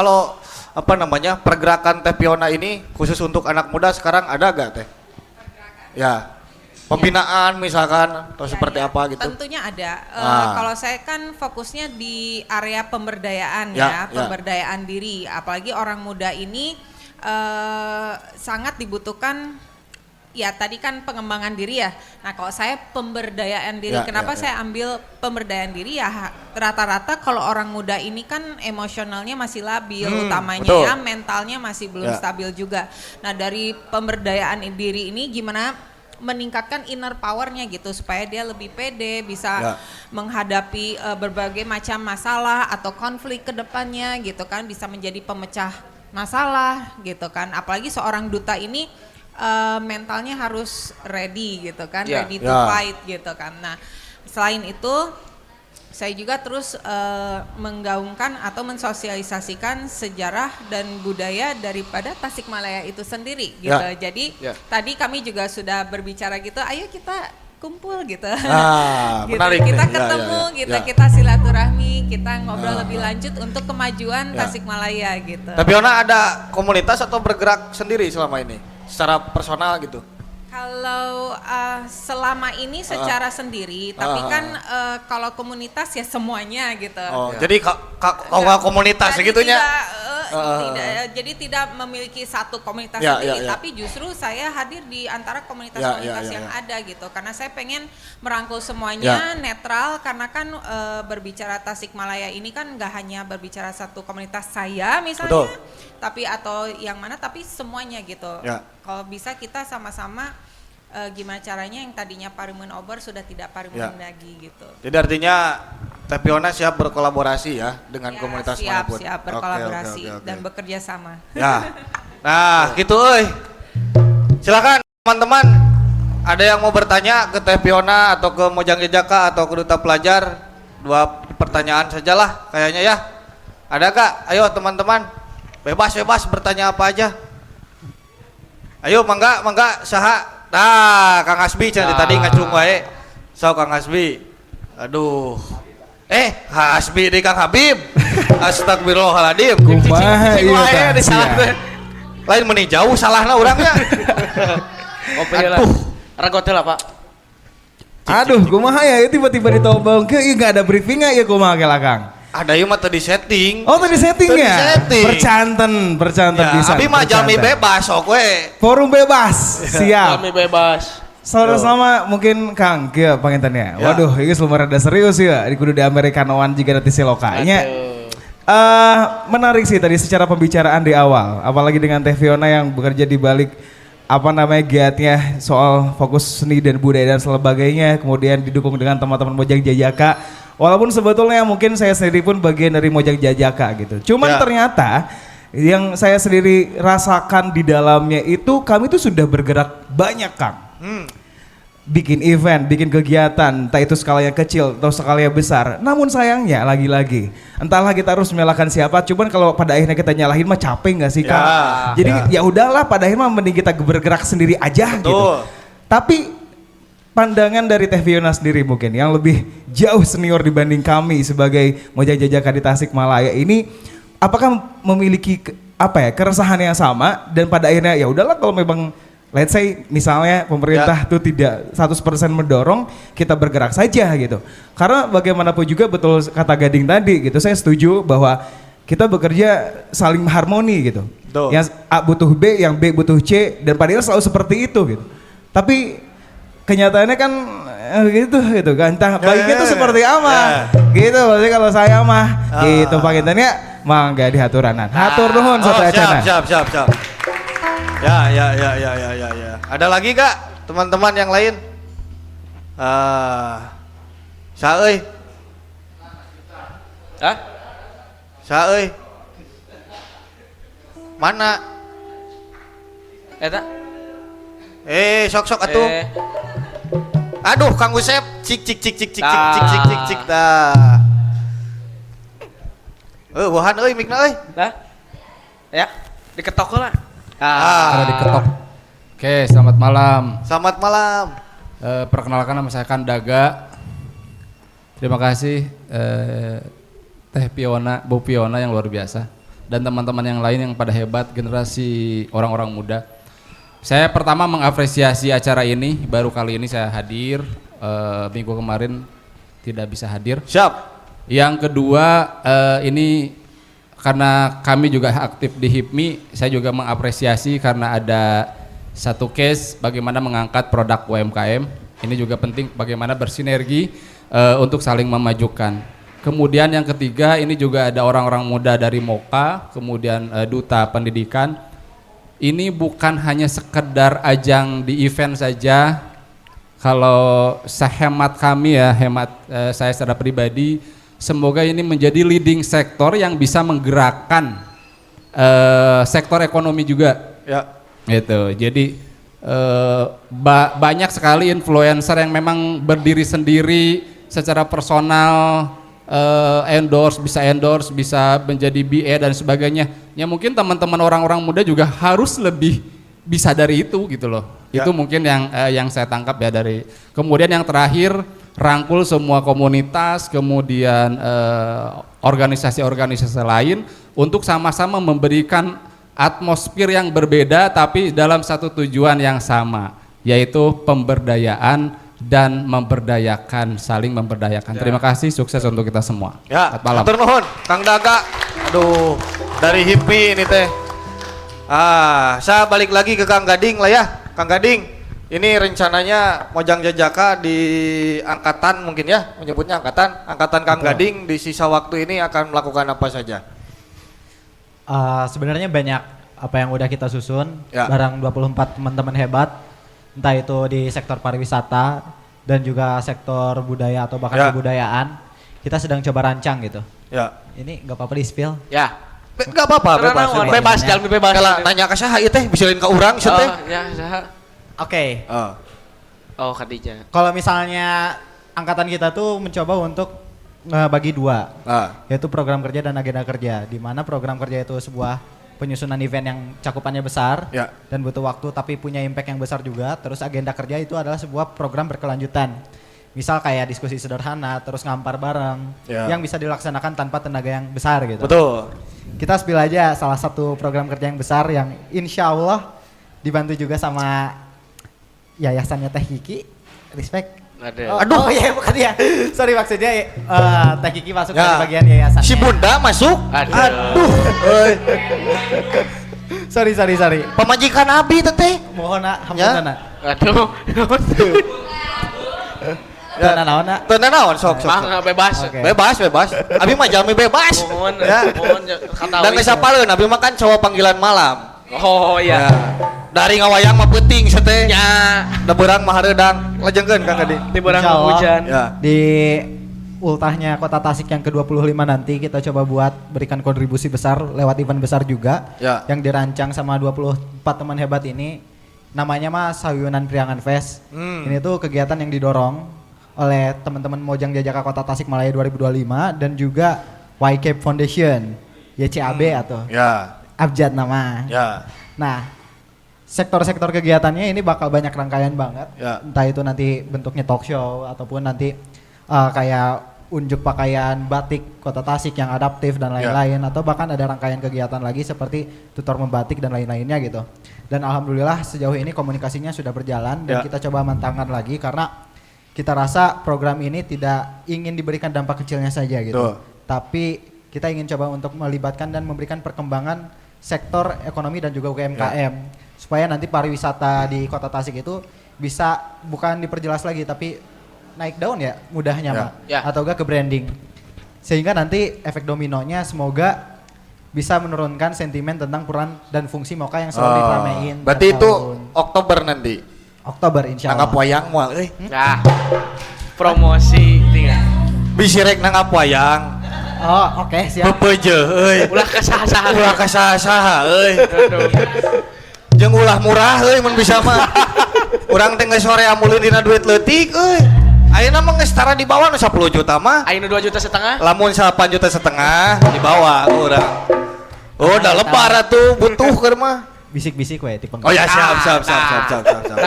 apa namanya pergerakan Teh Piona ini khusus untuk anak muda sekarang ada gak Teh? Pembinaan misalkan atau seperti apa gitu? Tentunya ada. Kalau saya kan fokusnya di area pemberdayaan pemberdayaan diri. Apalagi orang muda ini sangat dibutuhkan. Ya tadi kan pengembangan diri ya. Nah kalau saya pemberdayaan diri, kenapa saya ambil pemberdayaan diri ya? Rata-rata kalau orang muda ini kan emosionalnya masih labil, utamanya mentalnya masih belum stabil juga. Nah dari pemberdayaan diri ini gimana meningkatkan inner powernya gitu supaya dia lebih pede, bisa menghadapi berbagai macam masalah atau konflik ke depannya gitu kan, bisa menjadi pemecah masalah gitu kan. Apalagi seorang duta ini mentalnya harus ready gitu kan, ready to fight gitu kan. Nah selain itu saya juga terus menggaungkan atau mensosialisasikan sejarah dan budaya daripada Tasikmalaya itu sendiri gitu. Jadi tadi kami juga sudah berbicara gitu, ayo kita kumpul gitu, gitu. Kita ketemu, kita silaturahmi, kita ngobrol lebih lanjut untuk kemajuan Tasikmalaya gitu. Tapi Ona ada komunitas atau bergerak sendiri selama ini? Secara personal gitu? Kalau selama ini secara sendiri, tapi kan kalau komunitas ya semuanya gitu. Jadi kalau komunitas segitunya? Jadi tidak memiliki satu komunitas sendiri, tapi justru saya hadir di antara komunitas-komunitas yang ada gitu. Karena saya pengen merangkul semuanya netral, karena kan berbicara Tasikmalaya ini kan nggak hanya berbicara satu komunitas saya misalnya, tapi atau yang mana, tapi semuanya gitu. Kalau bisa kita sama-sama gimana caranya yang tadinya Parimun Obor sudah tidak Parimun Ya. lagi gitu. Jadi artinya Teh Piona siap berkolaborasi ya dengan Ya, komunitas siap, manapun. siap Oke, berkolaborasi oke. dan bekerja sama. Ya. Nah, gitu euy. Silakan teman-teman. Ada yang mau bertanya ke Teh Piona atau ke Mojang Jejaka atau ke Duta Pelajar? 2 pertanyaan sajalah kayaknya ya. Ada Kak? Ayo teman-teman. Bebas bertanya apa aja. Ayo mangga saha. Nah, Kang Hasbi tadi ngacung wae. So Kang Hasbi. Aduh. Hasbi di Kang Habib. Astagfirullahaladzim. Kumaha ieu tah, sia. Lain meni jauh salahna urangnya. Ngopi lah. Ragot lah Pak. Aduh, kumaha ya tiba-tiba ditobong ke ieu enggak ada briefing ya kumaha ge lah Kang. Ada yang mah tadi setting. Oh tadi setting Tadi ya? setting. Percanten Ya, bisa. Abi mah jalmi bebas sok we. Forum bebas, siap. Kami bebas. Selama mungkin Kang, kia pangintennya. Ya. Waduh, ini lumar rada serius ya. Di kudu di Amerikanoan juga nanti silokanya. Menarik sih tadi secara pembicaraan di awal, apalagi dengan Teh Fiona yang bekerja di balik giatnya soal fokus seni dan budaya dan sebagainya, kemudian didukung dengan teman-teman Mojang Jajaka. Walaupun sebetulnya mungkin saya sendiri pun bagian dari Mojang Jajaka gitu. Cuman Ya. ternyata yang saya sendiri rasakan di dalamnya itu kami tuh sudah bergerak banyak Kang. Bikin event, bikin kegiatan, entah itu skalanya kecil atau skalanya besar. Namun sayangnya lagi-lagi, entahlah kita harus menyalahkan siapa. Cuman kalau pada akhirnya kita nyalahin mah capek nggak sih Kang? Jadi ya udahlah, pada akhirnya mending kita bergerak sendiri aja gitu. Tapi pandangan dari Teh Fiona sendiri mungkin yang lebih jauh senior dibanding kami sebagai Mojang Jajaka di Tasikmalaya ini, apakah memiliki keresahan yang sama dan pada akhirnya ya udahlah kalau memang let's say misalnya pemerintah tuh tidak 100% mendorong, kita bergerak saja gitu. Karena bagaimanapun juga betul kata Gading tadi gitu, saya setuju bahwa kita bekerja saling harmoni gitu. Betul. Yang A butuh B, yang B butuh C, dan padahal selalu seperti itu gitu. Tapi kenyataannya kan gitu kan. Entah baiknya itu seperti apa. Gitu, berarti kalau saya mah gitu pangintennya mah enggak dihaturanan. Hatur nuhun sateuacanna. Siap. Ya. Ada lagi Kak teman-teman yang lain? Saeuy. Hah? Saeuy. Mana? Eta? Sok atuh. Aduh, Kang Usep, cik dah. Wahan euy mikna euy. Dah? Ya, diketok lah. Ada diketok. Oke, selamat malam. Selamat malam. Perkenalkan nama saya Kandaga. Terima kasih Teh Piona, Bu Piona yang luar biasa dan teman-teman yang lain yang pada hebat generasi orang-orang muda. Saya pertama mengapresiasi acara ini, baru kali ini saya hadir. Minggu kemarin tidak bisa hadir. Siap. Yang kedua ini karena kami juga aktif di HIPMI, saya juga mengapresiasi karena ada satu case bagaimana mengangkat produk UMKM. Ini juga penting bagaimana bersinergi untuk saling memajukan. Kemudian yang ketiga ini juga ada orang-orang muda dari MOKA, kemudian Duta Pendidikan. Ini bukan hanya sekedar ajang di event saja. Kalau sehemat kami ya, hemat saya secara pribadi, semoga ini menjadi leading sektor yang bisa menggerakkan sektor ekonomi juga. Ya. Gitu. Jadi banyak sekali influencer yang memang berdiri sendiri secara personal, endorse, bisa menjadi BA dan sebagainya. Ya mungkin teman-teman orang-orang muda juga harus lebih bisa dari itu gitu loh. Ya. Itu mungkin yang saya tangkap ya dari. Kemudian yang terakhir, rangkul semua komunitas, kemudian organisasi-organisasi lain untuk sama-sama memberikan atmosfer yang berbeda tapi dalam satu tujuan yang sama, yaitu pemberdayaan dan memberdayakan, saling memberdayakan. Ya. Terima kasih, sukses untuk kita semua. Ya, Selamat malam. hatur nuhun Kang Daga. Aduh, dari HIPMI ini teh. Saya balik lagi ke Kang Gading lah ya. Kang Gading, ini rencananya Mojang Jajaka di angkatan mungkin ya, menyebutnya angkatan Kang Gading di sisa waktu ini akan melakukan apa saja? Sebenarnya banyak apa yang udah kita susun Ya. bareng 24 teman-teman hebat entah itu di sektor pariwisata dan juga sektor budaya atau bahkan kebudayaan, kita sedang coba rancang gitu. Ya. Ini nggak apa-apa di spill. Ya. Nggak apa-apa, Bebas, jalan bebas. Kalau nanya ke saha ieu teh bisilin ka urang ieu teh. Ya, saha. Oke. Oh, Khadijah. Kalau misalnya angkatan kita tuh mencoba untuk bagi dua, yaitu program kerja dan agenda kerja, di mana program kerja itu sebuah penyusunan event yang cakupannya besar dan butuh waktu tapi punya impact yang besar juga. Terus agenda kerja itu adalah sebuah program berkelanjutan. Misal kayak diskusi sederhana, terus ngampar bareng, yang bisa dilaksanakan tanpa tenaga yang besar gitu. Betul. Kita spill aja salah satu program kerja yang besar yang insya Allah dibantu juga sama yayasannya Teh Kiki. Respect. Ada. Aduh, iya bukan ya. Sorry maksudnya Teh Kiki masuk dari bagian yayasan. Si Bunda masuk? Aduh. Sorry. Pemajikan Abi teteh. Mohon nak, hampura. Aduh. Tenan naon sok. Mah bebas. Oke. Bebas. Abi mah jalmi bebas. Mohon kata. Dan geus sapaleun Abi mah kan cowok panggilan malam. Oh iya. Dari ngawayang mah peuting seteh. Ya. Da beurang mah hareudang. Lajengkeun Kang Adi. Di barang Insya Allah, hujan. Di ultahnya Kota Tasik yang ke-25 nanti kita coba buat berikan kontribusi besar lewat event besar juga yang dirancang sama 24 teman hebat ini. Namanya mah Sayunan Priangan Fest. Ini tuh kegiatan yang didorong oleh teman-teman Mojang Jajaka Kota Tasikmalaya 2025 dan juga YCAP Foundation, YCAB atau Abjad nama. Nah, sektor-sektor kegiatannya ini bakal banyak rangkaian banget. Entah itu nanti bentuknya talk show ataupun nanti kayak unjuk pakaian batik Kota Tasik yang adaptif dan lain-lain, atau bahkan ada rangkaian kegiatan lagi seperti tutor membatik dan lain-lainnya gitu. Dan alhamdulillah sejauh ini komunikasinya sudah berjalan dan kita coba mantangkan lagi karena kita rasa program ini tidak ingin diberikan dampak kecilnya saja gitu. Tapi kita ingin coba untuk melibatkan dan memberikan perkembangan sektor ekonomi dan juga UMKM supaya nanti pariwisata di Kota Tasik itu bisa bukan diperjelas lagi tapi naik daun ya mudahnya Pak, atau enggak ke branding. Sehingga nanti efek dominonya semoga bisa menurunkan sentimen tentang peran dan fungsi Moka yang selalu diramein. Berarti itu Oktober nanti. Oktober insya Allah. Nanggap wayang moal euy. Ya. Promosi tinggal. Bisi rek nanggap wayang. Oh, oke, siap. Bepeje euy. Ulah kasaha-saha. Ulah kasaha-saha euy. Jeung ulah murah euy mun bisa mah. Urang teh geus sore amulin dina duit leutik euy. Ayeuna mah geus tara di bawah nu 10 juta mah. Ayeuna 2,5 juta. Lamun 8,5 juta di bawah urang. Oh, udah lebar atuh butuh keur mah. Bisik-bisik we tipe. Oh ya siap.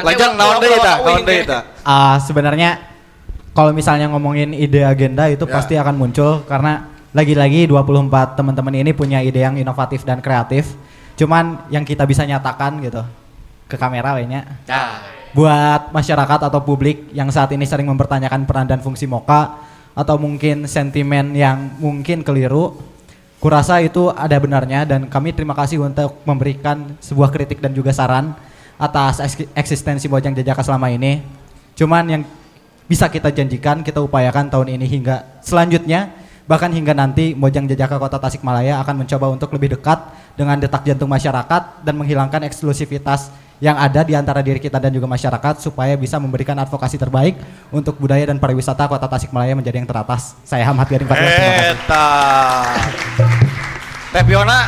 Lajang naon deui tah? Sebenarnya kalau misalnya ngomongin ide agenda itu pasti akan muncul karena lagi-lagi 24 teman-teman ini punya ide yang inovatif dan kreatif. Cuman yang kita bisa nyatakan gitu ke kamera lainnya. Buat masyarakat atau publik yang saat ini sering mempertanyakan peran dan fungsi Moka atau mungkin sentimen yang mungkin keliru, kurasa itu ada benarnya dan kami terima kasih untuk memberikan sebuah kritik dan juga saran atas eksistensi Mojang Jajaka selama ini. Cuman yang bisa kita janjikan, kita upayakan tahun ini hingga selanjutnya, bahkan hingga nanti Mojang Jajaka Kota Tasikmalaya akan mencoba untuk lebih dekat dengan detak jantung masyarakat dan menghilangkan eksklusivitas yang ada di antara diri kita dan juga masyarakat supaya bisa memberikan advokasi terbaik untuk budaya dan pariwisata Kota Tasikmalaya menjadi yang teratas. Saya Hamad Garing 14, terima kasih. Teh Fiona,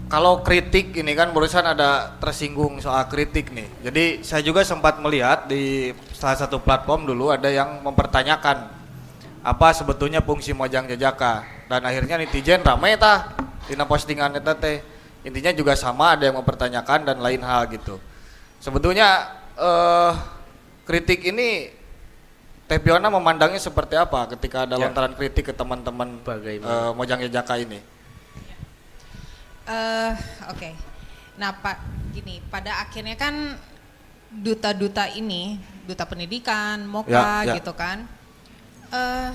kalau kritik ini kan barusan ada tersinggung soal kritik nih. Jadi saya juga sempat melihat di salah satu platform dulu ada yang mempertanyakan apa sebetulnya fungsi Mojang Jajaka, dan akhirnya netizen ramai tah dina postingan eta teh. Intinya juga sama, ada yang mempertanyakan dan lain hal gitu. Sebetulnya kritik ini Teh Fiona memandangnya seperti apa ketika ada lontaran kritik ke teman-teman Mojang Jajaka ini? Oke. Nah, gini, pada akhirnya kan duta-duta ini, duta pendidikan, Moka gitu kan.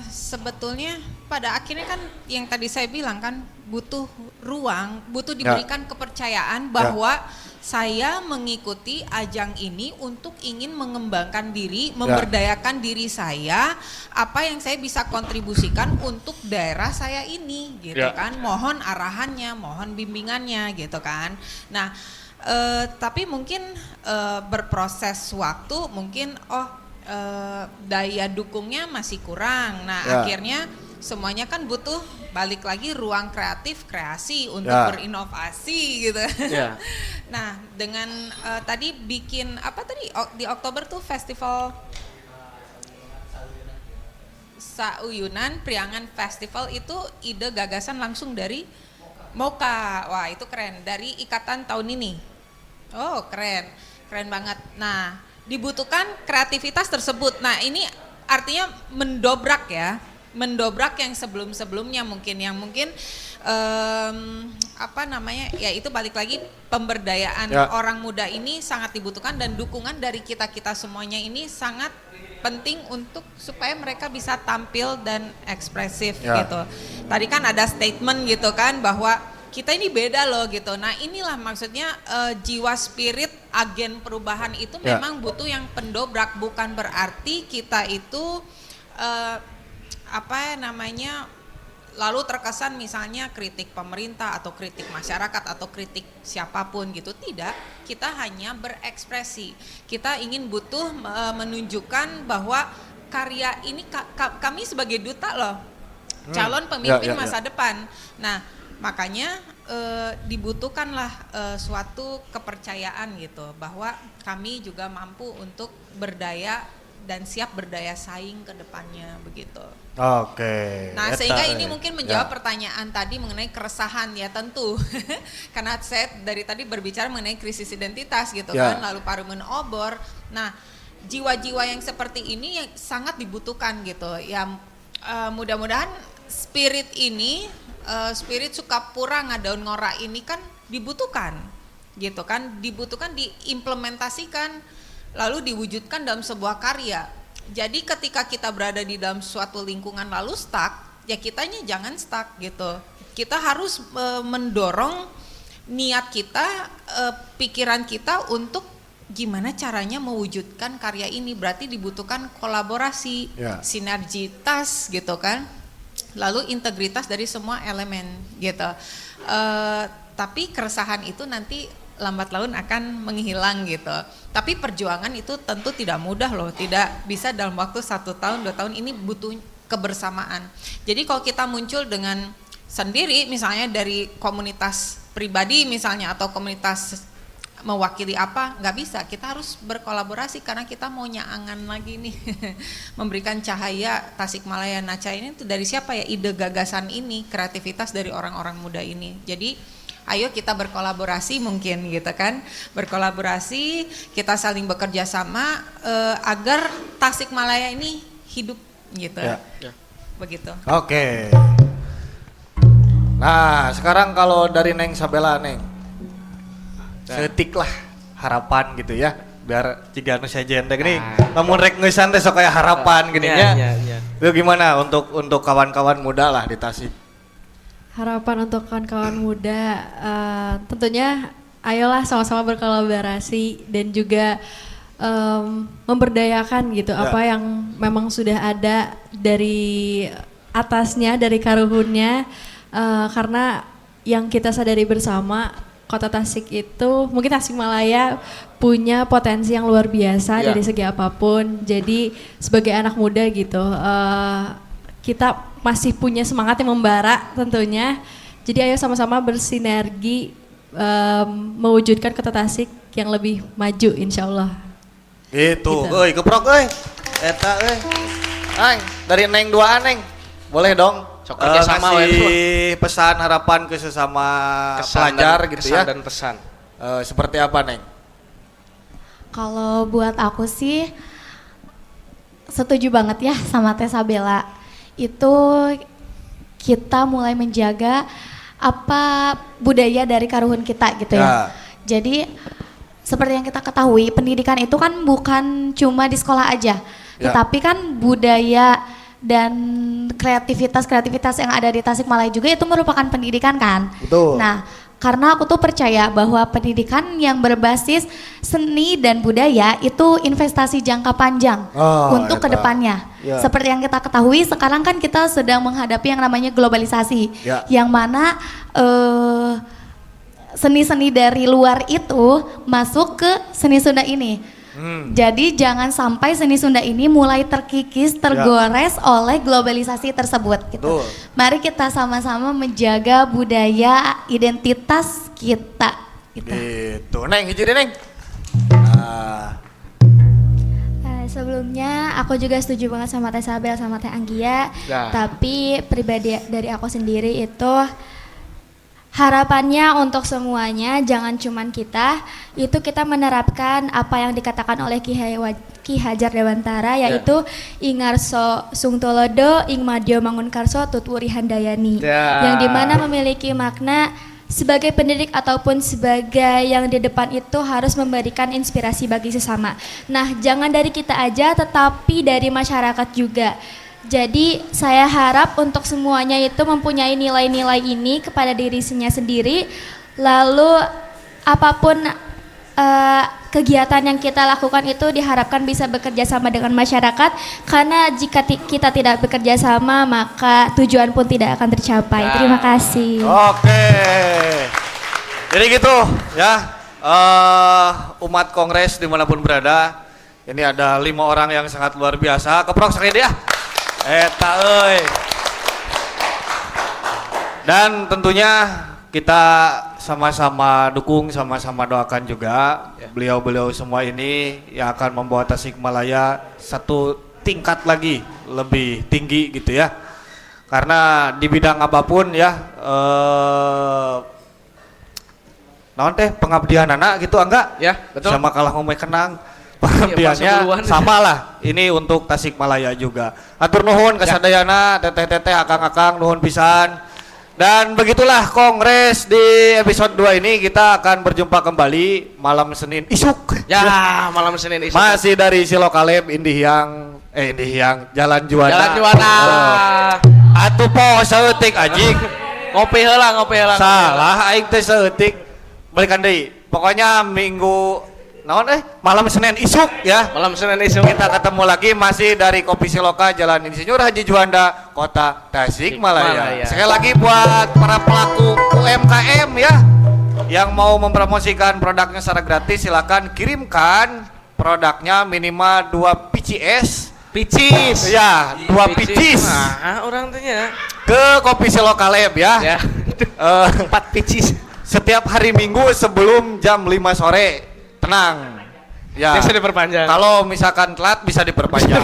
Sebetulnya pada akhirnya kan yang tadi saya bilang kan butuh ruang, butuh diberikan kepercayaan bahwa saya mengikuti ajang ini untuk ingin mengembangkan diri, memberdayakan diri saya, apa yang saya bisa kontribusikan untuk daerah saya ini gitu kan. Mohon arahannya, mohon bimbingannya gitu kan. Nah, Tapi mungkin berproses waktu mungkin daya dukungnya masih kurang. Nah, akhirnya semuanya kan butuh balik lagi ruang kreatif kreasi untuk berinovasi gitu. Nah, dengan tadi bikin apa tadi di Oktober tuh festival Sauyunan Priangan Festival, itu ide gagasan langsung dari Moka. Wah, itu keren, dari ikatan tahun ini. Oh, keren banget. Nah, dibutuhkan kreativitas tersebut. Nah, ini artinya mendobrak ya, mendobrak yang sebelum-sebelumnya mungkin, yang mungkin apa namanya, ya itu balik lagi pemberdayaan orang muda ini sangat dibutuhkan, dan dukungan dari kita-kita semuanya ini sangat penting untuk supaya mereka bisa tampil dan ekspresif gitu. Tadi kan ada statement gitu kan bahwa kita ini beda loh gitu. Nah, inilah maksudnya jiwa spirit agen perubahan itu memang butuh yang pendobrak, bukan berarti kita itu apa namanya lalu terkesan misalnya kritik pemerintah atau kritik masyarakat atau kritik siapapun gitu. Tidak, kita hanya berekspresi. Kita ingin butuh menunjukkan bahwa karya ini kami sebagai duta loh, calon pemimpin masa depan. Nah, makanya dibutuhkanlah suatu kepercayaan gitu bahwa kami juga mampu untuk berdaya dan siap berdaya saing ke depannya begitu. Oke. Nah, sehingga ini mungkin menjawab pertanyaan tadi mengenai keresahan ya, tentu. Karena saya dari tadi berbicara mengenai krisis identitas gitu kan, lalu Parlemen Obor. Nah, jiwa-jiwa yang seperti ini yang sangat dibutuhkan gitu. Ya mudah-mudahan spirit ini, spirit Sukapura Ngadaun Ngora ini kan dibutuhkan gitu kan, dibutuhkan diimplementasikan lalu diwujudkan dalam sebuah karya. Jadi ketika kita berada di dalam suatu lingkungan lalu stuck, ya kitanya jangan stuck gitu. Kita harus mendorong niat kita, pikiran kita untuk gimana caranya mewujudkan karya ini. Berarti dibutuhkan kolaborasi, sinergitas gitu kan. Lalu integritas dari semua elemen gitu. Tapi keresahan itu nanti lambat laun akan menghilang gitu. Tapi perjuangan itu tentu tidak mudah loh, tidak bisa dalam waktu 1 tahun 2 tahun, ini butuh kebersamaan. Jadi kalau kita muncul dengan sendiri misalnya dari komunitas pribadi misalnya atau komunitas mewakili apa, nggak bisa. Kita harus berkolaborasi karena kita mau nyaangan lagi nih memberikan cahaya Tasikmalaya. Nah, cahaya ini dari siapa ya? Ide gagasan ini, kreativitas dari orang-orang muda ini. Jadi ayo kita berkolaborasi mungkin gitu kan, berkolaborasi, kita saling bekerja sama agar Tasikmalaya ini hidup gitu. Begitu. Oke. Nah, sekarang kalau dari Neng Sabela, Neng, setik lah harapan gitu ya, biar jika nu saja ente gini, namun rek ngeusan teh sok kayak harapan gini ya. Itu gimana untuk kawan-kawan muda lah di Tasik? Harapan untuk kawan-kawan muda, tentunya ayolah sama-sama berkolaborasi dan juga memberdayakan gitu apa yang memang sudah ada dari atasnya, dari karuhunnya, karena yang kita sadari bersama Kota Tasik itu, mungkin Tasikmalaya punya potensi yang luar biasa dari segi apapun. Jadi sebagai anak muda gitu, kita masih punya semangat yang membara tentunya. Jadi ayo sama-sama bersinergi mewujudkan Kota Tasik yang lebih maju insya Allah. Gitu, euy keprok euy. Eta euy. Neng, dari Neng 2 Neng. Boleh dong. Sok kerja sama ngasih pesan harapan ke sesama pelajar gitu ya. Kesan dan pesan. Seperti apa, Neng? Kalau buat aku sih setuju banget ya sama Teh Sabela. Itu kita mulai menjaga apa budaya dari karuhun kita gitu ya. Jadi seperti yang kita ketahui, pendidikan itu kan bukan cuma di sekolah aja, tetapi kan budaya dan kreativitas yang ada di Tasikmalaya juga itu merupakan pendidikan kan. Betul. Nah, karena aku tuh percaya bahwa pendidikan yang berbasis seni dan budaya itu investasi jangka panjang untuk kedepannya. Seperti yang kita ketahui sekarang kan kita sedang menghadapi yang namanya globalisasi, yang mana seni-seni dari luar itu masuk ke seni Sunda ini. Jadi jangan sampai seni Sunda ini mulai terkikis, tergores oleh globalisasi tersebut gitu. Betul. Mari kita sama-sama menjaga budaya identitas kita gitu. Gitu. Neng, hiji deh, Neng. Nah, Sebelumnya aku juga setuju banget sama Teh Sabel sama Teh Anggia. Nah. Tapi pribadi dari aku sendiri itu harapannya untuk semuanya, jangan cuman kita, itu kita menerapkan apa yang dikatakan oleh Ki Hajar Dewantara, yaitu Ingarso Sungtolodo, Ing Madyo Mangunkarso, Tutwuri Handayani, yang dimana memiliki makna sebagai pendidik ataupun sebagai yang di depan itu harus memberikan inspirasi bagi sesama. Nah, jangan dari kita aja, tetapi dari masyarakat juga. Jadi saya harap untuk semuanya itu mempunyai nilai-nilai ini kepada dirinya sendiri. Lalu apapun kegiatan yang kita lakukan itu diharapkan bisa bekerja sama dengan masyarakat. Karena jika kita tidak bekerja sama, maka tujuan pun tidak akan tercapai. Terima kasih. oke. Jadi gitu ya, umat Kongres dimanapun berada, ini ada 5 orang yang sangat luar biasa. Keprok sekali ya. Eta euy. Dan tentunya kita sama-sama dukung, sama-sama doakan juga beliau-beliau semua ini yang akan membawa Tasikmalaya satu tingkat lagi lebih tinggi gitu ya. Karena di bidang apapun ya, naon teh pengabdian anak gitu enggak? Ya, betul. Sama kalah ngomong kenang. Pengabdiannya sama lah. Ini untuk Tasikmalaya juga. Atur nuhun kasadayana, teteh-teteh, akang-akang nuhun pisan. Dan begitulah Kongres di episode 2 ini, kita akan berjumpa kembali malam Senin isuk. Ya, malam Senin isuk. Masih dari Silokaleb Indihiyang Jalan Juanda. Jalan Juanda. Atuh po saeutik anjing. Ngopi heula. Salah aing teh saeutik. Balikan deui. Pokoknya minggu malam Senin isuk ya. Malam Senin isuk kita ketemu lagi masih dari Kopi Siloka Jalan Insinyur Haji Juanda, Kota Tasikmalaya. Sekali lagi buat para pelaku UMKM ya yang mau mempromosikan produknya secara gratis, silakan kirimkan produknya minimal 2 PCS. Ya, 2 PCS. Nah, orang tanya Ke Kopi Silokaleb ya. 4 PCS. Setiap hari Minggu sebelum jam 5 sore. Tenang. Ya. Bisa diperpanjang. Kalau misalkan telat bisa diperpanjang.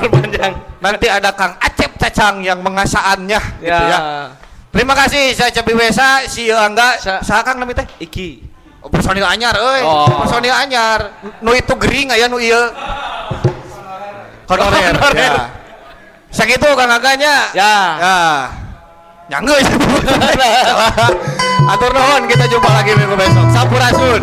Nanti ada Kang Acep Cacang yang mengasaannya gitu ya. Terima kasih, saya Cepi Wesa, si Angga, saha Kang namanya teh? Iki. Personil anyar euy. Personil anyar. Nu itu gering aya nu ieu. Honorer. Ya. Sakitu Kang Angganya. Ya. Nyanggeus. Atur nuhun, kita jumpa lagi minggu besok. Sampurasun.